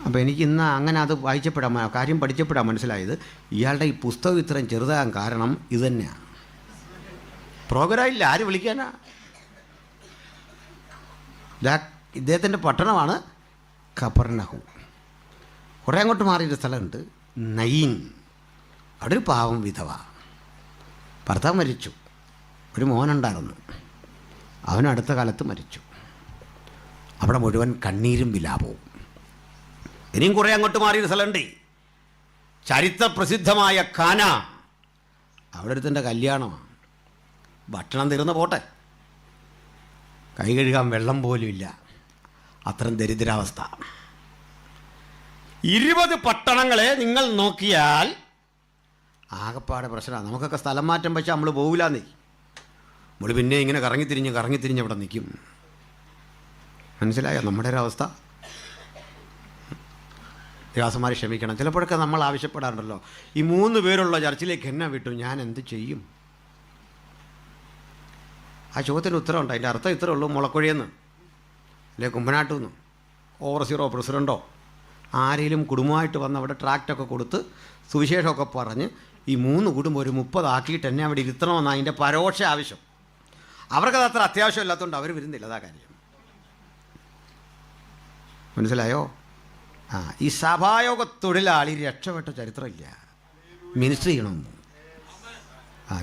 അപ്പോൾ എനിക്കിന്ന് അങ്ങനെ അത് വായിച്ചപ്പെടാൻ, കാര്യം പഠിച്ചപ്പെടാൻ മനസ്സിലായത് ഇയാളുടെ ഈ പുസ്തകം ഇത്രയും ചെറുതാകാൻ കാരണം ഇത് തന്നെയാണ്. പ്രോഗ്രാമില്ല, ആര് വിളിക്കാനാ? ഇദ്ദേഹത്തിൻ്റെ പട്ടണമാണ് കഫർനഹൂം. കുറേ അങ്ങോട്ട് മാറിയൊരു സ്ഥലമുണ്ട്, നയീൻ. അവിടെ ഒരു പാവം വിധവ, ഭർത്താവ് മരിച്ചു, ഒരു മോനുണ്ടായിരുന്നു, അവൻ അടുത്ത കാലത്ത് മരിച്ചു. അവിടെ മുഴുവൻ കണ്ണീരും വിലാപവും. ഇനിയും കുറേ അങ്ങോട്ട് മാറിയൊരു സ്ഥലമുണ്ട്, ചരിത്ര പ്രസിദ്ധമായ കാന. അവിടെ ഒരുത്തൻ്റെ കല്യാണമാണ്. ഭക്ഷണം തീർന്ന് പോട്ടെ, കൈ കഴുകാൻ വെള്ളം പോലും ഇല്ല, അത്രയും ദരിദ്രാവസ്ഥ. 20 പട്ടണങ്ങളെ നിങ്ങൾ നോക്കിയാൽ ആകെപ്പാടെ പ്രശ്നമാണ്. നമുക്കൊക്കെ സ്ഥലം മാറ്റം വെച്ചാൽ നമ്മൾ പോകില്ലാന്നേ, നമ്മൾ പിന്നെ ഇങ്ങനെ കറങ്ങിത്തിരിഞ്ഞ് അവിടെ നിൽക്കും. മനസ്സിലായോ നമ്മുടെ ഒരവസ്ഥ? ദേവാസന്മാരെ ക്ഷമിക്കണം. ചിലപ്പോഴൊക്കെ നമ്മൾ ആവശ്യപ്പെടാറുണ്ടല്ലോ, ഈ 3 പേരുള്ള ചർച്ചിലേക്ക് എന്നെ വിട്ടു, ഞാൻ എന്ത് ചെയ്യും? ആ ചോദ്യത്തിന് ഉത്തരവുണ്ട്. അതിൻ്റെ അർത്ഥം ഇത്രേ ഉള്ളൂ, മുളക്കുഴിയെന്ന് അല്ലെ കുമ്പനാട്ടുനിന്ന് ഓവർസീറോ പ്രസിഡൻറ്റോ ആരെങ്കിലും കുടുംബമായിട്ട് വന്ന് അവിടെ ട്രാക്റ്റൊക്കെ കൊടുത്ത് സുവിശേഷമൊക്കെ പറഞ്ഞ് ഈ 3 കുടുംബം ഒരു 30 ആക്കിയിട്ട് എന്നെ അവിടെ ഇരുത്തണമെന്നാണ് അതിൻ്റെ പരോക്ഷ ആവശ്യം. അവർക്കത് അത്ര അത്യാവശ്യമില്ലാത്തതുകൊണ്ട് അവർ വരുന്നില്ല, അതാ കാര്യം. മനസ്സിലായോ? ഈ സഭായോഗ തൊഴിലാളി രക്ഷപ്പെട്ട ചരിത്രമില്ല. മിനിസ്ട്രി ചെയ്യണമെന്ന്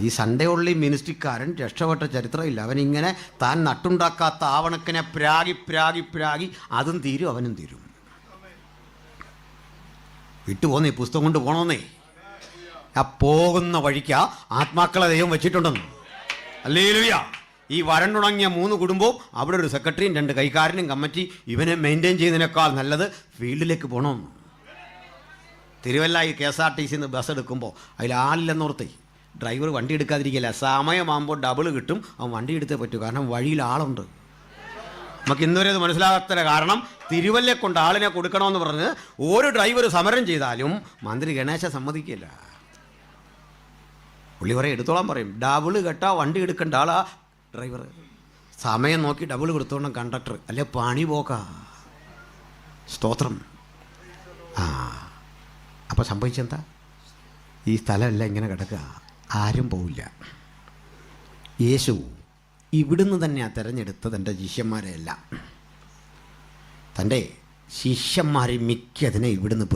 ഈ സൺഡേ ഉള്ളി മിനിസ്ട്രിക്കാരൻ രക്ഷപ്പെട്ട ചരിത്രമില്ല. അവനിങ്ങനെ താൻ നട്ടുണ്ടാക്കാത്ത ആവണക്കിനെ പ്രാഗി അതും തീരും, അവനും തീരും. വിട്ടുപോന്നേ, പുസ്തകം കൊണ്ട് പോകണമെന്നേ. ആ പോകുന്ന വഴിക്ക് ആത്മാക്കളെ ദൈവം വെച്ചിട്ടുണ്ടെന്ന്. ഹല്ലേലൂയ. ഈ വരണ്ടുണങ്ങിയ 3 കുടുംബവും അവിടെ ഒരു സെക്രട്ടറിയും 2 കൈക്കാരനും കമ്മിറ്റി ഇവനെ മെയിൻറ്റെയിൻ ചെയ്യുന്നതിനേക്കാൾ നല്ലത് ഫീൽഡിലേക്ക് പോകണമെന്ന്. തിരുവല്ല ഈ KSRTC ബസ് എടുക്കുമ്പോൾ അതിൽ ആളില്ലെന്നോർത്തേ ഡ്രൈവർ വണ്ടി എടുക്കാതിരിക്കില്ല. സമയമാകുമ്പോൾ ഡബിൾ കിട്ടും, അവൻ വണ്ടി എടുത്തേ പറ്റൂ, കാരണം വഴിയിൽ ആളുണ്ട്. നമുക്ക് ഇന്നുവരെ അത് മനസ്സിലാകാത്ത കാരണം തിരുവല്ലെ കൊണ്ട് ആളിനെ കൊടുക്കണമെന്ന് പറഞ്ഞ് ഒരു ഡ്രൈവർ സമരം ചെയ്താലും മന്ത്രി ഗണേശ സമ്മതിക്കില്ല. പുള്ളി പറയും എടുത്തോളാൻ പറയും. ഡബിള് കെട്ടാ വണ്ടി എടുക്കേണ്ട ആളാ ഡ്രൈവർ. സമയം നോക്കി ഡബിൾ കൊടുത്തോണം കണ്ടക്ടർ, അല്ലെ പണി പോക്കാ. സ്തോത്രം. അപ്പോൾ സംഭവിച്ചെന്താ? ഈ സ്ഥലമെല്ലാം ഇങ്ങനെ കിടക്കുക, ആരും പോവില്ല. യേശു ഇവിടുന്ന് തന്നെയാണ് തിരഞ്ഞെടുത്തത് തൻ്റെ ശിഷ്യന്മാരെയല്ല. തൻ്റെ ശിഷ്യന്മാരെ മിക്കതിനെ ഇവിടുന്ന്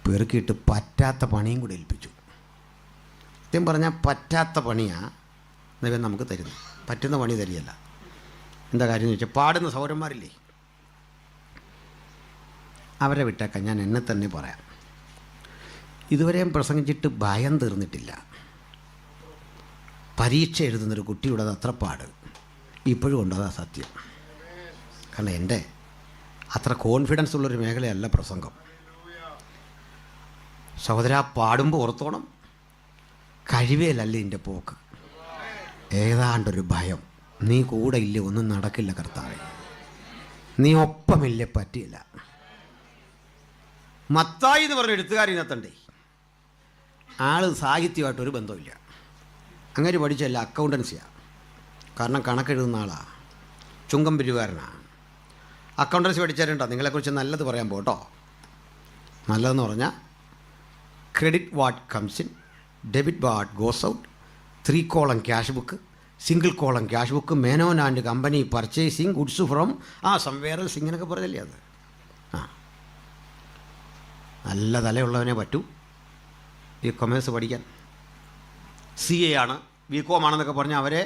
പെറുക്കിയിട്ട് പറ്റാത്ത പണിയും കൂടെ ഏൽപ്പിച്ചു. സത്യം പറഞ്ഞാൽ പറ്റാത്ത പണിയാണ് ദൈവം നമുക്ക് തരുന്നത്, പറ്റുന്ന പണി തരികയല്ല. എന്താ കാര്യം എന്ന് വെച്ചാൽ, പാടുന്ന സൗരന്മാരില്ലേ, അവരെ വിട്ടേക്കാം. ഞാൻ എന്നെ തന്നെ പറയാം. ഇതുവരെയും പ്രസംഗിച്ചിട്ട് ഭയം തീർന്നിട്ടില്ല. പരീക്ഷ എഴുതുന്നൊരു കുട്ടിയുടേത് അത്ര പാട് ഇപ്പോഴും ഉണ്ട്, അതാ സത്യം. കാരണം എൻ്റെ അത്ര കോൺഫിഡൻസ് ഉള്ളൊരു മേഖലയല്ല പ്രസംഗം. സഹോദര, പാടുമ്പോൾ ഓർത്തോണം, കഴിവേലല്ല എൻ്റെ പോക്ക്. ഏതാണ്ടൊരു ഭയം. നീ കൂടെ ഇല്ലേ ഒന്നും നടക്കില്ല കർത്താവേ, നീ ഒപ്പമില്ലേ പറ്റിയില്ല. മത്തായി എന്ന് പറഞ്ഞ എഴുത്തുകാരിനകത്തുണ്ടേ, ആൾ സാഹിത്യമായിട്ടൊരു ബന്ധമില്ല. അങ്ങനെ പഠിച്ചല്ല, അക്കൗണ്ടൻസിയാണ്. കാരണം കണക്കെഴുതുന്ന ആളാണ്, ചുങ്കം പിരിവുകാരനാണ്. അക്കൗണ്ടൻസി പഠിച്ചാലുണ്ടോ നിങ്ങളെക്കുറിച്ച് നല്ലത് പറയാൻ പോട്ടോ. നല്ലതെന്ന് പറഞ്ഞാൽ credit what comes in, debit what goes out, 3 column cash book, single column cash book, Menon and company purchasing goods from somewhere else, ഇങ്ങനെയൊക്കെ പറഞ്ഞല്ലേ അത്. നല്ല തലയുള്ളവനെ പറ്റൂ ഈ കൊമേഴ്സ് പഠിക്കാൻ. CA ആണ്, BCom ആണെന്നൊക്കെ പറഞ്ഞാൽ അവരെ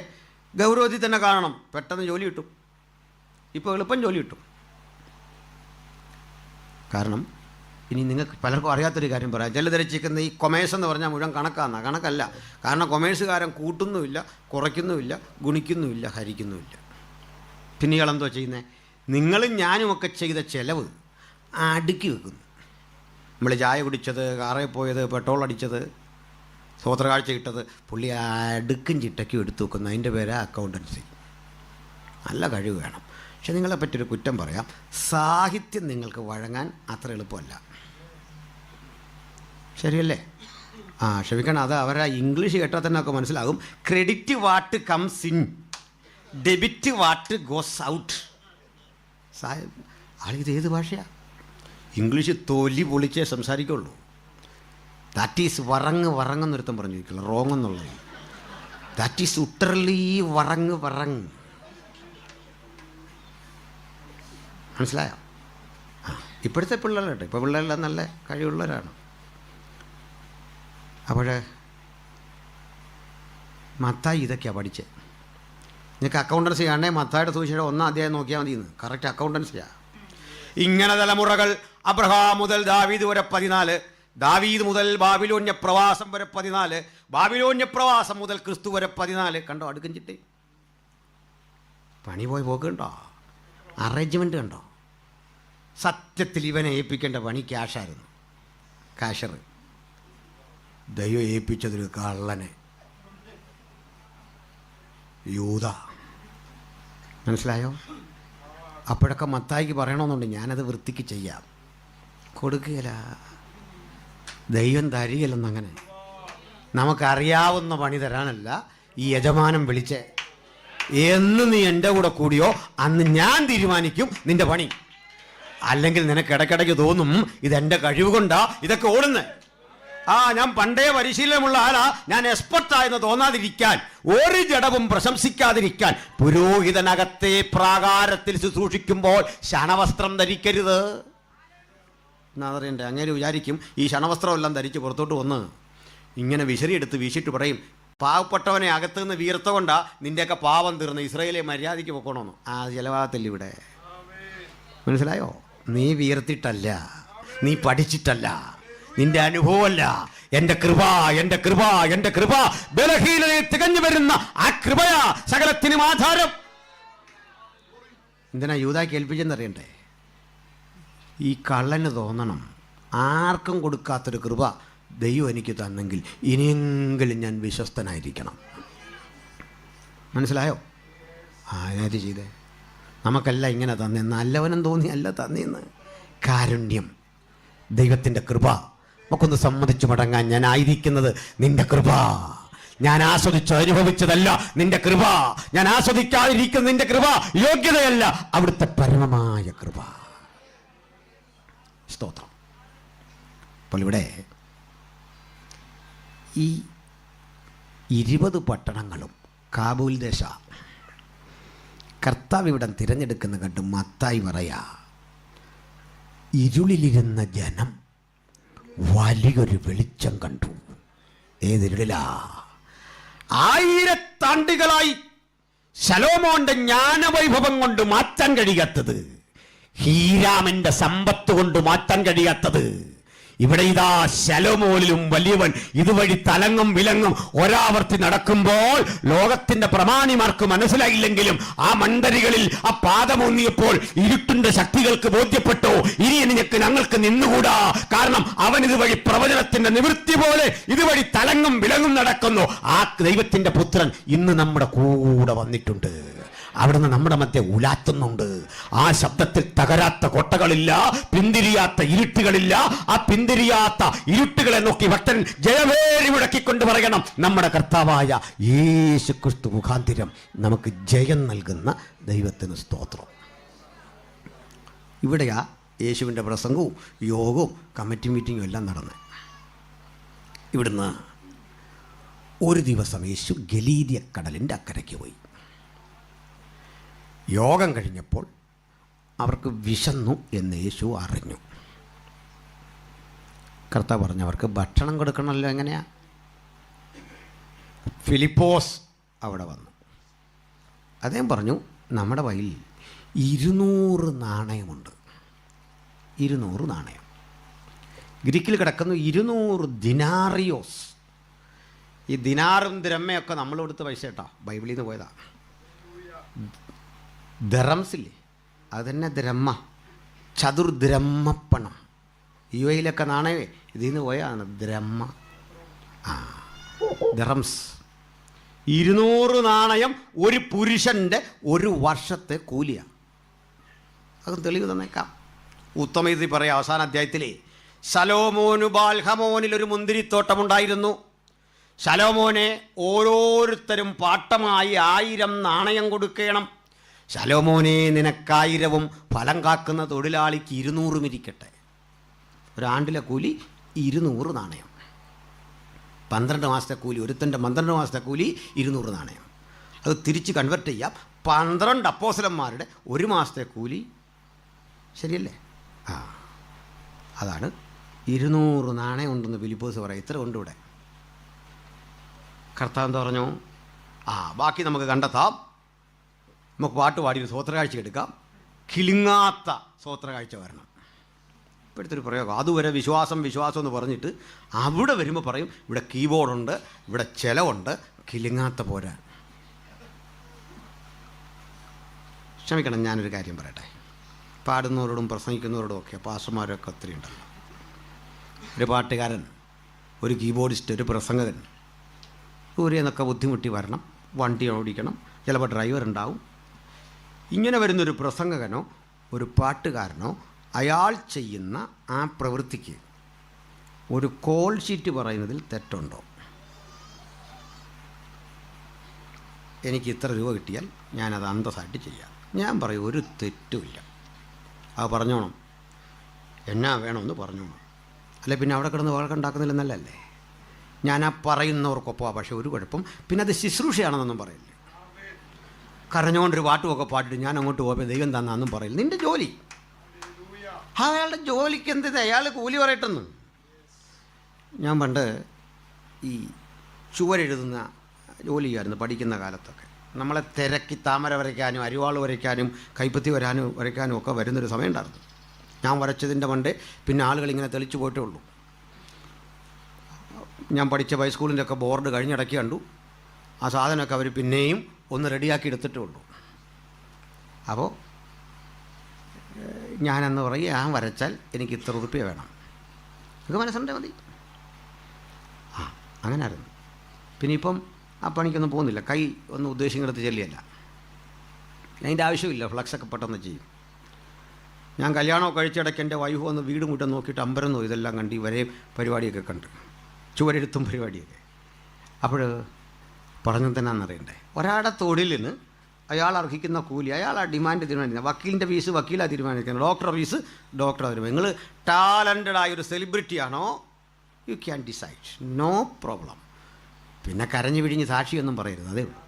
ഗൗരവത്തിൽ തന്നെ കാണണം. പെട്ടെന്ന് ജോലി കിട്ടും, ഇപ്പോൾ എളുപ്പം ജോലി കിട്ടും. കാരണം ഇനി നിങ്ങൾക്ക് പലർക്കും അറിയാത്തൊരു കാര്യം പറയാം. ജലധരിച്ചിരിക്കുന്ന ഈ കൊമേഴ്സ് എന്ന് പറഞ്ഞാൽ മുഴുവൻ കണക്കല്ല. കാരണം കൊമേഴ്സുകാരൻ കൂട്ടുന്നുമില്ല, കുറയ്ക്കുന്നുമില്ല, ഗുണിക്കുന്നുമില്ല, ഹരിക്കുന്നുമില്ല. പിന്നെ ഇയാളെന്തോ ചെയ്യുന്നത്? നിങ്ങളും ഞാനുമൊക്കെ ചെയ്ത ചിലവ് അടുക്കി വെക്കുന്നു. നമ്മൾ ചായ കുടിച്ചത്, കാറിൽ പോയത്, പെട്രോൾ അടിച്ചത്, സ്വോത്രകാഴ്ച ഇട്ടത്, പുള്ളി അടുക്കും ചിട്ടയ്ക്കും എടുത്തു വെക്കുന്നു. അതിൻ്റെ പേരാ അക്കൗണ്ടൻസി. നല്ല കഴിവ് വേണം. പക്ഷെ നിങ്ങളെ പറ്റിയൊരു കുറ്റം പറയാം, സാഹിത്യം നിങ്ങൾക്ക് വഴങ്ങാൻ അത്ര എളുപ്പമല്ല. ശരിയല്ലേ? ക്ഷമിക്കണം, അത് അവരാ ഇംഗ്ലീഷ് കേട്ടാൽ തന്നെ ഒക്കെ മനസ്സിലാകും. Credit what comes in, debit what goes out. ആളിത് ഏത് ഭാഷയാണ്? ഇംഗ്ലീഷ് തൊലി പൊളിച്ചേ സംസാരിക്കുള്ളൂ. ദാറ്റ് ഈസ് വറങ്ങെന്നൊരുത്തം പറഞ്ഞിരിക്കില്ല, റോങ് എന്നുള്ളത്. That is utterly wrong. മനസ്സിലായോ? ഇപ്പോഴത്തെ പിള്ളേരുണ്ട്, ഇപ്പോൾ പിള്ളേരെല്ലാം നല്ല കഴിവുള്ളവരാണ്. അപ്പോൾ മത്തായി ഇതൊക്കെയാണ് പഠിച്ചത്. നിങ്ങൾക്ക് അക്കൗണ്ടൻസി കാണണേ മത്തായിയുടെ സുവിശേഷം 1-ാം അധ്യായം നോക്കിയാൽ മതി. കറക്റ്റ് അക്കൗണ്ടൻസിയാണ്. ഇങ്ങനെ തലമുറകൾ അബ്രഹാം മുതൽ ദാവീദ് വരെ 14, ദാവീദ് മുതൽ ബാബിലോന്യ പ്രവാസം വരെ 14, ബാബിലോന്യ പ്രവാസം മുതൽ ക്രിസ്തു വരെ 14. കണ്ടോ അടുക്കും ചിട്ടേ? പണി പോയി പോക്ക് കണ്ടോ? അറേഞ്ച്മെൻറ്റ് കണ്ടോ? സത്യത്തിൽ ഇവനെ ഏൽപ്പിക്കേണ്ട പണി ക്യാഷായിരുന്നു, കാഷർ. ദൈവം ഏൽപ്പിച്ചതൊരു കള്ളനെ, യൂദ. മനസ്സിലായോ? അപ്പോഴൊക്കെ മത്തായിക്ക് പറയണമെന്നുണ്ട്, ഞാനത് വൃത്തിക്ക് ചെയ്യാം. കൊടുക്കുകയില്ല, ദൈവം തരികയില്ലെന്നങ്ങനെ. നമുക്കറിയാവുന്ന പണി തരാനല്ല ഈ യജമാനം വിളിച്ച്, എന്ന് നീ എൻ്റെ കൂടെ കൂടിയോ അന്ന് ഞാൻ തീരുമാനിക്കും നിൻ്റെ പണി. അല്ലെങ്കിൽ നിനക്ക് ഇടയ്ക്കിടയ്ക്ക് തോന്നും ഇതെൻ്റെ കഴിവ് കൊണ്ടാ ഇതൊക്കെ ഓടുന്നത്. ഞാൻ പണ്ടേ പരിശീലനമുള്ള ആളാ, ഞാൻ എക്സ്പെർട്ടായെന്ന് തോന്നാതിരിക്കാൻ, ഒരു ജഡവും പ്രശംസിക്കാതിരിക്കാൻ, പുരോഹിതനകത്തെ പ്രാകാരത്തിൽ ശുശ്രൂഷിക്കുമ്പോൾ ശണവസ്ത്രം ധരിക്കരുത് എന്നറിയണ്ടേ? അങ്ങനെ വിചാരിക്കും ഈ ശണവസ്ത്രമെല്ലാം ധരിച്ച് പുറത്തോട്ട് വന്ന് ഇങ്ങനെ വിശറിയെടുത്ത് വീശിട്ട് പറയും, പാവപ്പെട്ടവനെ അകത്തുനിന്ന് വീർത്ത കൊണ്ടാ നിൻ്റെയൊക്കെ പാവം തീർന്ന്, ഇസ്രായേലെ മര്യാദയ്ക്ക് പൊക്കണമെന്ന്. ചിലവാകത്തില്ല ഇവിടെ. മനസ്സിലായോ? നീ വീർത്തിട്ടല്ല, നീ പഠിച്ചിട്ടല്ല, നിന്റെ അനുഭവമല്ല. എൻ്റെ കൃപ ബലഹീനതയിൽ തികഞ്ഞു വരുന്ന ആ കൃപയാ സകലത്തിനും ആധാരം. എന്തിനാ യൂദായ്ക്ക് ഏൽപ്പിച്ചെന്നറിയണ്ടേ? ഈ കള്ളന് തോന്നണം ആർക്കും കൊടുക്കാത്തൊരു കൃപ ദൈവം എനിക്ക് തന്നെങ്കിൽ ഇനിയെങ്കിലും ഞാൻ വിശ്വസ്തനായിരിക്കണം. മനസ്സിലായോ? ഞാനത് ചെയ്തേ. നമുക്കല്ല ഇങ്ങനെ തന്നെ, നല്ലവനും തോന്നിയല്ല തന്നെയെന്ന്. കാരുണ്യം, ദൈവത്തിൻ്റെ കൃപ. നമുക്കൊന്ന് സമ്മതിച്ചു മടങ്ങാൻ. ഞാനായിരിക്കുന്നത് നിന്റെ കൃപ, ഞാൻ ആസ്വദിച്ച് അനുഭവിച്ചതല്ല നിന്റെ കൃപ, ഞാൻ ആസ്വദിക്കാതിരിക്കുന്ന നിന്റെ കൃപ, യോഗ്യതയല്ല അവിടുത്തെ പരമമായ കൃപ. സ്തോത്രം. അപ്പോൾ ഇവിടെ ഈ 20 പട്ടണങ്ങളും കാബൂൽ ദേശ കർത്താവ് ഇവിടെ തിരഞ്ഞെടുക്കുന്ന കണ്ട് മത്തായി പറയാ, ഇരുളിലിരുന്ന ജനം വലിയൊരു വെളിച്ചം കണ്ടു. ഏതിരുളിലാ? 1000 ആണ്ടുകളായി ശലോമോന്റെ ജ്ഞാനവൈഭവം കൊണ്ട് മാറ്റാൻ കഴിയാത്തത്, ഹീരാമന്റെ സമ്പത്ത് കൊണ്ട് മാറ്റാൻ കഴിയാത്തത്, ഇവിടെ ഇതാ ശലോമോനിലും വലിയവൻ ഇതുവഴി തലങ്ങും വിലങ്ങും ഒരാവർത്തി നടക്കുമ്പോൾ ലോകത്തിന്റെ പ്രമാണിമാർക്ക് മനസ്സിലായില്ലെങ്കിലും ആ മണ്ഡലികളിൽ ആ പാദമൂന്നിയപ്പോൾ ഇരുട്ടിന്റെ ശക്തികൾക്ക് ബോധ്യപ്പെട്ടു, ഇനി ഞങ്ങൾക്ക് നിന്നുകൂടാ. കാരണം അവൻ ഇതുവഴി പ്രവചനത്തിന്റെ നിവൃത്തി പോലെ ഇതുവഴി തലങ്ങും വിലങ്ങും നടക്കുന്നു. ആ ദൈവത്തിന്റെ പുത്രൻ ഇന്ന് നമ്മുടെ കൂടെ വന്നിട്ടുണ്ട്. അവിടുന്ന് നമ്മുടെ മധ്യ ഉലാത്തുന്നുണ്ട്. ആ ശബ്ദത്തിൽ തകരാത്ത കോട്ടകളില്ല, പിന്തിരിയാത്ത ഇരുട്ടുകളില്ല. ആ പിന്തിരിയാത്ത ഇരുട്ടുകളെ നോക്കി ഭക്തൻ ജയവേരി മുഴക്കിക്കൊണ്ട് പറയണം, നമ്മുടെ കർത്താവായ യേശു ക്രിസ്തു മുഖാന്തിരം നമുക്ക് ജയം നൽകുന്ന ദൈവത്തിന് സ്തോത്രം. ഇവിടെയാ യേശുവിൻ്റെ പ്രസംഗവും യോഗവും കമ്മിറ്റി മീറ്റിങ്ങും എല്ലാം നടന്ന്. ഇവിടുന്ന് ഒരു ദിവസം യേശു ഗലീലിയ കടലിൻ്റെ അക്കരയ്ക്ക് പോയി. യോഗം കഴിഞ്ഞപ്പോൾ അവർക്ക് വിശന്നു എന്ന് യേശു അറിഞ്ഞു. കർത്താവ് പറഞ്ഞു, അവർക്ക് ഭക്ഷണം കൊടുക്കണമല്ലോ. എങ്ങനെയാ? ഫിലിപ്പോസ് അവിടെ വന്നു. അദ്ദേഹം പറഞ്ഞു, നമ്മുടെ കയ്യിൽ 200 നാണയമുണ്ട്. 200 നാണയം. ഗ്രീക്കിൽ കിടക്കുന്നു 200 ദിനാറിയോസ്. ഈ ദിനാറും ദ്രമ്മയൊക്കെ നമ്മൾ കൊടുത്ത പൈസ കേട്ടോ, ബൈബിളിൽ നിന്ന് പോയതാ. ദറംസില്ലേ, അത് തന്നെ ദ്രമ്മ, ചതുർദ്രമ്മപ്പണം. യുഎയിലൊക്കെ നാണയമേ ഇതിൽ നിന്ന് പോയാണ് ദ്രമ്മ. ദറംസ്. 200 നാണയം ഒരു പുരുഷൻ്റെ ഒരു വർഷത്തെ കൂലിയാണ്. അത് തെളിവ് തന്നേക്കാം. ഉത്തമീതി പറയാം അവസാന അധ്യായത്തിലെ, ശലോമോനു ബാൽഹമോനിൽ ഒരു മുന്തിരിത്തോട്ടമുണ്ടായിരുന്നു. ശലോമോനെ ഓരോരുത്തരും പാട്ടമായി 1000 നാണയം കൊടുക്കണം. ശലോമോനെ, നിനക്ക് 1000 ഫലം കാക്കുന്ന തൊഴിലാളിക്ക് 200 ഇരിക്കട്ടെ. ഒരാണ്ടിലെ കൂലി 200 നാണയം. 12 മാസത്തെ കൂലി, ഒരുത്തൻ്റെ 12 മാസത്തെ കൂലി 200 നാണയം. അത് തിരിച്ച് കൺവെർട്ട് ചെയ്യാം. 12 അപ്പോസ്തലന്മാരുടെ 1 മാസത്തെ കൂലി. ശരിയല്ലേ? അതാണ് 200 നാണയം ഉണ്ടെന്ന് ഫിലിപ്പോസ് പറയാം. ഇത്ര ഉണ്ട് ഇവിടെ. കർത്താവ് എന്താ പറഞ്ഞു? ബാക്കി നമുക്ക് കണ്ടെത്താം. നമുക്ക് പാട്ട് പാടി സ്വോത്രകാഴ്ച എടുക്കാം. കിളിങ്ങാത്ത സ്വോത്രകാഴ്ച വരണം. ഇപ്പോഴത്തൊരു പ്രയോഗം. അതുവരെ വിശ്വാസം എന്ന് പറഞ്ഞിട്ട് അവിടെ വരുമ്പോൾ പറയും, ഇവിടെ കീബോർഡുണ്ട്, ഇവിടെ ചെലവുണ്ട്, കിളിങ്ങാത്ത പോരാ. ക്ഷമിക്കണം, ഞാനൊരു കാര്യം പറയട്ടെ. പാടുന്നവരോടും പ്രസംഗിക്കുന്നവരോടും ഒക്കെ പാസ്റ്റർമാരൊക്കെ ഒത്തിരി ഉണ്ടല്ലോ. ഒരു പാട്ടുകാരൻ, ഒരു കീബോർഡിസ്റ്റ്, ഒരു പ്രസംഗകൻ ദൂരെ നിന്നൊക്കെ ബുദ്ധിമുട്ടി വരണം, വണ്ടി ഓടിക്കണം, ചിലപ്പോൾ ഡ്രൈവർ ഉണ്ടാവും. ഇങ്ങനെ വരുന്നൊരു പ്രസംഗകനോ ഒരു പാട്ടുകാരനോ അയാൾ ചെയ്യുന്ന ആ പ്രവൃത്തിക്ക് ഒരു കോൾ ഷീറ്റ് പറയുന്നതിൽ തെറ്റുണ്ടോ? എനിക്ക് ഇത്ര രൂപ കിട്ടിയാൽ ഞാനത് അന്തസ്സായിട്ട് ചെയ്യാം. ഞാൻ പറയും, ഒരു തെറ്റുമില്ല. അത് പറഞ്ഞോണം, എന്നാ വേണമെന്ന് പറഞ്ഞോണം. അല്ലെ പിന്നെ അവിടെ കിടന്ന് വഴക്കുണ്ടാക്കുന്നില്ലെന്നല്ലേ. ഞാൻ ആ പറയുന്നവർക്കൊപ്പം പക്ഷേ ഒരു കുഴപ്പം, പിന്നെ അത് ശുശ്രൂഷയാണെന്നൊന്നും പറയില്ല. കരഞ്ഞുകൊണ്ടൊരു പാട്ടുമൊക്കെ പാട്ടിട്ട് ഞാൻ അങ്ങോട്ട് പോയപ്പോൾ ദൈവം തന്നാന്നും പറയില്ല. നിൻ്റെ ജോലി, അയാളുടെ ജോലിക്ക് എന്ത്, അയാൾ കൂലി പറയട്ടെന്ന്. ഞാൻ പണ്ട് ഈ ചുവരെഴുതുന്ന ജോലി ചെയ്യായിരുന്നു പഠിക്കുന്ന കാലത്തൊക്കെ. നമ്മളെ തിരക്കി താമര വരയ്ക്കാനും അരിവാൾ വരയ്ക്കാനും കൈപ്പത്തി വരയ്ക്കാനും ഒക്കെ വരുന്നൊരു സമയം ഉണ്ടായിരുന്നു. ഞാൻ വരച്ചതിൻ്റെ പണ്ടേ പിന്നെ ആളുകളിങ്ങനെ തെളിച്ചു പോയിട്ടേ ഉള്ളൂ. ഞാൻ പഠിച്ച ഹൈസ്കൂളിൻ്റെ ഒക്കെ ബോർഡ് കഴിഞ്ഞിടയ്ക്ക് കണ്ടു. ആ സാധനമൊക്കെ അവർ പിന്നെയും ഒന്ന് റെഡിയാക്കി എടുത്തിട്ടേ ഉള്ളൂ. അപ്പോൾ ഞാനെന്ന് പറയും, ഞാൻ വരച്ചാൽ എനിക്ക് ഇത്ര ഉറുപ്പിക വേണം. ഇത് മനസ്സുണ്ടേ മതി. അങ്ങനായിരുന്നു. പിന്നെ ഇപ്പം ആ പണിക്കൊന്നും പോകുന്നില്ല. കൈ ഒന്ന് ഉദ്ദേശിക്കുന്നിടത്ത് ചെല്ലിയല്ല. അതിൻ്റെ ആവശ്യമില്ല, ഫ്ലക്സൊക്കെ പെട്ടെന്ന് ചെയ്യും. ഞാൻ കല്യാണമൊക്കെ കഴിച്ചിടയ്ക്ക് എൻ്റെ വൈഫ് വന്ന് വീട് മുറ്റം നോക്കിയിട്ട് അമ്പരന്നോ ഇതെല്ലാം കണ്ട് വരെയും പരിപാടിയൊക്കെ കണ്ട്, ചുവരെഴുത്തും പരിപാടിയൊക്കെ. അപ്പോൾ പറഞ്ഞെന്തിനാണെന്നറിയണ്ടേ, ഒരാളുടെ തൊഴിലിന് അയാൾ അർഹിക്കുന്ന കൂലി അയാൾ ആ ഡിമാൻഡ് തീരുമാനിക്കുന്നത്. വക്കീലിൻ്റെ ഫീസ് വക്കീലാണ് തീരുമാനിക്കുന്നത്, ഡോക്ടറുടെ ഫീസ് ഡോക്ടർ തീരുമാനിക്കുന്നത്. നിങ്ങൾ ടാലൻറ്റഡ് ആയൊരു സെലിബ്രിറ്റിയാണോ, you can decide, no problem. പിന്നെ കരഞ്ഞു പിഴിഞ്ഞ് സാക്ഷിയൊന്നും പറയരുത്, അതേ ഉള്ളൂ.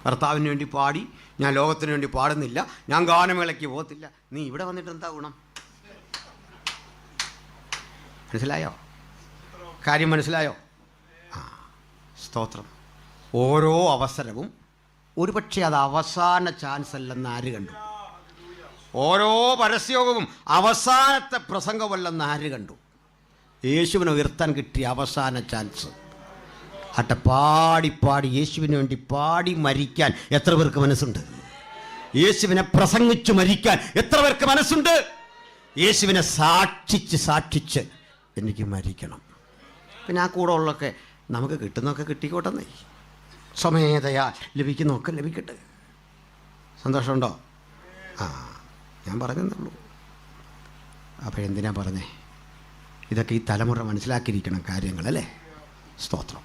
ഭർത്താവിന് വേണ്ടി പാടി, ഞാൻ ലോകത്തിന് വേണ്ടി പാടുന്നില്ല, ഞാൻ ഗാനമേളയ്ക്ക് പോകത്തില്ല. നീ ഇവിടെ വന്നിട്ട് എന്താ ഗുണം? മനസ്സിലായോ? കാര്യം മനസ്സിലായോ? ആ, സ്തോത്രം. ഓരോ അവസരവും ഒരുപക്ഷെ അത് അവസാന ചാൻസ് അല്ലെന്ന് ആര് കണ്ടു? ഓരോ പരസ്യവും അവസാനത്തെ പ്രസംഗമല്ലെന്ന് ആര് കണ്ടു? യേശുവിനെ ഉയർത്താൻ കിട്ടിയ അവസാന ചാൻസ്. അട്ടെ, പാടി പാടി യേശുവിന് വേണ്ടി പാടി മരിക്കാൻ എത്ര പേർക്ക് മനസ്സുണ്ട്? യേശുവിനെ പ്രസംഗിച്ചു മരിക്കാൻ എത്ര പേർക്ക് മനസ്സുണ്ട്? യേശുവിനെ സാക്ഷിച്ച് എനിക്ക് മരിക്കണം. പിന്നെ ആ കൂടെ ഉള്ളൊക്കെ നമുക്ക് കിട്ടുന്നൊക്കെ കിട്ടിക്കോട്ടെന്നേ, സ്വമേധയാ ലഭിക്കുന്നൊക്കെ ലഭിക്കട്ടെ. സന്തോഷമുണ്ടോ? ആ, ഞാൻ പറഞ്ഞെന്നുള്ളൂ. അപ്പോൾ എന്തിനാ പറഞ്ഞേ? ഇതൊക്കെ ഈ തലമുറ മനസ്സിലാക്കിയിരിക്കണം കാര്യങ്ങളല്ലേ? സ്തോത്രം.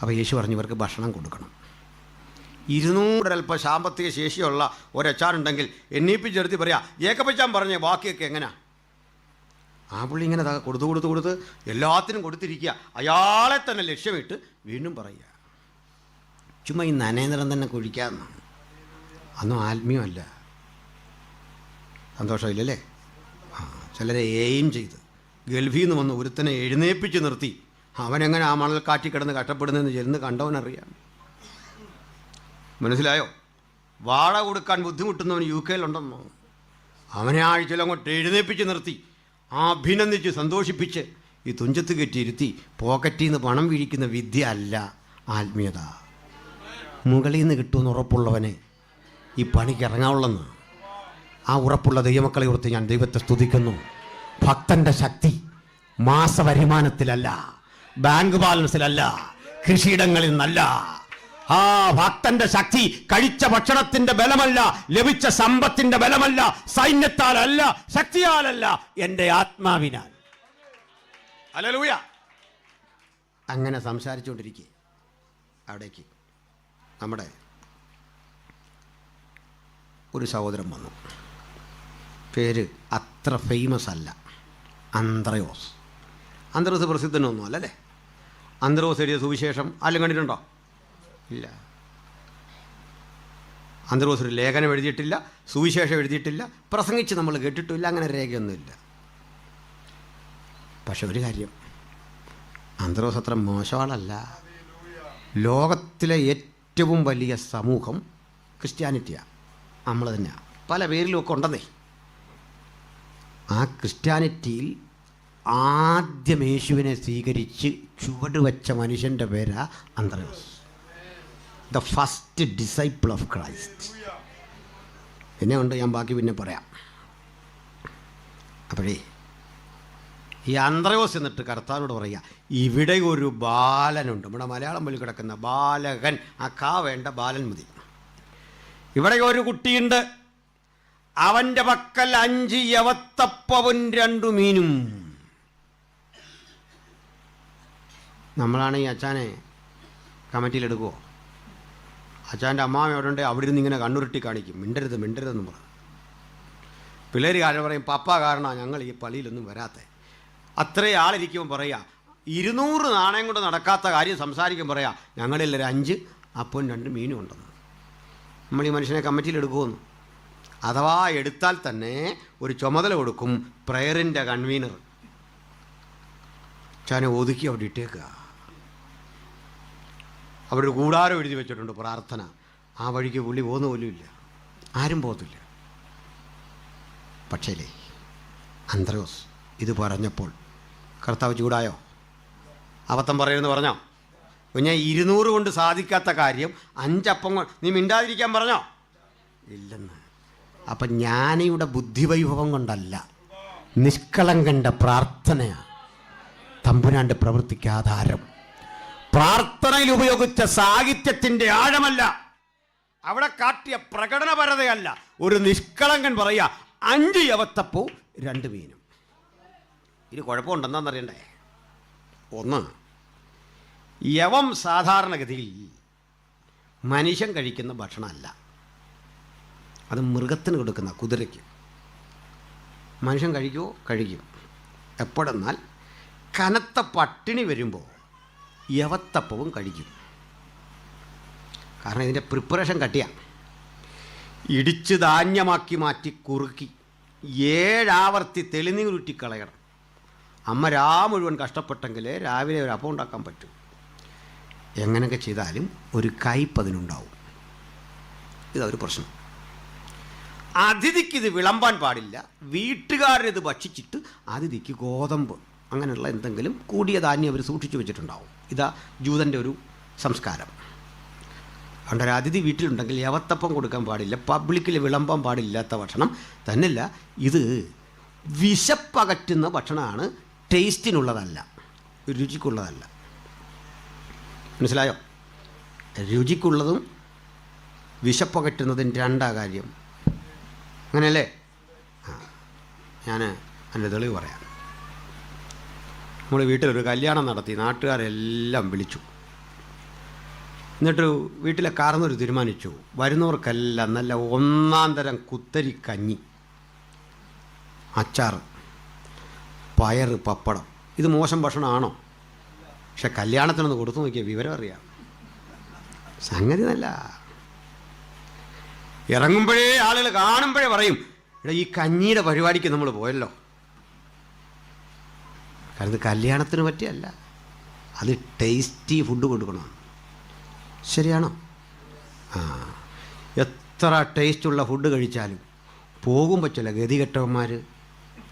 അപ്പോൾ യേശു പറഞ്ഞു ഇവർക്ക് ഭക്ഷണം കൊടുക്കണം. 200 അല്പം സാമ്പത്തിക ശേഷിയുള്ള ഒരച്ചാനുണ്ടെങ്കിൽ എണ്ണീപ്പിച്ചെടുത്ത് പറയാം, ഏക്കപ്പച്ചാൻ പറഞ്ഞേ ബാക്കിയൊക്കെ എങ്ങനെയാ? ആ പുള്ളി ഇങ്ങനെ കൊടുത്ത് എല്ലാത്തിനും കൊടുത്തിരിക്കുക. അയാളെ തന്നെ ലക്ഷ്യമിട്ട് വീണ്ടും പറയുക, ചുമ്മാ ഈ നനേന്ദ്രൻ തന്നെ കുഴിക്കാമെന്നാണ്. അന്നും ആത്മീയമല്ല. സന്തോഷമില്ലല്ലേ? ആ, ചിലരെ എയിം ചെയ്ത് ഗൾഫിൽ നിന്ന് വന്ന് ഒരുത്തനെ എഴുന്നേപ്പിച്ച് നിർത്തി അവനെങ്ങനെ ആ മണൽ കാറ്റി കിടന്ന് കഷ്ടപ്പെടുന്നതെന്ന് ചെന്ന് കണ്ടവനറിയാം. മനസ്സിലായോ? വാട കൊടുക്കാൻ ബുദ്ധിമുട്ടുന്നവൻ UK യിലുണ്ടെന്നോ, അവനെ ആഴ്ചയിൽ അങ്ങോട്ട് എഴുന്നേപ്പിച്ച് നിർത്തി അഭിനന്ദിച്ച് സന്തോഷിപ്പിച്ച് ഈ തുഞ്ചത്ത് കെട്ടിയിരുത്തി പോക്കറ്റിൽ നിന്ന് പണം വീഴിക്കുന്ന വിദ്യ അല്ല ആത്മീയത. മുകളിൽ നിന്ന് കിട്ടുമെന്ന് ഉറപ്പുള്ളവനെ ഈ പണിക്ക് ഇറങ്ങാവുള്ളെന്ന്. ആ ഉറപ്പുള്ള ദൈവമക്കളെ ഓർത്ത് ഞാൻ ദൈവത്തെ സ്തുതിക്കുന്നു. ഭക്തൻ്റെ ശക്തി മാസവരുമാനത്തിലല്ല, ബാങ്ക് ബാലൻസിലല്ല, കൃഷിയിടങ്ങളിൽ നിന്നല്ല. ആ ഭക്തന്റെ ശക്തി കഴിച്ച ഭക്ഷണത്തിന്റെ ബലമല്ല, ലഭിച്ച സമ്പത്തിന്റെ ബലമല്ല, സൈന്യത്താലല്ല, ശക്തിയാലല്ല, എൻ്റെ ആത്മാവിനാൽ. ഹല്ലേലൂയ. അങ്ങനെ സംസാരിച്ചുകൊണ്ടിരിക്കുക അവിടേക്ക് നമ്മുടെ ഒരു സഹോദരൻ വന്നു. പേര് അത്ര ഫേമസ് അല്ല, അന്ത്രയോസ്. അന്ത്രയോസ് പ്രസിദ്ധനൊന്നും അല്ലല്ലേ? അന്ത്രയോസ് എഴുതിയ സുവിശേഷം ആരും കണ്ടിട്ടുണ്ടോ? ഇല്ല. അന്ത്രയോസ് ഒരു ലേഖനം എഴുതിയിട്ടില്ല, സുവിശേഷം എഴുതിയിട്ടില്ല, പ്രസംഗിച്ച് നമ്മൾ കേട്ടിട്ടില്ല, അങ്ങനെ രേഖയൊന്നുമില്ല. പക്ഷെ ഒരു കാര്യം, അന്ത്രയോസ് അത്ര മോശമാളല്ല. ലോകത്തിലെ ഏറ്റവും വലിയ സമൂഹം ക്രിസ്ത്യാനിറ്റിയാണ്, നമ്മൾ തന്നെയാണ്. പല പേരിലുമൊക്കെ ഉണ്ടെന്നേ. ആ ക്രിസ്ത്യാനിറ്റിയിൽ ആദ്യം യേശുവിനെ സ്വീകരിച്ച് ചുവടുവെച്ച മനുഷ്യൻ്റെ പേരാ അന്ത്രയോസ്, the first disciple of Christ. പിന്നെ ഉണ്ട്, ഞാൻ ബാക്കി പിന്നെ പറയാം. അപ്പോഴേ ഈ അന്ത്രയോസ് എന്നിട്ട് കർത്താവിനോട് പറയുക, ഇവിടെ ഒരു ബാലനുണ്ട്. നമ്മുടെ മലയാളം പോലെ കിടക്കുന്ന ബാലകൻ, ആ കാ വേണ്ട, ബാലൻ മതി. ഇവിടെ ഒരു കുട്ടിയുണ്ട്, അവൻ്റെ പക്കൽ 5 യവത്തപ്പവും 2 മീനും. നമ്മളാണ് ഈ അച്ചാനെ കമ്മിറ്റിയിലെടുക്കുമോ? അച്ചാൻ്റെ അമ്മാവ എവിടെ ഉണ്ട്, അവിടെ ഇരുന്ന് ഇങ്ങനെ കണ്ണുരുട്ടി കാണിക്കും, മിണ്ടരുതെന്ന് പറഞ്ഞു. പിള്ളേർ കാര്യം പറയും, പപ്പ കാരണമാണ് ഞങ്ങൾ ഈ പള്ളിയിലൊന്നും വരാത്തത്. അത്രയും ആളിരിക്കുമ്പോൾ പറയുക, 200 നാണയം കൊണ്ട് നടക്കാത്ത കാര്യം സംസാരിക്കും, പറയാം ഞങ്ങളെല്ലാവരും 5 അപ്പവും 2 മീനും ഉണ്ടെന്ന്. നമ്മൾ ഈ മനുഷ്യനെ കമ്മിറ്റിയിലെടുക്കുമെന്ന്. അഥവാ എടുത്താൽ തന്നെ ഒരു ചുമതല കൊടുക്കും, പ്രയറിൻ്റെ കൺവീനർ. ചാനെ ഒതുക്കി അവിടെ ഇട്ടേക്കുക. അവിടെ ഒരു കൂടാരം എഴുതി വെച്ചിട്ടുണ്ട്, പ്രാർത്ഥന. ആ വഴിക്ക് പുള്ളി പോകുന്ന പോലും ഇല്ല, ആരും പോകത്തില്ല. പക്ഷേ അന്ത്രയോസ് ഇത് പറഞ്ഞപ്പോൾ കർത്താവ് ചൂടായോ? അബദ്ധം പറയുമെന്ന് പറഞ്ഞോ? ഞാൻ 200 കൊണ്ട് സാധിക്കാത്ത കാര്യം 5 അപ്പം നീ മിണ്ടാതിരിക്കാൻ പറഞ്ഞോ? ഇല്ലെന്ന്. അപ്പം ജ്ഞാനിയുടെ ബുദ്ധിവൈഭവം കൊണ്ടല്ല, നിഷ്കളങ്കൻ്റെ പ്രാർത്ഥനയാണ് തമ്പുരാൻ്റെ പ്രവൃത്തിക്ക് ആധാരം. പ്രാർത്ഥനയിൽ ഉപയോഗിച്ച സാഹിത്യത്തിൻ്റെ ആഴമല്ല, അവിടെ കാട്ടിയ പ്രകടനപരതയല്ല. ഒരു നിഷ്കളങ്കൻ പറയാ 5 യവത്തപ്പവും 2 മീനും. ഇത് കുഴപ്പമുണ്ടെന്നറിയണ്ടേ? ഒന്ന്, യവം സാധാരണഗതിയിൽ മനുഷ്യൻ കഴിക്കുന്ന ഭക്ഷണമല്ല. അത് മൃഗത്തിന് കൊടുക്കുന്ന, കുതിരയ്ക്ക്. മനുഷ്യൻ കഴിക്കുമോ? കഴിക്കും. എപ്പോഴെന്നാൽ കനത്ത പട്ടിണി വരുമ്പോൾ യവത്തപ്പവും കഴിക്കും. കാരണം ഇതിൻ്റെ പ്രിപ്പറേഷൻ കട്ടിയാണ്. ഇടിച്ച് ധാന്യമാക്കി മാറ്റി കുറുക്കി 7 ആവർത്തി തെളിനീരുറ്റി കളയണം. അമ്മ മുഴുവൻ കഷ്ടപ്പെട്ടെങ്കിലേ രാവിലെ ഒരു അപ്പം ഉണ്ടാക്കാൻ പറ്റും. എങ്ങനെയൊക്കെ ചെയ്താലും ഒരു കയ്പ് അതിനുണ്ടാവും. ഇതൊരു പ്രശ്നം. അതിഥിക്ക് ഇത് വിളമ്പാൻ പാടില്ല. വീട്ടുകാരിത് ഭക്ഷിച്ചിട്ട് അതിഥിക്ക് ഗോതമ്പ് അങ്ങനെയുള്ള എന്തെങ്കിലും കൂടിയ ധാന്യം അവർ സൂക്ഷിച്ചു വെച്ചിട്ടുണ്ടാവും. ഇതാ ജൂതൻ്റെ ഒരു സംസ്കാരം. അതുകൊണ്ട് ഒരു അതിഥി വീട്ടിലുണ്ടെങ്കിൽ യവത്തപ്പം കൊടുക്കാൻ പാടില്ല, പബ്ലിക്കിൽ വിളമ്പാൻ പാടില്ലാത്ത ഭക്ഷണം തന്നെയല്ല. ഇത് വിശപ്പകറ്റുന്ന ഭക്ഷണമാണ്, ടേസ്റ്റിനുള്ളതല്ല, രുചിക്കുള്ളതല്ല. മനസ്സിലായോ? രുചിക്കുള്ളതും വിശപ്പകറ്റുന്നതും രണ്ടാ കാര്യം. അങ്ങനെയല്ലേ? ഞാൻ എൻ്റെ തെളിവ് പറയാം. നമ്മൾ വീട്ടിലൊരു കല്യാണം നടത്തി, നാട്ടുകാരെല്ലാം വിളിച്ചു. എന്നിട്ട് വീട്ടിലെ കാർന്നൊരു തീരുമാനിച്ചു, വരുന്നവർക്കെല്ലാം നല്ല 1-ാം തരം കുത്തരി കഞ്ഞി, അച്ചാർ, പയറ്, പപ്പടം. ഇത് മോശം ഭക്ഷണമാണോ? പക്ഷെ കല്യാണത്തിനൊന്ന് കൊടുത്തു നോക്കിയ വിവരം അറിയാം. സംഗതി നല്ല. ഇറങ്ങുമ്പോഴേ ആളുകൾ കാണുമ്പോഴേ പറയും, എടാ ഈ കഞ്ഞിയുടെ പരിപാടിക്ക് നമ്മൾ പോയല്ലോ. കാരണം ഇത് കല്യാണത്തിന് പറ്റിയല്ല, അത് ടേസ്റ്റി ഫുഡ് കൊടുക്കണം. ശരിയാണോ? എത്ര ടേസ്റ്റുള്ള ഫുഡ് കഴിച്ചാലും പോകുമ്പോൾ ചില ഗതികെട്ടവന്മാർ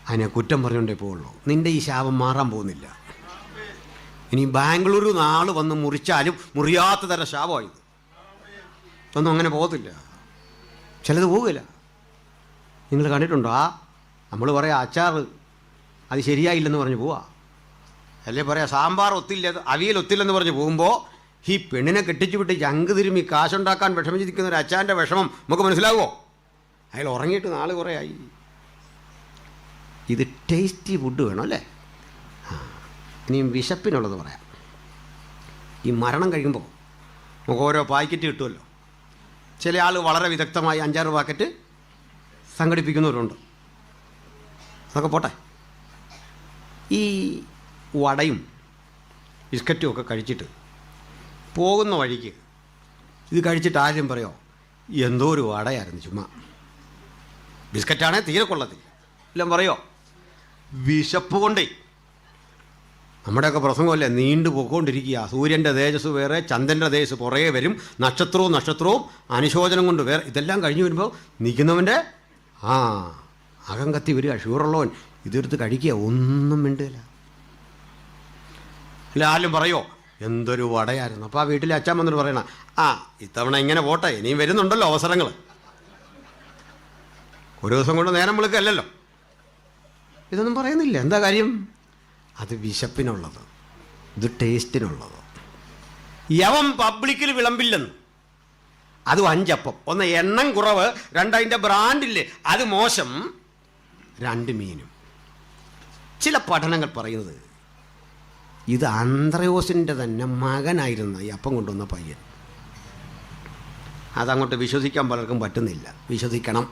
അതിനെ കുറ്റം പറഞ്ഞുകൊണ്ടേ പോവുള്ളൂ. നിൻ്റെ ഈ ശാപം മാറാൻ പോകുന്നില്ല. ഇനി ബാംഗ്ലൂർ നാൾ വന്ന് മുറിച്ചാലും മുറിയാത്ത തരം ശാപമായത്. ഒന്നും അങ്ങനെ പോകത്തില്ല. ചിലത് പോകില്ല. നിങ്ങൾ കണ്ടിട്ടുണ്ടോ? നമ്മൾ പറയാം അച്ചാർ അത് ശരിയായില്ലെന്ന് പറഞ്ഞ് പോവാ. അല്ലേ പറയാം സാമ്പാർ ഒത്തില്ല, അവിയൽ ഒത്തില്ലെന്ന് പറഞ്ഞ് പോകുമ്പോൾ ഈ പെണ്ണിനെ കെട്ടിച്ചു വിട്ട് ചങ്ക് തിരുമ്മി കാശുണ്ടാക്കാൻ വിഷമിച്ചിരിക്കുന്ന ഒരു അച്ചാൻ്റെ വിഷമം നമുക്ക് മനസ്സിലാവുമോ? അയാൾ ഉറങ്ങിയിട്ട് നാൾ കുറേ ആയി. ഇത് ടേസ്റ്റി ഫുഡ് വേണം അല്ലേ? ഇനിയും വിശപ്പിനുള്ളത് പറയാം. ഈ മരണം കഴിയുമ്പോൾ നമുക്ക് ഓരോ പാക്കറ്റ് കിട്ടുമല്ലോ. ചില ആൾ വളരെ വിദഗ്ധമായി 5-6 പാക്കറ്റ് സംഘടിപ്പിക്കുന്നവരുണ്ട്. അതൊക്കെ പോട്ടെ. ഈ വടയും ബിസ്ക്കറ്റും ഒക്കെ കഴിച്ചിട്ട് പോകുന്ന വഴിക്ക് ഇത് കഴിച്ചിട്ട് ആരും പറയോ എന്തോ ഒരു വടയായിരുന്നു, ചുമ്മാ ബിസ്ക്കറ്റാണെങ്കിൽ തീരെ കൊള്ളത്തില്ല, എല്ലാം പറയോ? വിശപ്പ് കൊണ്ടേ. നമ്മുടെയൊക്കെ പ്രസംഗമല്ലേ നീണ്ടു പോയിക്കൊണ്ടിരിക്കുക. സൂര്യൻ്റെ തേജസ് വേറെ, ചന്ദ്രൻ്റെ തേജസ് പുറകെ വരും, നക്ഷത്രവും അനുശോചനം കൊണ്ട് വേറെ. ഇതെല്ലാം കഴിഞ്ഞ് വരുമ്പോൾ നിൽക്കുന്നവൻ്റെ അകം കത്തി വരിക. ഷുഗറുള്ളവൻ ഇതെടുത്ത് കഴിക്കുക, ഒന്നും മിണ്ടില്ല. അല്ല ആരും പറയോ എന്തൊരു വടയായിരുന്നു. അപ്പോൾ ആ വീട്ടിലെ അച്ഛൻ വന്നിട്ട് പറയണ ഇത്തവണ ഇങ്ങനെ പോട്ടെ, ഇനിയും വരുന്നുണ്ടല്ലോ അവസരങ്ങൾ. ഒരു ദിവസം കൊണ്ട് നേരം വിളിക്കല്ലോ. ഇതൊന്നും പറയുന്നില്ല. എന്താ കാര്യം? അത് വിശപ്പിനുള്ളത്, ഇത് ടേസ്റ്റിനുള്ളത്. യവം പബ്ലിക്കിൽ വിളമ്പില്ലെന്ന്. അതും 5 അപ്പം. 1 എണ്ണം കുറവ്, 2 അതിൻ്റെ ബ്രാൻഡില്ലേ അത് മോശം, 2 മീനും. ചില പഠനങ്ങൾ പറയുന്നത് ഇത് അന്ത്രയോസിൻ്റെ തന്നെ മകനായിരുന്ന ഈ അപ്പം കൊണ്ടുവന്ന പയ്യൻ. അതങ്ങോട്ട് വിശ്വസിക്കാൻ പലർക്കും പറ്റുന്നില്ല. വിശ്വസിക്കണം.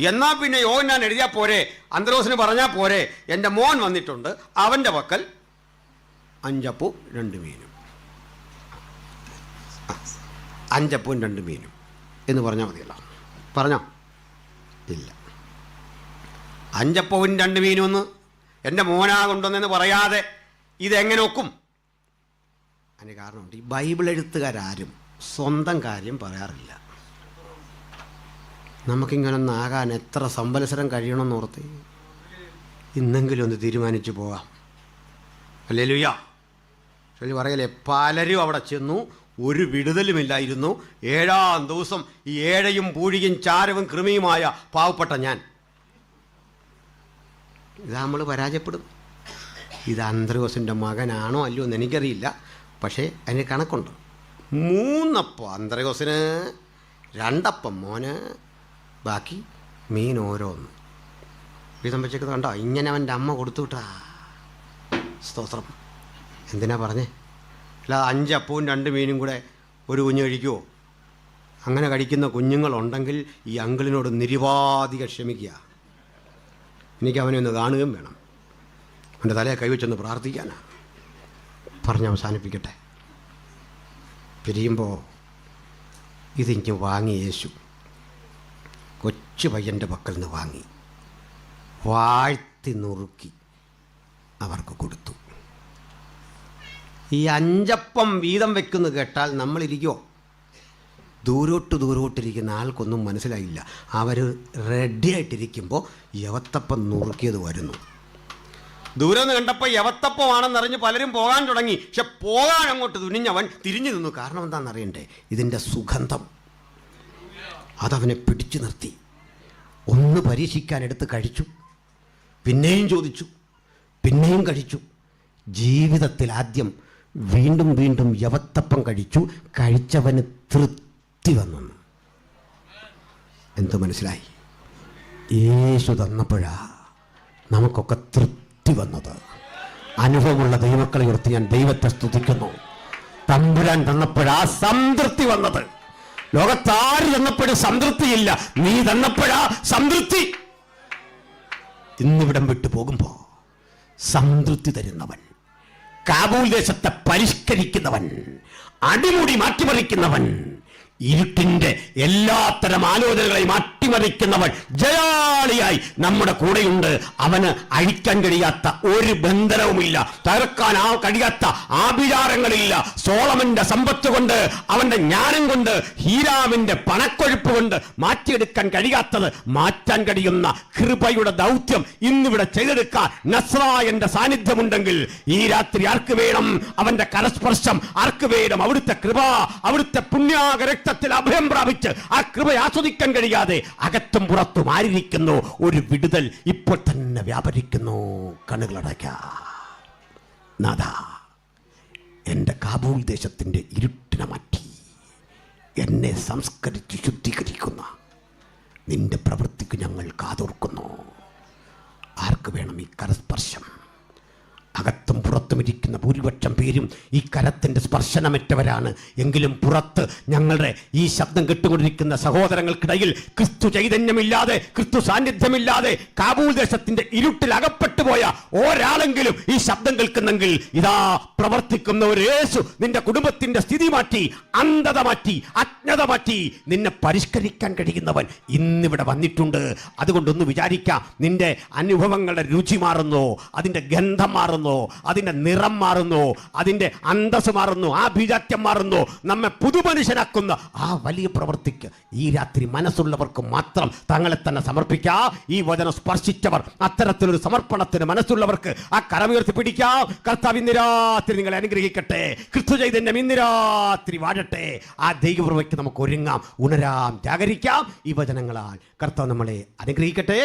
എന്നാൽ പിന്നെ യോഹന്നാൻ എഴുതിയാൽ പോരെ, അന്ത്രയോസിന് പറഞ്ഞാൽ പോരെ, എൻ്റെ മോൻ വന്നിട്ടുണ്ട്, അവൻ്റെ പക്കൽ 5 അപ്പവും 2 മീനും, 5 അപ്പവും 2 മീനും എന്ന് പറഞ്ഞാൽ മതിയല്ലോ. പറഞ്ഞോ? ഇല്ല. 5 അപ്പവും 2 മീനും ഒന്ന് എൻ്റെ മോനാ കൊണ്ടുവന്നെന്ന് പറയാതെ ഇതെങ്ങനെ ഒക്കും? അതിന് കാരണമുണ്ട്. ഈ ബൈബിൾ എഴുത്തുകാരും സ്വന്തം കാര്യം പറയാറില്ല. നമുക്കിങ്ങനെ ഒന്നാകാൻ എത്ര സംവത്സരം കഴിയണമെന്ന് ഓർത്ത് ഇന്നെങ്കിലും ഒന്ന് തീരുമാനിച്ചു പോകാം. ഹല്ലേലൂയ. ചൊല്ലി പറയലേ, പലരും അവിടെ ചെന്നു, ഒരു വിടുതലുമില്ലായിരുന്നു. 7-ാം ദിവസം ഈ ഏഴയും പൂഴിയും ചാരവും കൃമിയുമായ പാവപ്പെട്ട ഞാൻ. ഇത് നമ്മൾ പരാജയപ്പെടും. ഇത് അന്ത്രയോസിൻ്റെ മകനാണോ അല്ലയോ എന്ന് എനിക്കറിയില്ല, പക്ഷേ അതിന് കണക്കുണ്ട്. 3 അപ്പം അന്ത്രയോസിന്, 2 അപ്പം മോന്, ബാക്കി മീൻ ഓരോന്ന് വീതം വെച്ചേക്ക്. കണ്ടോ, ഇങ്ങനെ അവൻ്റെ അമ്മ കൊടുത്തു വിട്ടാ. സ്തോത്രം. എന്തിനാ പറഞ്ഞേ? അല്ല 5 അപ്പവും 2 മീനും കൂടെ ഒരു കുഞ്ഞ് കഴിക്കുമോ? അങ്ങനെ കഴിക്കുന്ന കുഞ്ഞുങ്ങളുണ്ടെങ്കിൽ ഈ അങ്കിളിനോട് നിരുപാധിക ക്ഷമിക്കുക. എനിക്ക് അവനെ ഒന്ന് കാണുകയും വേണം. അവൻ്റെ തലയെ കൈവച്ചൊന്ന് പ്രാർത്ഥിക്കാനാ. പറഞ്ഞ് അവസാനിപ്പിക്കട്ടെ. പിരിയുമ്പോൾ ഇതിങ്ങ് വാങ്ങി യേശു കൊച്ചു പയ്യൻ്റെ പക്കൽ നിന്ന് വാങ്ങി വാഴ്ത്തി നുറുക്കി അവർക്ക് കൊടുത്തു. ഈ 5 അപ്പം വീതം വെക്കുന്നു കേട്ടാൽ നമ്മളിരിക്കുമോ? ദൂരോട്ടിരിക്കുന്ന ആൾക്കൊന്നും മനസ്സിലായില്ല. അവർ റെഡിയായിട്ടിരിക്കുമ്പോൾ യവത്തപ്പം നുറുക്കിയത് വരുന്നു. ദൂരെ നിന്ന് കണ്ടപ്പോൾ യവത്തപ്പമാണെന്നറിഞ്ഞ് പലരും പോകാൻ തുടങ്ങി. പക്ഷെ പോകാൻ അങ്ങോട്ട് തുനിഞ്ഞവൻ തിരിഞ്ഞു നിന്നു. കാരണം എന്താണെന്നറിയണ്ടേ? ഇതിൻ്റെ സുഗന്ധം അതവനെ പിടിച്ചു നിർത്തി. ഒന്ന് പരീക്ഷിക്കാൻ എടുത്ത് കഴിച്ചു, പിന്നെയും ചോദിച്ചു, പിന്നെയും കഴിച്ചു. ജീവിതത്തിൽ ആദ്യം വീണ്ടും വീണ്ടും യവത്തപ്പം കഴിച്ചു. കഴിച്ചവന് തൃപ്തി വന്നു. എന്ത് മനസ്സിലായി? യേശു തന്നപ്പോഴാ നമുക്കൊക്കെ തൃപ്തി വന്നത്. അനുഭവമുള്ള ദൈവമക്കളെ ഉയർത്തി ഞാൻ ദൈവത്തെ സ്തുതിക്കുന്നു. തമ്പുരാൻ തന്നപ്പോഴാ സംതൃപ്തി വന്നത്. ലോകത്താര് തന്നപ്പോഴും സംതൃപ്തിയില്ല, നീ തന്നപ്പോഴാ സംതൃപ്തി. ഇന്നിവിടം വിട്ടു പോകുമ്പോ സംതൃപ്തി തരുന്നവൻ, കാബൂൽ ദേശത്തെ പരിഷ്കരിക്കുന്നവൻ, അടിമുടി മാറ്റിമറിക്കുന്നവൻ, ഇരുട്ടിന്റെ എല്ലാത്തരം ആലോചനകളെയും അട്ടിമറിക്കുന്നവൻ ജയാളിയായി നമ്മുടെ കൂടെയുണ്ട്. അവന് അഴിക്കാൻ കഴിയാത്ത ഒരു ബന്ധനവുമില്ല, തകർക്കാൻ കഴിയാത്ത ആഭിചാരങ്ങളില്ല. സോളമന്റെ സമ്പത്ത് കൊണ്ട്, അവന്റെ ജ്ഞാനം കൊണ്ട്, ഹീരാവിന്റെ പണക്കൊഴുപ്പ് കൊണ്ട് മാറ്റിയെടുക്കാൻ കഴിയാത്തത് മാറ്റാൻ കഴിയുന്ന കൃപയുടെ ദൗത്യം ഇന്നിവിടെ ചെയ്തെടുക്കാൻ നസ്രായന്റെ സാന്നിധ്യമുണ്ടെങ്കിൽ ഈ രാത്രി ആർക്ക് വേണം അവന്റെ കരസ്പർശം? ആർക്ക് വേണം അവിടുത്തെ കൃപ? അവിടുത്തെ പുണ്യാകര അഭയം പ്രാപിച്ച് ആ കൃപ ആസ്വദിക്കാൻ കഴിയാതെ അകത്തും പുറത്തും ആയിരിക്കുന്നു. ഒരു വിടുതൽ ഇപ്പോൾ തന്നെ വ്യാപരിക്കുന്നു. കണ്ണുകളടയ്ക്കാം. നാഥാ, എൻ്റെ കാബൂൽ ദേശത്തിൻ്റെ ഇരുട്ടിനെ മാറ്റി എന്നെ സംസ്കരിച്ച് ശുദ്ധീകരിക്കുന്ന നിന്റെ പ്രവൃത്തിക്ക് ഞങ്ങൾ കാതോർക്കുന്നു. ആർക്ക് വേണം ഈ കരസ്പർശം? അകത്തും പുറത്തും ഇരിക്കുന്ന ഭൂരിപക്ഷം പേരും ഈ കരത്തിൻ്റെ സ്പർശനമറ്റവരാണ്. എങ്കിലും പുറത്ത് ഞങ്ങളുടെ ഈ ശബ്ദം കേട്ടുകൊണ്ടിരിക്കുന്ന സഹോദരങ്ങൾക്കിടയിൽ ക്രിസ്തു ചൈതന്യമില്ലാതെ, ക്രിസ്തു സാന്നിധ്യമില്ലാതെ കാബൂൽ ദേശത്തിൻ്റെ ഇരുട്ടിൽ അകപ്പെട്ടുപോയ ഒരാളെങ്കിലും ഈ ശബ്ദം കേൾക്കുന്നെങ്കിൽ ഇതാ പ്രവർത്തിക്കുന്ന ഒരു യേശു നിന്റെ കുടുംബത്തിൻ്റെ സ്ഥിതി മാറ്റി, അന്ധത മാറ്റി, അജ്ഞത മാറ്റി നിന്നെ പരിഷ്കരിക്കാൻ കഴിയുന്നവൻ ഇന്നിവിടെ വന്നിട്ടുണ്ട്. അതുകൊണ്ടൊന്ന് വിചാരിക്കാം, നിന്റെ അനുഭവങ്ങളുടെ രുചി മാറുന്നു, അതിൻ്റെ ഗന്ധം മാറുന്നു, അതിന്റെ നിറം മാറുന്നു, അതിന്റെ അന്തസ് മാറുന്നു, ആ ബീജാത്യം മാറുന്നു. നമ്മെ പുതുമനുഷ്യനാക്കുന്ന ആ വലിയ പ്രവൃത്തിക്ക് ഈ രാത്രി മനസ്സുള്ളവർക്ക് മാത്രം തങ്ങളെ തന്നെ സമർപ്പിക്കാം. ഈ വചനം സ്പർശിച്ചവർ, അത്തരത്തിലൊരു സമർപ്പണത്തിന് മനസ്സുള്ളവർക്ക് ആ കരമുയർത്തി പിടിക്കാം. കർത്താവ് ഇന്ന് രാത്രി നിങ്ങളെ അനുഗ്രഹിക്കട്ടെ. ക്രിസ്തു ചൈതന്യം ഇന്ന് രാത്രി വാഴട്ടെ. ആ ദൈവകൃപയ്ക്ക് നമുക്ക് ഒരുങ്ങാം, ഉണരാം, ജാഗരിക്കാം. ഈ വചനങ്ങളാൽ കർത്താവ് നമ്മളെ അനുഗ്രഹിക്കട്ടെ.